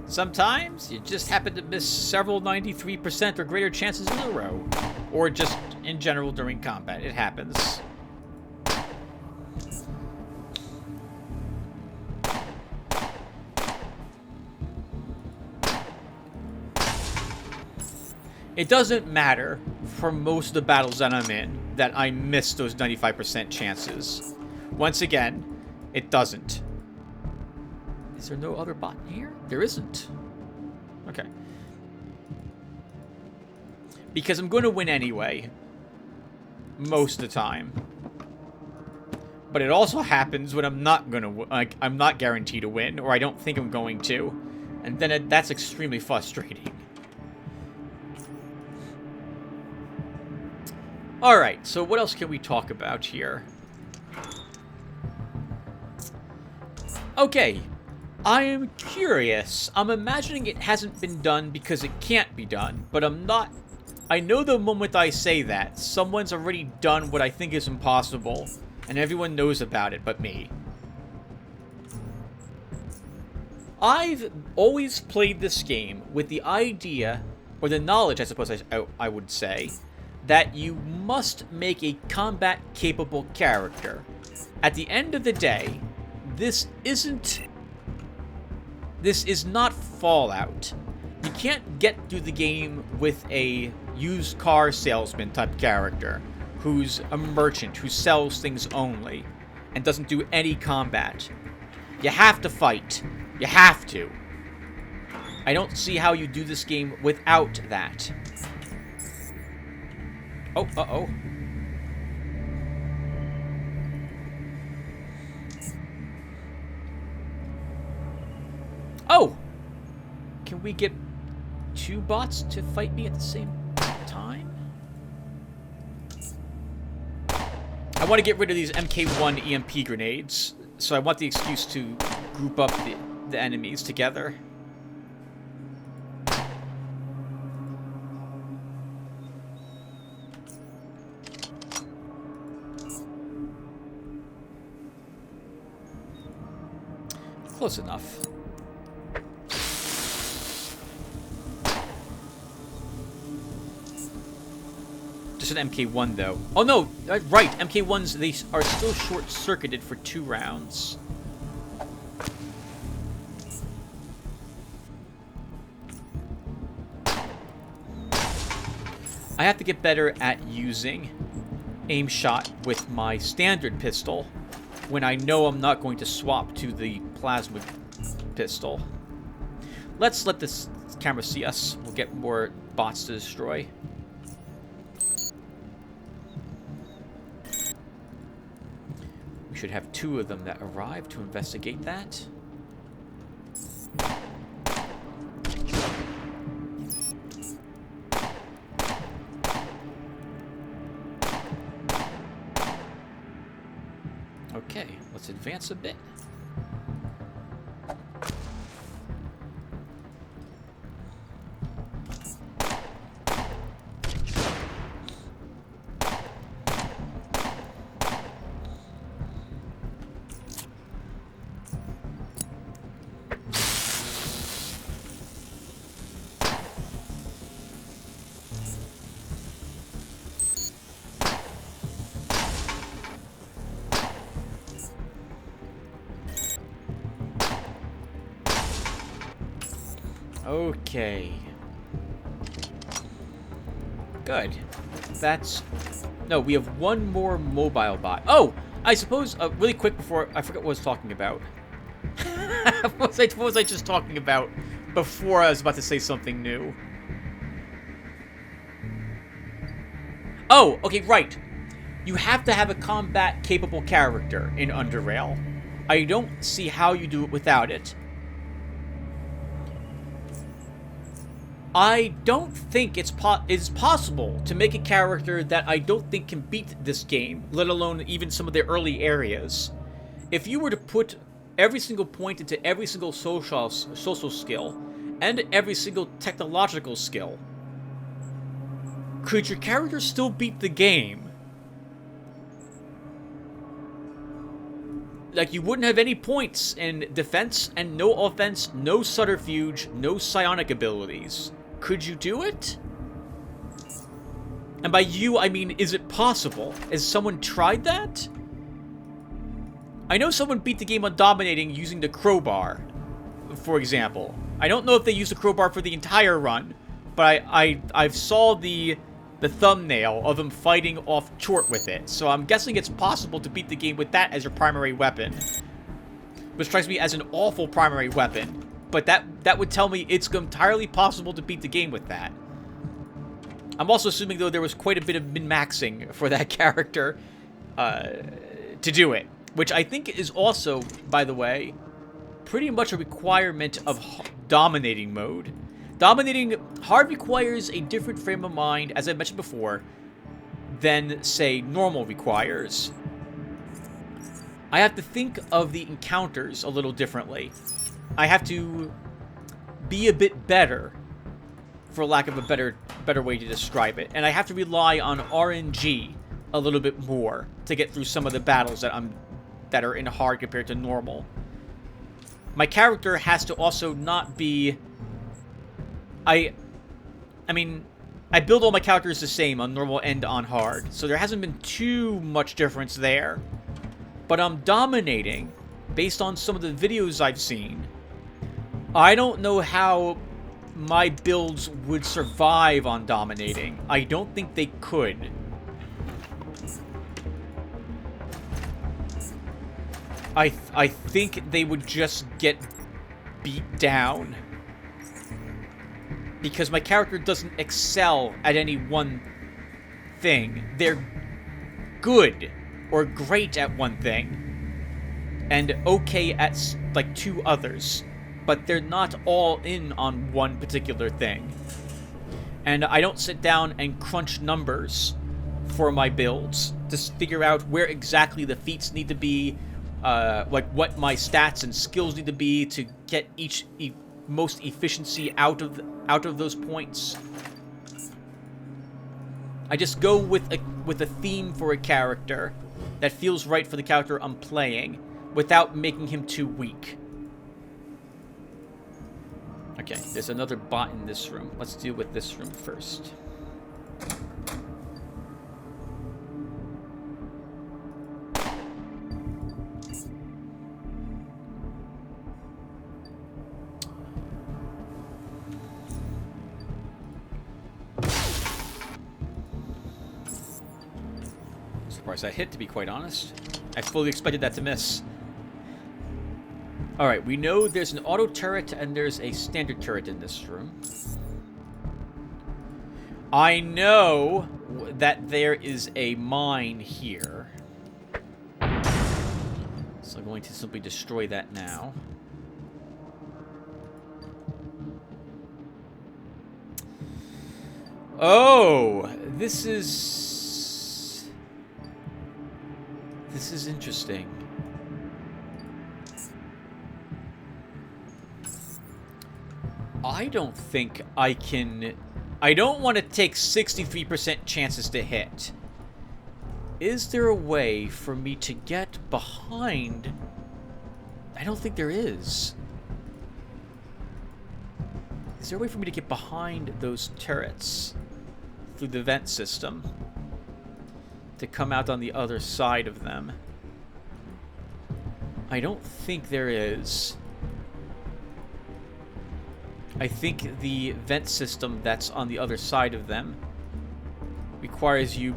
[SPEAKER 1] Sometimes you just happen to miss several 93% or greater chances in a row. Or just in general during combat. It happens. It doesn't matter for most of the battles that I'm in that I miss those 95% chances. Once again, it doesn't. Is there no other bot in here? There isn't. Okay. Because I'm going to win anyway. Most of the time. But it also happens when I'm not going to... Like, I'm not guaranteed to win, or I don't think I'm going to. And then that's extremely frustrating. Alright, so what else can we talk about here? Okay, I am curious. I'm imagining it hasn't been done because it can't be done, but I'm not... I know the moment I say that, someone's already done what I think is impossible, and everyone knows about it but me. I've always played this game with the idea, or the knowledge, I suppose I would say, that you must make a combat-capable character. At the end of the day, this is not Fallout. You can't get through the game with a used car salesman type character who's a merchant, who sells things only, and doesn't do any combat. You have to fight. You have to. I don't see how you do this game without that. Oh, uh-oh. Oh! Can we get 2 bots to fight me at the same time? I want to get rid of these MK1 EMP grenades, so I want the excuse to group up the enemies together. Close enough. Just an MK1 though. Oh no, right, MK1s, they are still short-circuited for 2 rounds. I have to get better at using aim shot with my standard pistol when I know I'm not going to swap to the plasma pistol. Let's let this camera see us. We'll get more bots to destroy. We should have 2 of them that arrive to investigate that. Okay, let's advance a bit. Okay. Good. That's... No, we have 1 more mobile bot. Oh! I suppose, really quick before... I forgot what I was talking about. What was I just talking about before I was about to say something new? Oh, okay, right. You have to have a combat-capable character in Underrail. I don't see how you do it without it. I don't think it's possible to make a character that I don't think can beat this game, let alone even some of the early areas. If you were to put every single point into every single social skill and every single technological skill, could your character still beat the game? Like, you wouldn't have any points in defense and no offense, no subterfuge, no psionic abilities. Could you do it? And by you, I mean, is it possible? Has someone tried that? I know someone beat the game on dominating using the crowbar, for example. I don't know if they used the crowbar for the entire run, but I've saw the thumbnail of them fighting off Chort with it. So I'm guessing it's possible to beat the game with that as your primary weapon. Which strikes me as an awful primary weapon. But that would tell me it's entirely possible to beat the game with that. I'm also assuming, though, there was quite a bit of min-maxing for that character to do it. Which I think is also, by the way, pretty much a requirement of dominating mode. Dominating hard requires a different frame of mind, as I mentioned before, than, say, normal requires. I have to think of the encounters a little differently. I have to be a bit better, for lack of a better way to describe it. And I have to rely on RNG a little bit more to get through some of the battles that are in hard compared to normal. My character has to also not be... I mean, I build all my characters the same on normal and on hard, so there hasn't been too much difference there. But I'm dominating, based on some of the videos I've seen. I don't know how my builds would survive on dominating. I don't think they could. I think they would just get beat down. Because my character doesn't excel at any one thing. They're good or great at one thing and okay at like 2 others, but they're not all in on one particular thing. And I don't sit down and crunch numbers for my builds to figure out where exactly the feats need to be, like what my stats and skills need to be to get each most efficiency out of those points. I just go with a theme for a character that feels right for the character I'm playing without making him too weak. Okay, there's another bot in this room. Let's deal with this room first. Surprised that hit, to be quite honest. I fully expected that to miss. Alright, we know there's an auto turret and there's a standard turret in this room. I know that there is a mine here. So I'm going to simply destroy that now. Oh, this is interesting. I don't think I can... I don't want to take 63% chances to hit. Is there a way for me to get behind? I don't think there is. Is there a way for me to get behind those turrets through the vent system to come out on the other side of them? I don't think there is. I think the vent system that's on the other side of them requires you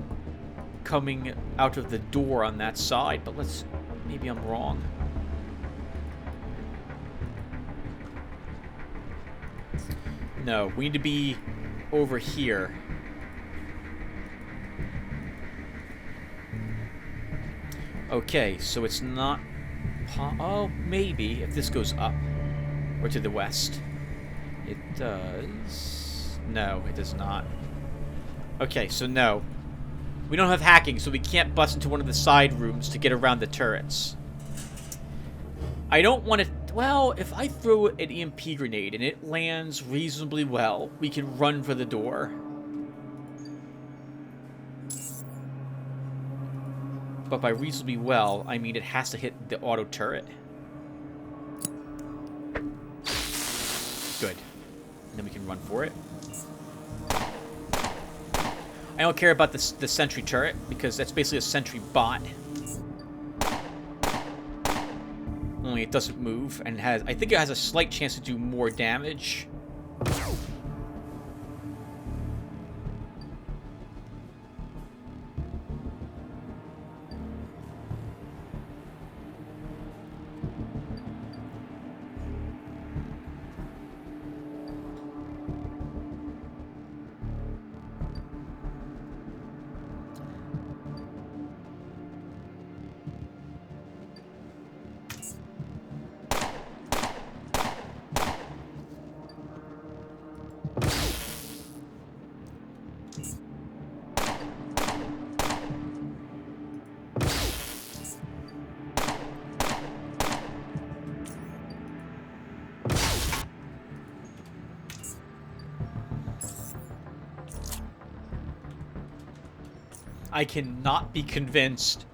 [SPEAKER 1] coming out of the door on that side, but let's... maybe I'm wrong. No, we need to be over here. Okay, so it's not... oh, maybe, if this goes up. Or to the west. It does... no, it does not. Okay, so no. We don't have hacking, so we can't bust into one of the side rooms to get around the turrets. I don't want to... well, if I throw an EMP grenade and it lands reasonably well, we can run for the door. But by reasonably well, I mean it has to hit the auto turret. Good. And then we can run for it. I don't care about the sentry turret, because that's basically a sentry bot. Only it doesn't move, and has... I think it has a slight chance to do more damage. I cannot be convinced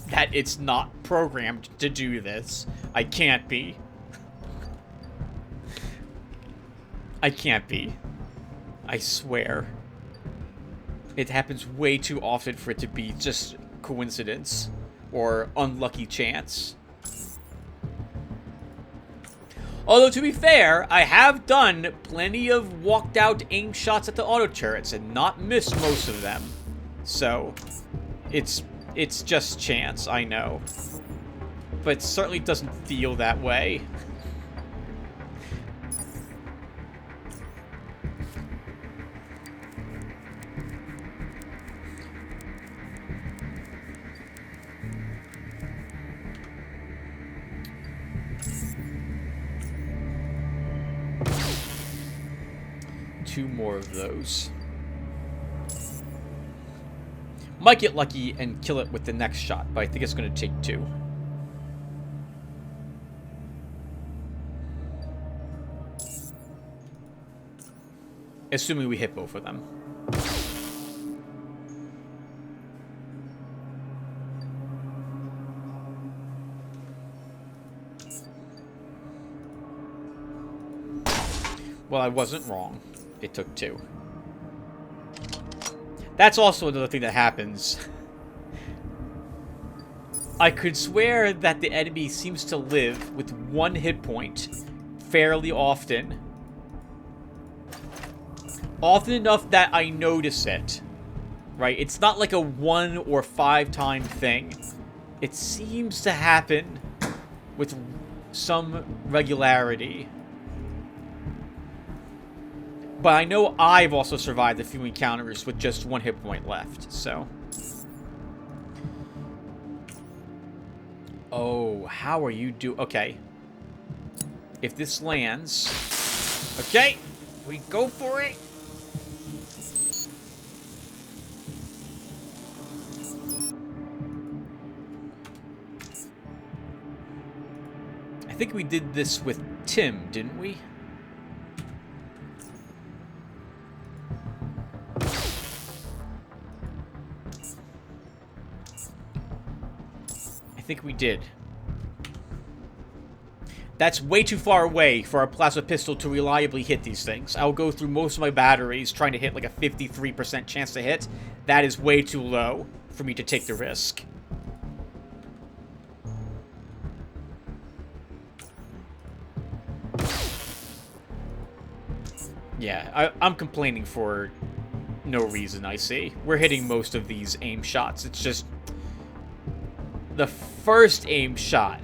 [SPEAKER 1] that it's not programmed to do this. I can't be. I can't be. I swear. It happens way too often for it to be just coincidence or unlucky chance. Although, to be fair, I have done plenty of walked-out aim shots at the auto turrets and not missed most of them. So, it's just chance, I know. But it certainly doesn't feel that way. Two more of those. Might get lucky and kill it with the next shot, but I think it's going to take two. Assuming we hit both of them. Well, I wasn't wrong. It took two. That's also another thing that happens. I could swear that the enemy seems to live with one hit point fairly often. Often enough that I notice it. Right? It's not like a 1 or 5 time thing. It seems to happen with some regularity. But I know I've also survived a few encounters with just one hit point left, so. Oh, how are you okay. If this lands... Okay, we go for it. I think we did this with Tim, didn't we? I think we did. That's way too far away for our plasma pistol to reliably hit these things. I'll go through most of my batteries trying to hit like a 53% chance to hit. That is way too low for me to take the risk. Yeah, I'm complaining for no reason, I see. We're hitting most of these aim shots. It's just... the first aim shot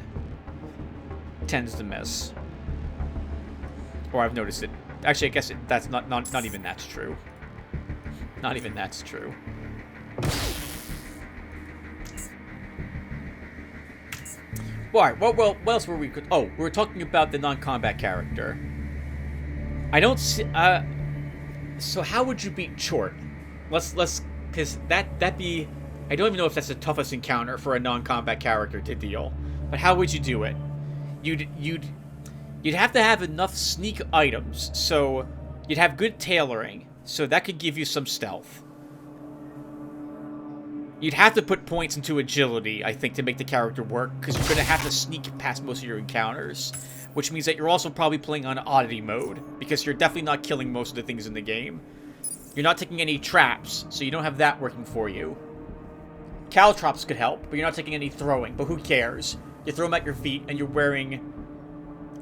[SPEAKER 1] tends to miss. Or I've noticed it. Actually, I guess that's not even that's true. Not even that's true. Alright, what else were we... Oh, we were talking about the non-combat character. I don't see... so how would you beat Chort? Let's... Because that'd be... I don't even know if that's the toughest encounter for a non-combat character to deal. But how would you do it? You'd have to have enough sneak items, so you'd have good tailoring, so that could give you some stealth. You'd have to put points into agility, I think, to make the character work, because you're going to have to sneak past most of your encounters, which means that you're also probably playing on oddity mode, because you're definitely not killing most of the things in the game. You're not taking any traps, so you don't have that working for you. Caltrops could help, but you're not taking any throwing, but who cares? You throw them at your feet, and you're wearing...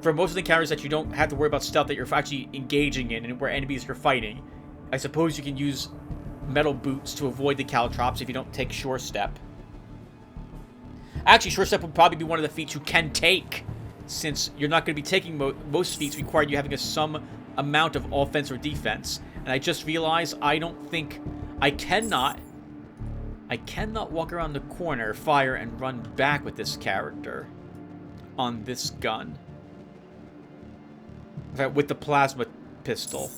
[SPEAKER 1] For most of the encounters that you don't have to worry about stuff that you're actually engaging in, and where enemies you're fighting, I suppose you can use metal boots to avoid the caltrops if you don't take Sure Step. Actually, Sure Step would probably be one of the feats you can take, since you're not going to be taking most feats require you having some amount of offense or defense. And I just realized I don't think... I cannot walk around the corner, fire, and run back with this character on this gun. In fact, with the plasma pistol.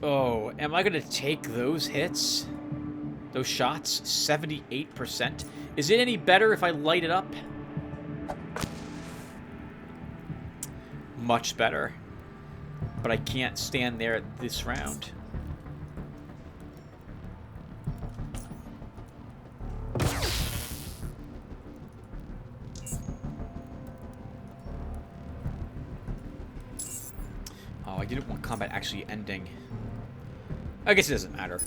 [SPEAKER 1] Oh, am I going to take those hits? Those shots? 78%? Is it any better if I light it up? Much better. But I can't stand there this round. Oh, I didn't want combat actually ending. I guess it doesn't matter.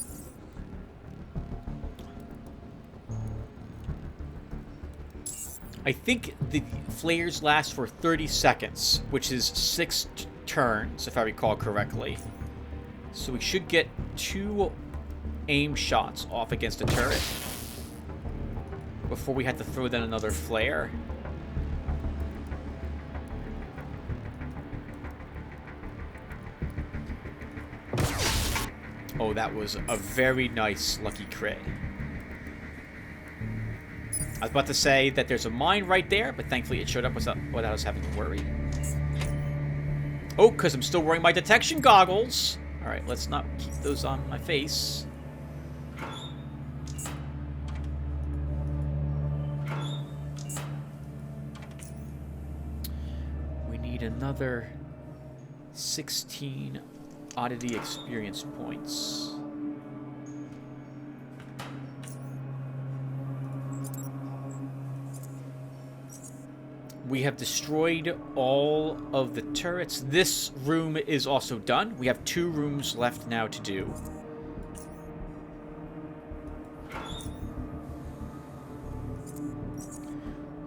[SPEAKER 1] I think the flares last for 30 seconds, which is 6 turns, if I recall correctly. So we should get 2 aim shots off against a turret before we have to throw down another flare. Oh, that was a very nice lucky crit. I was about to say that there's a mine right there, but thankfully it showed up without us having to worry. Oh, because I'm still wearing my detection goggles. Alright, let's not keep those on my face. We need another 16 oddity experience points. We have destroyed all of the turrets. This room is also done. We have 2 rooms left now to do.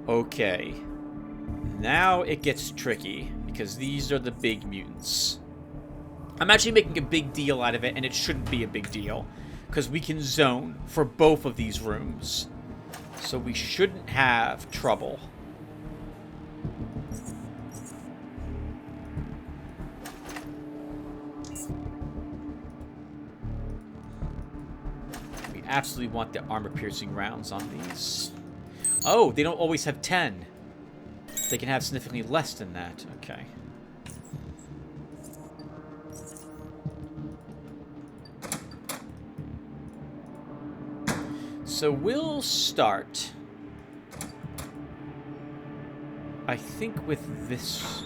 [SPEAKER 1] Okay. Now it gets tricky, because these are the big mutants. I'm actually making a big deal out of it, and it shouldn't be a big deal, because we can zone for both of these rooms. So we shouldn't have trouble. Absolutely want the armor-piercing rounds on these. Oh, they don't always have 10. They can have significantly less than that. Okay. So we'll start, I think, with this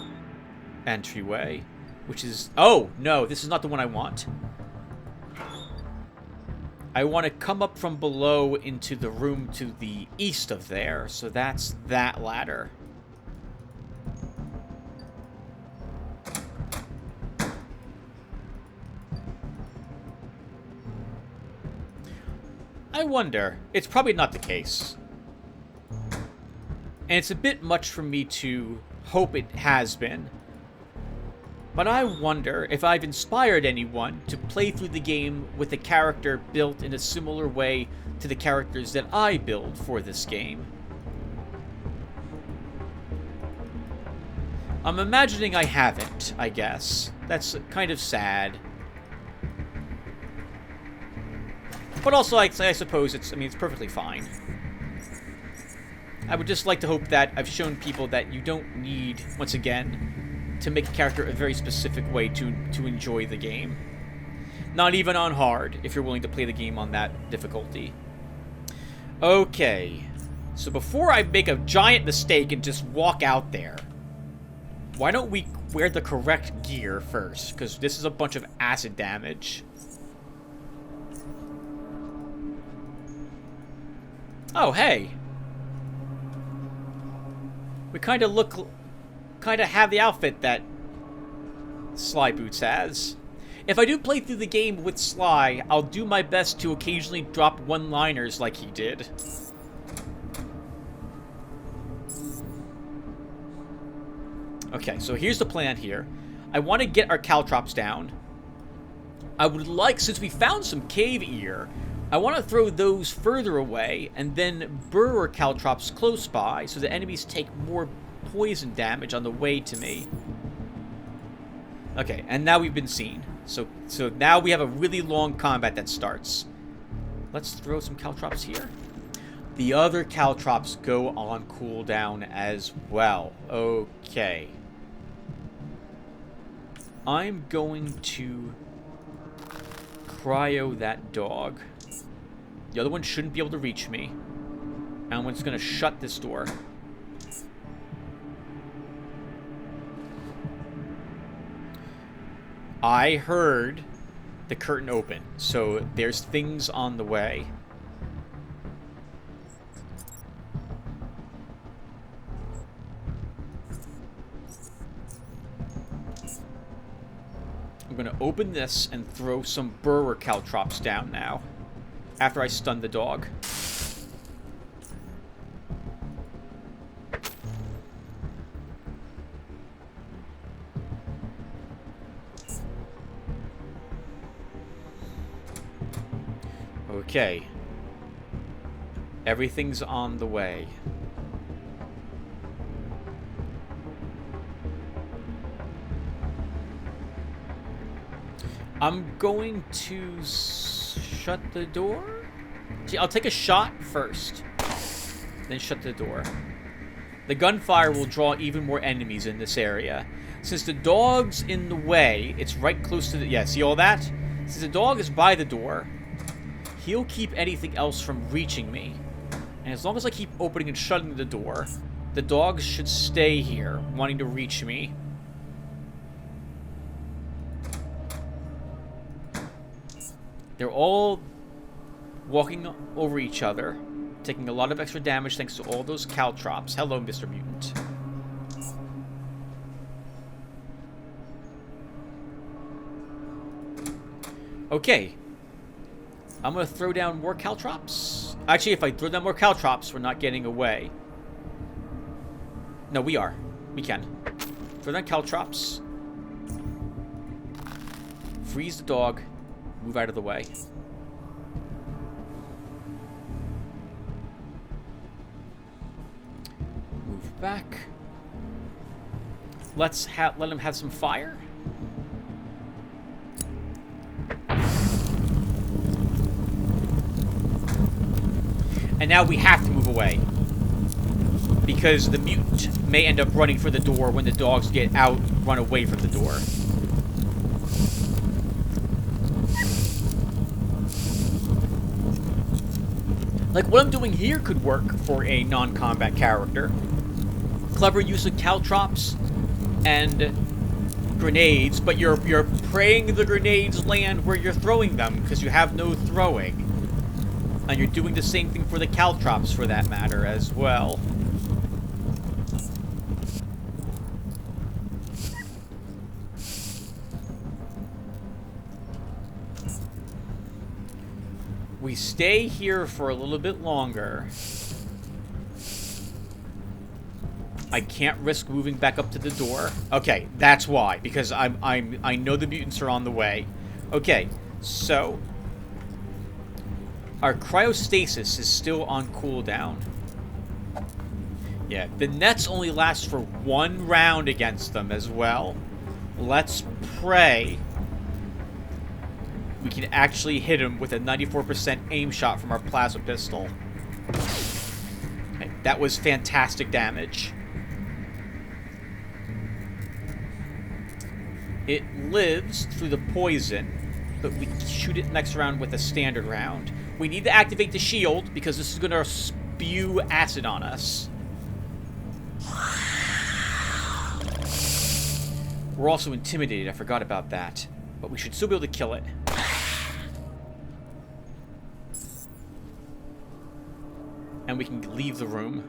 [SPEAKER 1] entryway, which is... Oh, no, this is not the one I want. I want to come up from below into the room to the east of there, so that's that ladder. I wonder. It's probably not the case. And it's a bit much for me to hope it has been. But I wonder if I've inspired anyone to play through the game with a character built in a similar way to the characters that I build for this game. I'm imagining I haven't, I guess. That's kind of sad. But also, I suppose it's perfectly fine. I would just like to hope that I've shown people that you don't need, once again, to make a character a very specific way to enjoy the game. Not even on hard, if you're willing to play the game on that difficulty. Okay. So before I make a giant mistake and just walk out there, why don't we wear the correct gear first? Because this is a bunch of acid damage. Oh, hey. We kind of have the outfit that Sly Boots has. If I do play through the game with Sly, I'll do my best to occasionally drop one-liners like he did. Okay, so here's the plan here. I want to get our caltrops down. I would like, since we found some cave ear, I want to throw those further away and then burrow our caltrops close by so the enemies take more poison damage on the way to me. Okay, and now we've been seen. So now we have a really long combat that starts. Let's throw some caltrops here. The other caltrops go on cooldown as well. Okay. I'm going to cryo that dog. The other one shouldn't be able to reach me. And I'm just going to shut this door. I heard the curtain open, so there's things on the way. I'm gonna open this and throw some burrower caltrops down now, after I stun the dog. Okay. Everything's on the way. I'm going to shut the door? Gee, I'll take a shot first, then shut the door. The gunfire will draw even more enemies in this area. Since the dog's in the way, it's right close to the... Yeah, see all that? Since the dog is by the door, he'll keep anything else from reaching me. And as long as I keep opening and shutting the door, the dogs should stay here, wanting to reach me. They're all walking over each other, taking a lot of extra damage thanks to all those caltrops. Hello, Mr. Mutant. Okay. I'm going to throw down more caltrops. Actually, if I throw down more caltrops, we're not getting away. No, we are. We can. Throw down caltrops. Freeze the dog. Move out of the way. Move back. Let him have some fire. And now we have to move away. Because the mutant may end up running for the door when the dogs get out, run away from the door. Like, what I'm doing here could work for a non-combat character. Clever use of caltrops and grenades, but you're praying the grenades land where you're throwing them because you have no throwing. And you're doing the same thing for the caltrops, for that matter, as well. We stay here for a little bit longer. I can't risk moving back up to the door. Okay, that's why, because I know the mutants are on the way. Okay, so our cryostasis is still on cooldown. Yeah, the nets only last for 1 round against them as well. Let's pray we can actually hit him with a 94% aim shot from our plasma pistol. Okay, that was fantastic damage. It lives through the poison, but we shoot it next round with a standard round. We need to activate the shield, because this is going to spew acid on us. We're also intimidated, I forgot about that. But we should still be able to kill it. And we can leave the room.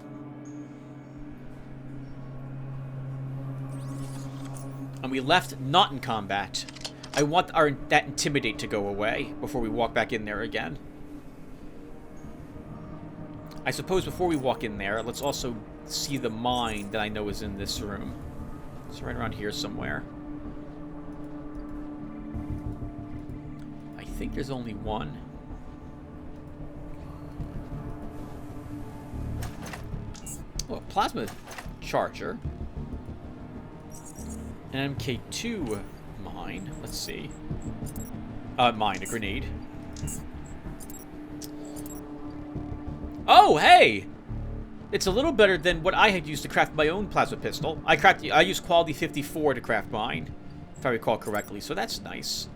[SPEAKER 1] And we left not in combat. I want that intimidate to go away before we walk back in there again. I suppose before we walk in there, let's also see the mine that I know is in this room. It's right around here somewhere. I think there's only one. Oh, a plasma charger. An MK2 mine. Let's see. Mine, a grenade. Oh, hey! It's a little better than what I had used to craft my own plasma pistol. I used quality 54 to craft mine, if I recall correctly, so that's nice.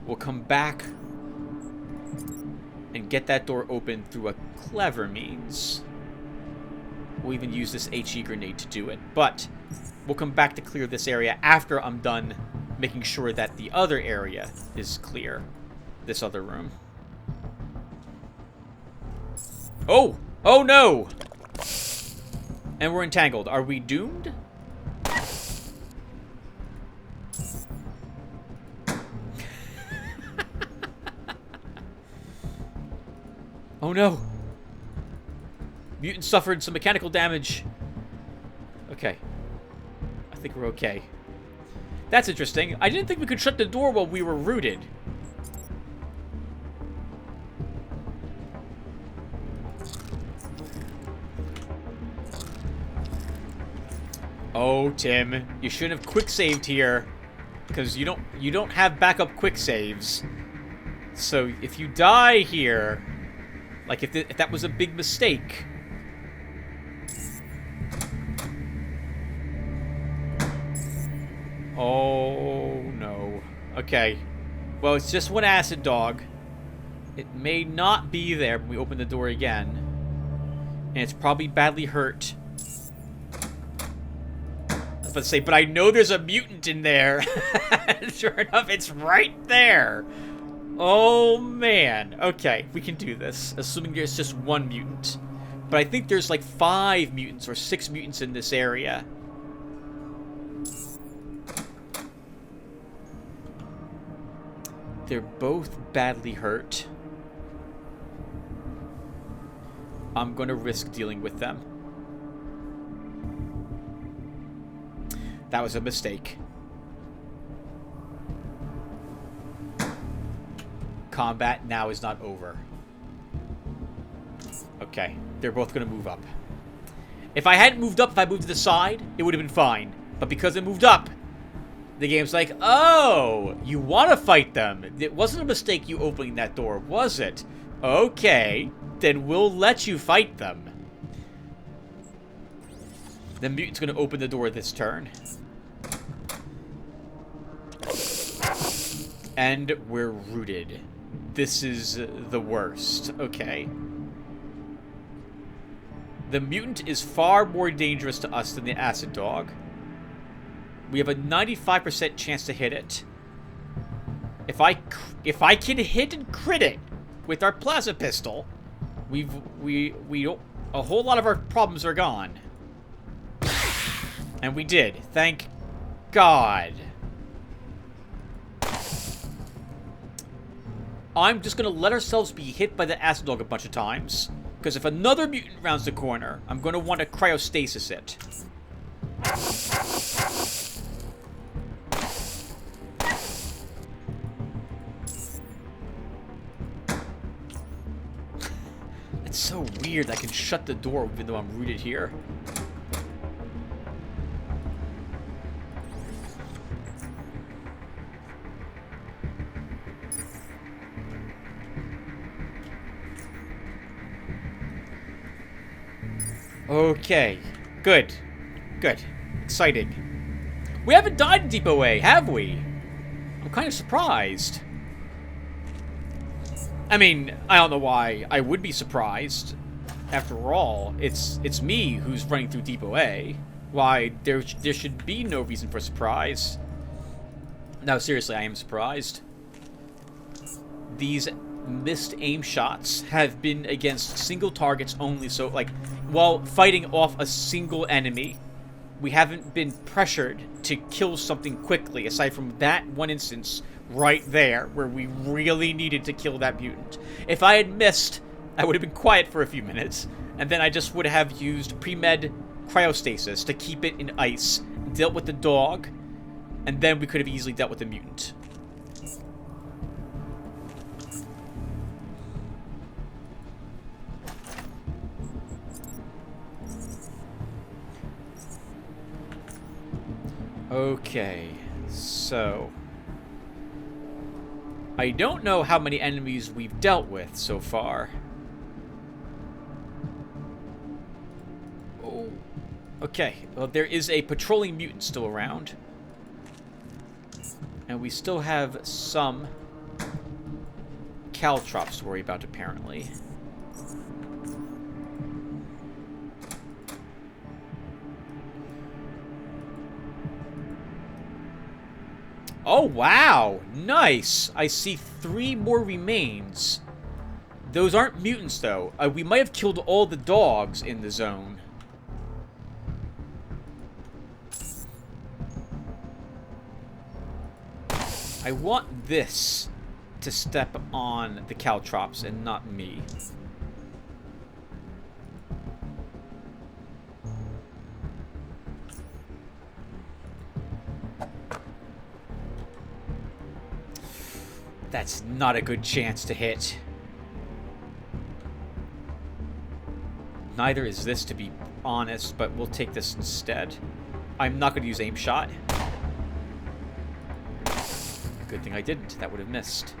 [SPEAKER 1] We'll come back and get that door open through a clever means. We'll even use this HE grenade to do it. But we'll come back to clear this area after I'm done making sure that the other area is clear. This other room. Oh! Oh no! And we're entangled. Are we doomed? Oh no! Mutant suffered some mechanical damage. Okay. I think we're okay. That's interesting. I didn't think we could shut the door while we were rooted. Oh, Tim, you shouldn't have quick saved here, because you don't have backup quick saves. So if you die here, like if that was a big mistake. Oh no. Okay. Well, it's just one acid dog. It may not be there when we open the door again, and it's probably badly hurt. Let's say, but I know there's a mutant in there. Sure enough, it's right there. Oh, man. Okay, we can do this, assuming there's just one mutant. But I think there's like 5 mutants or 6 mutants in this area. They're both badly hurt. I'm going to risk dealing with them. That was a mistake. Combat now is not over. Okay, they're both going to move up. If I hadn't moved up, if I moved to the side, it would have been fine. But because I moved up, the game's like, oh, you want to fight them. It wasn't a mistake you opening that door, was it? Okay, then we'll let you fight them. The mutant's going to open the door this turn. And we're rooted. This is the worst. Okay. The mutant is far more dangerous to us than the acid dog. We have a 95% chance to hit it. If I can hit and crit it with our plasma pistol, a whole lot of our problems are gone. And we did. Thank God. I'm just going to let ourselves be hit by the acid dog a bunch of times. Because if another mutant rounds the corner, I'm going to want to cryostasis it. It's so weird I can shut the door even though I'm rooted here. Okay. Good. Good. Exciting. We haven't died in Depot A, have we? I'm kind of surprised. I mean, I don't know why I would be surprised. After all, it's me who's running through Depot A. Why, there should be no reason for surprise. No, seriously, I am surprised. These missed aim shots have been against single targets only, so like while fighting off a single enemy, we haven't been pressured to kill something quickly, aside from that one instance right there where we really needed to kill that mutant. If I had missed, I would have been quiet for a few minutes, and then I just would have used pre-med cryostasis to keep it in ice, dealt with the dog, and then we could have easily dealt with the mutant. Okay, so I don't know how many enemies we've dealt with so far. Oh, okay. Well, there is a patrolling mutant still around. And we still have some caltrops to worry about, apparently. Oh, wow. Nice. I see 3 more remains. Those aren't mutants, though. We might have killed all the dogs in the zone. I want this to step on the caltrops and not me. That's not a good chance to hit. Neither is this, to be honest, but we'll take this instead. I'm not going to use aim shot. Good thing I didn't. That would have missed.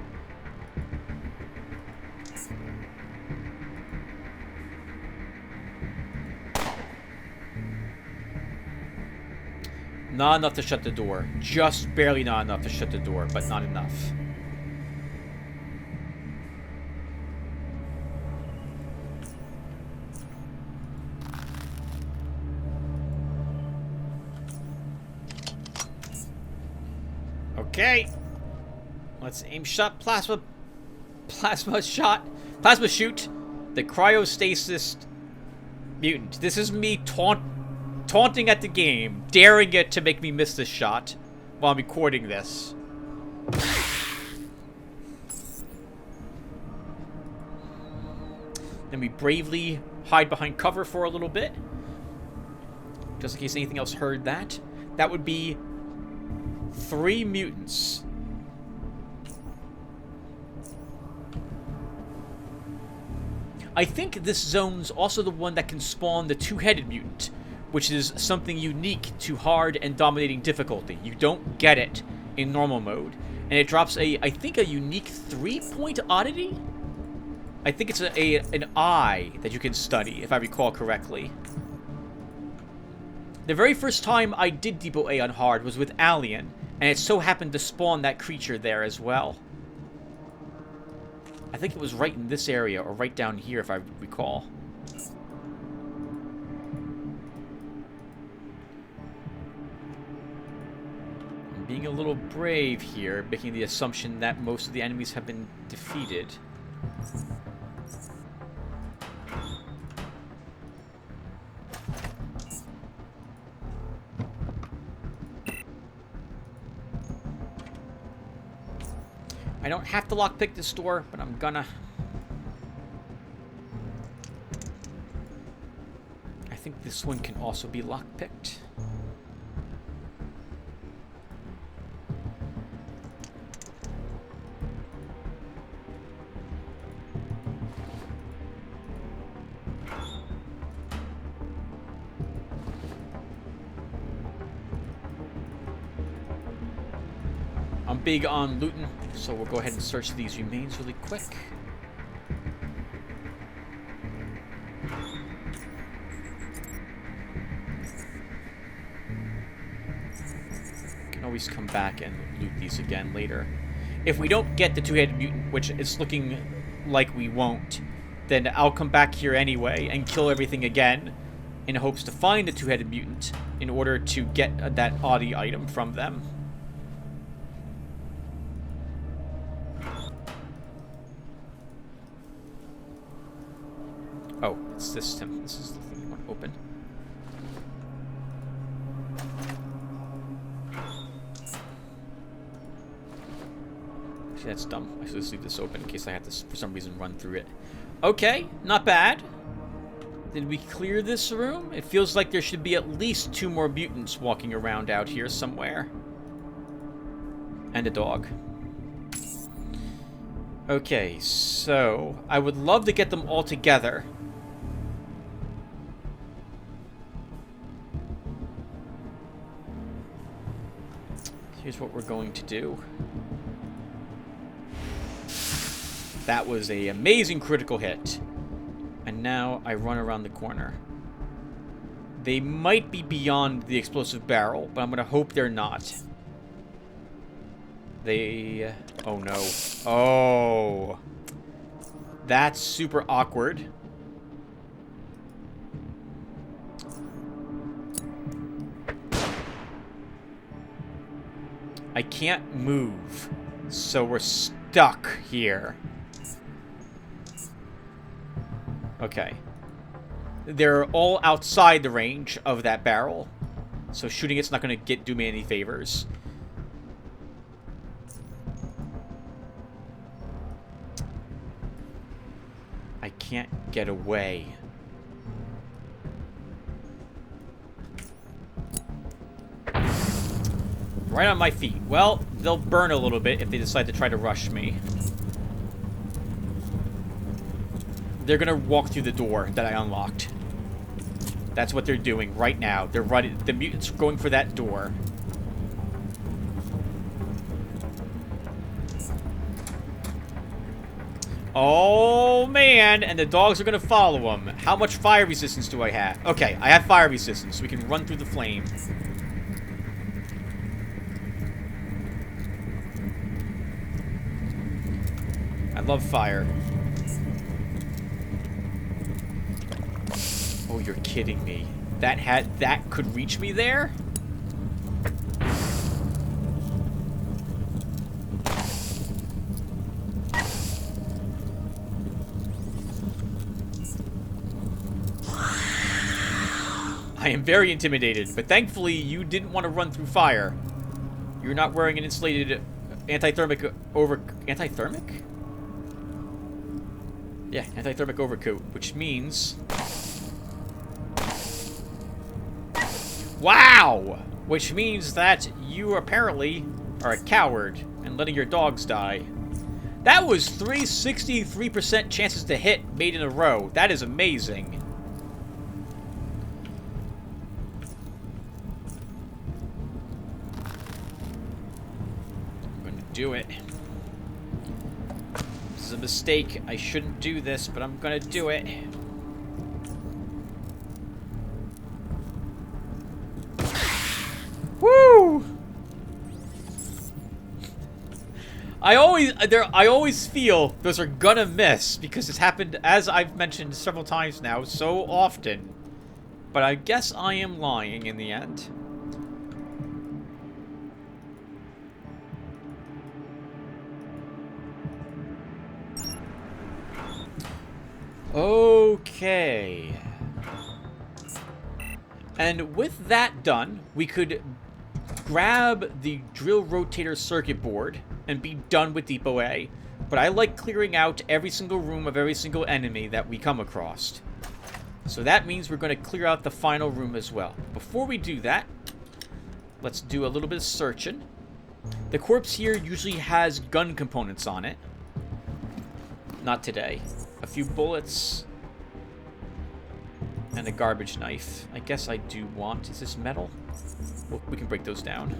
[SPEAKER 1] Not enough to shut the door. Just barely not enough to shut the door, but not enough. Okay. Let's aim shot plasma shoot the cryostasis mutant. This is me taunting at the game, daring it to make me miss this shot while I'm recording this. Then we bravely hide behind cover for a little bit, just in case anything else heard that. That would be 3 mutants. I think this zone's also the one that can spawn the 2-headed mutant, which is something unique to hard and dominating difficulty. You don't get it in normal mode. And it drops I think a unique 3-point oddity? I think it's an eye that you can study, if I recall correctly. The very first time I did Depot A on hard was with Alien, and it so happened to spawn that creature there as well. I think it was right in this area, or right down here, if I recall. I'm being a little brave here, making the assumption that most of the enemies have been defeated. I don't have to lockpick this door, but I'm gonna. I think this one can also be lockpicked. I'm big on looting, so we'll go ahead and search these remains really quick. Can always come back and loot these again later. If we don't get the 2-headed mutant, which it's looking like we won't, then I'll come back here anyway and kill everything again in hopes to find the 2-headed mutant in order to get that Audi item from them. Oh, it's this, Tim. This is the thing you want to open. Actually, that's dumb. I should just leave this open in case I have to, for some reason, run through it. Okay, not bad. Did we clear this room? It feels like there should be at least 2 more mutants walking around out here somewhere. And a dog. Okay, so I would love to get them all together. Here's what we're going to do. That was an amazing critical hit. And now I run around the corner. They might be beyond the explosive barrel, but I'm going to hope they're not. They... Oh, no. Oh. That's super awkward. I can't move. So we're stuck here. Okay. They're all outside the range of that barrel. So shooting it's not going to do me any favors. I can't get away. Right on my feet. Well, they'll burn a little bit if they decide to try to rush me. They're gonna walk through the door that I unlocked. That's what they're doing right now. They're running. The mutants are going for that door. Oh, man. And the dogs are gonna follow them. How much fire resistance do I have? Okay, I have fire resistance. We can run through the flame. I love fire. Oh, you're kidding me. That could reach me there? I am very intimidated, but thankfully you didn't want to run through fire. You're not wearing an insulated anti-thermic anti-thermic? Yeah, anti-thermic overcoat, which means... Wow! Which means that you apparently are a coward and letting your dogs die. That was 63% chances to hit made in a row. That is amazing. I'm gonna do it. This is a mistake. I shouldn't do this, but I'm gonna do it. Woo! I always feel those are gonna miss because it's happened, as I've mentioned several times now, so often. But I guess I am lying in the end. Okay. And with that done, we could grab the drill rotator circuit board and be done with Depot A. But I like clearing out every single room of every single enemy that we come across. So that means we're going to clear out the final room as well. Before we do that, let's do a little bit of searching. The corpse here usually has gun components on it. Not today. A few bullets. And a garbage knife. I guess I do want... Is this metal? Well, we can break those down.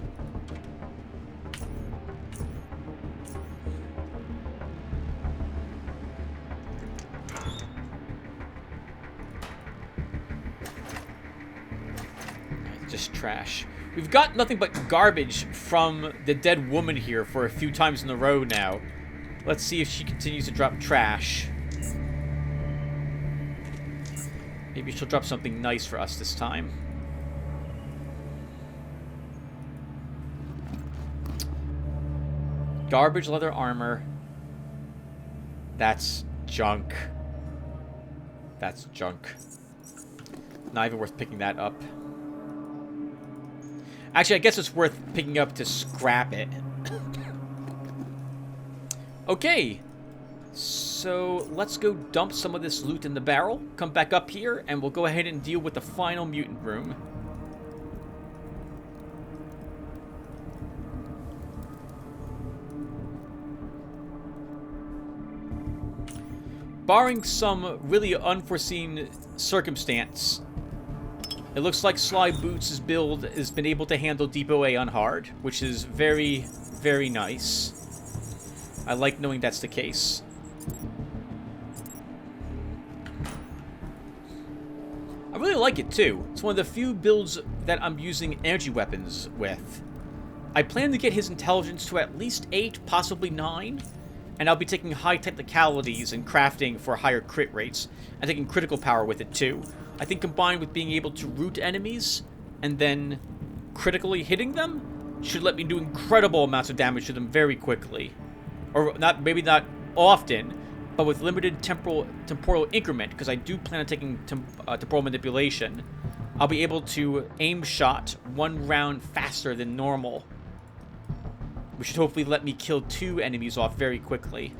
[SPEAKER 1] Just trash. We've got nothing but garbage from the dead woman here for a few times in a row now. Let's see if she continues to drop trash. Maybe she'll drop something nice for us this time. Garbage leather armor. That's junk. That's junk. Not even worth picking that up. Actually, I guess it's worth picking up to scrap it. Okay. So, let's go dump some of this loot in the barrel. Come back up here, and we'll go ahead and deal with the final mutant room. Barring some really unforeseen circumstance, it looks like Sly Boots' build has been able to handle Depot A on hard, which is very, very nice. I like knowing that's the case. I really like it too. It's one of the few builds that I'm using energy weapons with. I plan to get his intelligence to at least 8, possibly 9. And I'll be taking high technicalities and crafting for higher crit rates. And taking critical power with it too. I think combined with being able to root enemies and then critically hitting them, should let me do incredible amounts of damage to them very quickly. Or not, maybe not often, but with limited temporal increment, because I do plan on taking temporal manipulation, I'll be able to aim shot 1 round faster than normal, which should hopefully let me kill 2 enemies off very quickly.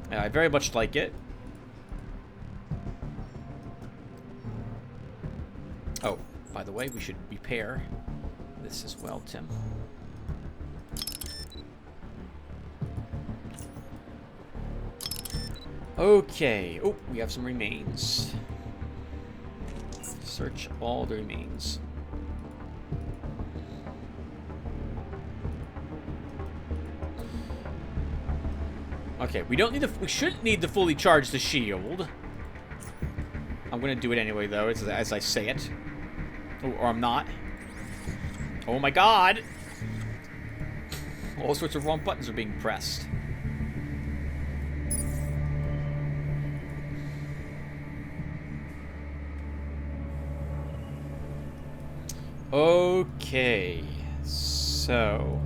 [SPEAKER 1] I very much like it. Oh, by the way, we should repair this as well, Tim. Okay. Oh, we have some remains. Search all the remains. Okay, we shouldn't need to fully charge the shield. I'm gonna do it anyway, though, as I say it. Oh, or I'm not. Oh my god! All sorts of wrong buttons are being pressed. Okay, so...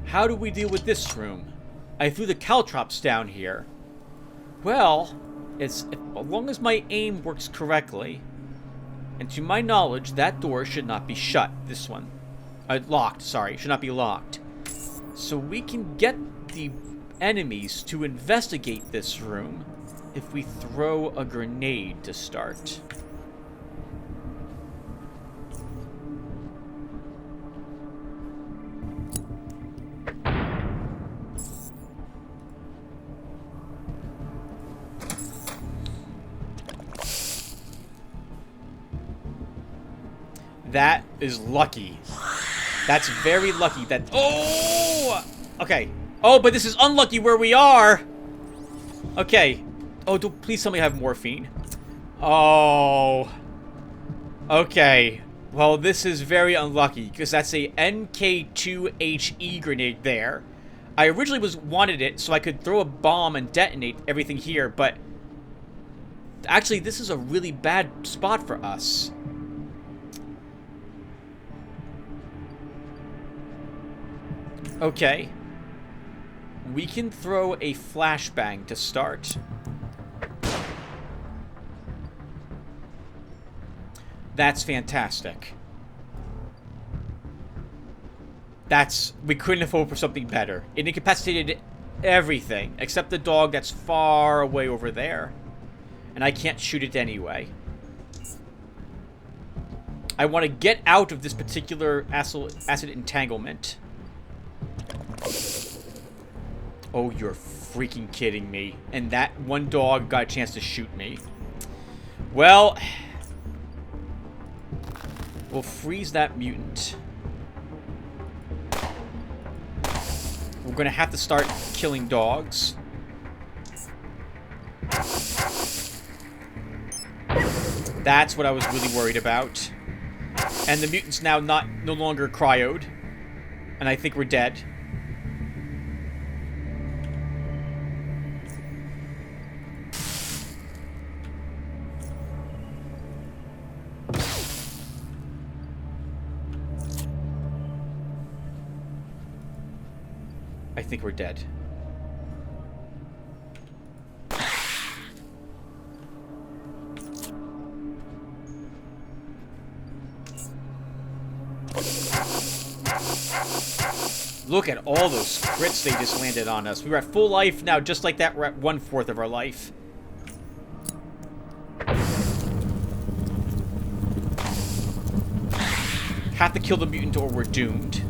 [SPEAKER 1] how do we deal with this room? I threw the caltrops down here. Well, as long as my aim works correctly, and to my knowledge, that door should not be shut. This one. Locked, sorry. Should not be locked. So we can get the enemies to investigate this room if we throw a grenade to start. That is lucky. That's very lucky that... oh! Okay. Oh, but this is unlucky where we are! Okay. Oh, please tell me I have morphine. Oh. Okay. Well, this is very unlucky, because that's a NK2HE grenade there. I originally wanted it so I could throw a bomb and detonate everything here, but... actually, this is a really bad spot for us. Okay. We can throw a flashbang to start. That's fantastic. We couldn't have hoped for something better. It incapacitated everything, except the dog that's far away over there. And I can't shoot it anyway. I want to get out of this particular acid entanglement. Oh, you're freaking kidding me. And that one dog got a chance to shoot me. Well, we'll freeze that mutant. We're gonna have to start killing dogs. That's what I was really worried about. And the mutant's now no longer cryoed. And I think we're dead. I think we're dead. Look at all those crits they just landed on us. We were at full life now, just like that, we're at 1/4 of our life. Have to kill the mutant or we're doomed.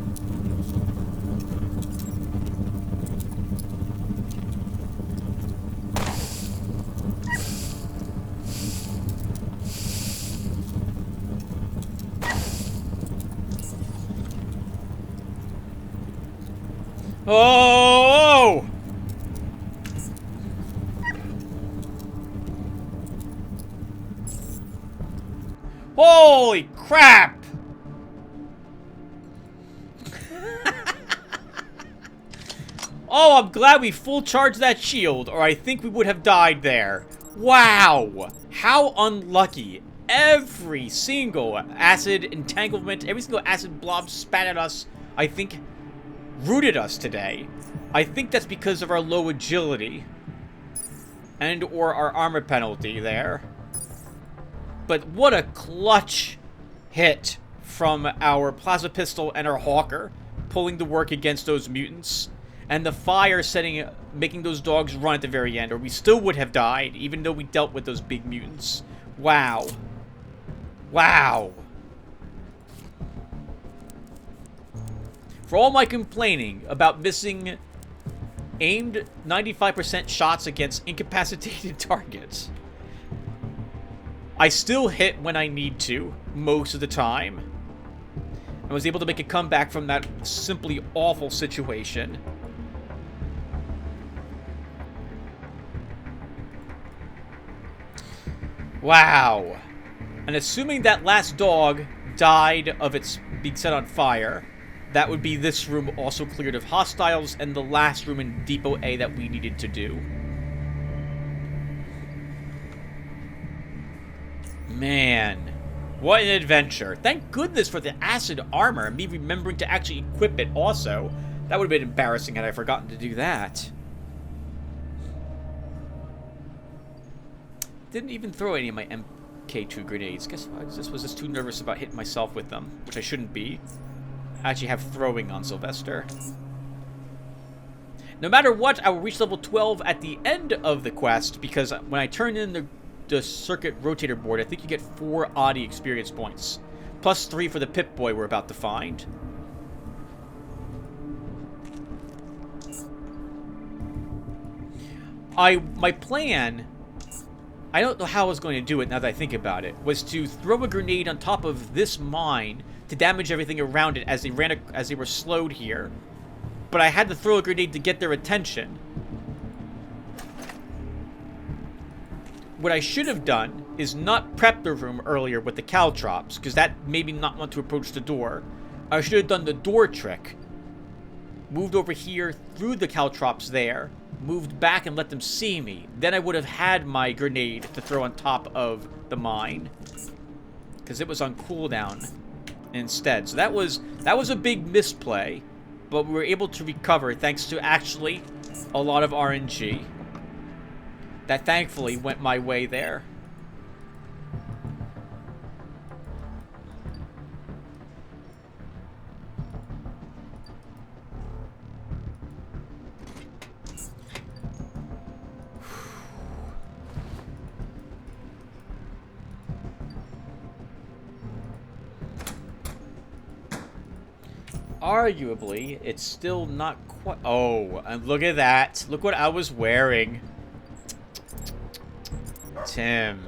[SPEAKER 1] Oh! Holy crap! Oh, I'm glad we full charged that shield, or I think we would have died there. Wow! How unlucky. Every single acid entanglement, every single acid blob spat at us, I think, rooted us today. I think that's because of our low agility. And or our armor penalty there. But what a clutch hit from our plasma pistol and our hawker, pulling the work against those mutants. And the fire making those dogs run at the very end, or we still would have died, even though we dealt with those big mutants. Wow. Wow. For all my complaining about missing aimed 95% shots against incapacitated targets, I still hit when I need to, most of the time. I was able to make a comeback from that simply awful situation. Wow. And assuming that last dog died of its being set on fire, that would be this room also cleared of hostiles and the last room in Depot A that we needed to do. Man, what an adventure. Thank goodness for the acid armor and me remembering to actually equip it also. That would have been embarrassing had I forgotten to do that. Didn't even throw any of my MK2 grenades. Guess I was just too nervous about hitting myself with them, which I shouldn't be. I actually have throwing on Sylvester. No matter what, I will reach level 12 at the end of the quest, because when I turn in the circuit rotator board, I think you get 4 Audi experience points. Plus 3 for the Pip-Boy we're about to find. My plan, I don't know how I was going to do it now that I think about it, was to throw a grenade on top of this mine to damage everything around it as they were slowed here. But I had to throw a grenade to get their attention. What I should have done is not prep the room earlier with the caltrops, because that made me not want to approach the door. I should have done the door trick. Moved over here, threw the caltrops there, moved back and let them see me. Then I would have had my grenade to throw on top of the mine, because it was on cooldown instead. So that was a big misplay, but we were able to recover thanks to actually a lot of RNG. That thankfully went my way there. Arguably, it's still not quite... Oh, and look at that. Look what I was wearing. Tim.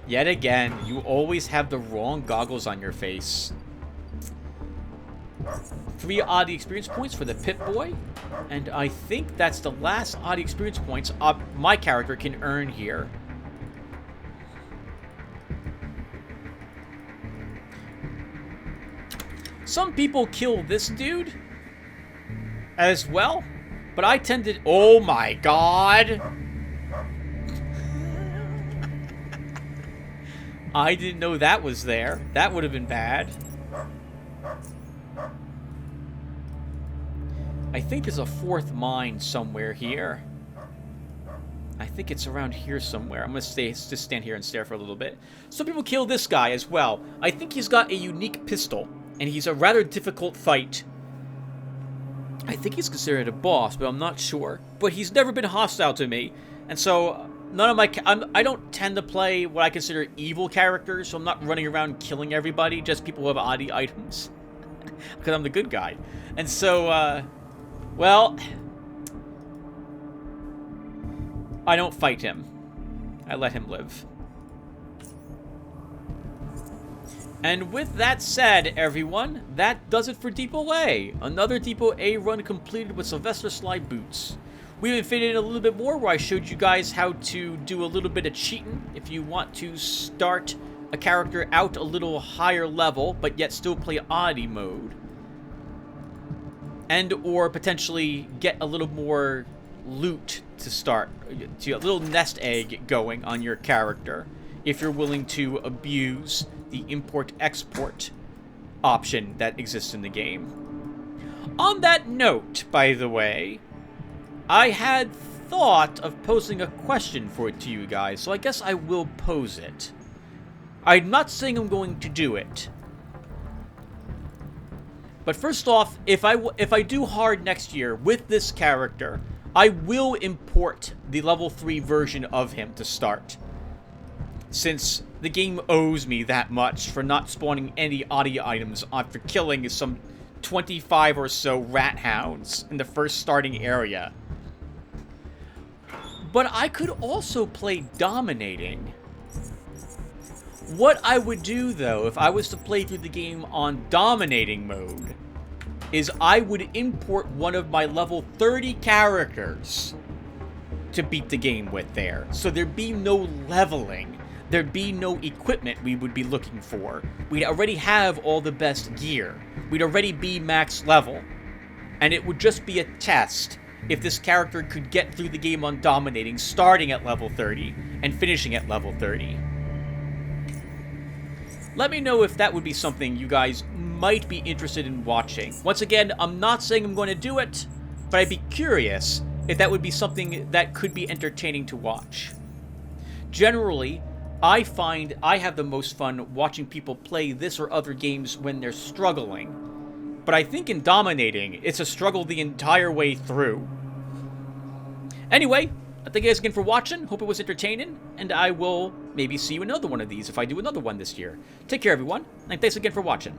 [SPEAKER 1] Yet again, you always have the wrong goggles on your face. 3 Audi experience points for the Pip-Boy. And I think that's the last Audi experience points my character can earn here. Some people kill this dude as well, but I tend to... Oh my god! I didn't know that was there. That would have been bad. I think there's a 4th mine somewhere here. I think it's around here somewhere. I'm gonna just stand here and stare for a little bit. Some people kill this guy as well. I think he's got a unique pistol, and he's a rather difficult fight. I think he's considered a boss, but I'm not sure. But he's never been hostile to me, and so none of my... I don't tend to play what I consider evil characters, so I'm not running around killing everybody, just people who have Audi items. Because I'm the good guy. And so, well... I don't fight him. I let him live. And with that said, everyone, that does it for Depot A. Another Depot A run completed with Sylvester Slide Boots. We even fitted in a little bit more where I showed you guys how to do a little bit of cheating if you want to start a character out a little higher level, but yet still play Oddity mode. And or potentially get a little more loot to start, to a little nest egg going on your character if you're willing to abuse the import-export option that exists in the game. On that note, by the way, I had thought of posing a question for it to you guys, so I guess I will pose it. I'm not saying I'm going to do it. But first off, if I do hard next year with this character, I will import the level 3 version of him to start. Since the game owes me that much for not spawning any audio items after killing some 25 or so rat hounds in the first starting area. But I could also play dominating. What I would do, though, if I was to play through the game on dominating mode, is I would import one of my level 30 characters to beat the game with there. So there'd be no leveling. There'd be no equipment we would be looking for. We'd already have all the best gear. We'd already be max level. And it would just be a test if this character could get through the game on dominating, starting at level 30 and finishing at level 30. Let me know if that would be something you guys might be interested in watching. Once again, I'm not saying I'm going to do it, but I'd be curious if that would be something that could be entertaining to watch. Generally, I find I have the most fun watching people play this or other games when they're struggling. But I think in dominating, it's a struggle the entire way through. Anyway, thank you guys again for watching. Hope it was entertaining, and I will maybe see you in another one of these if I do another one this year. Take care, everyone, and thanks again for watching.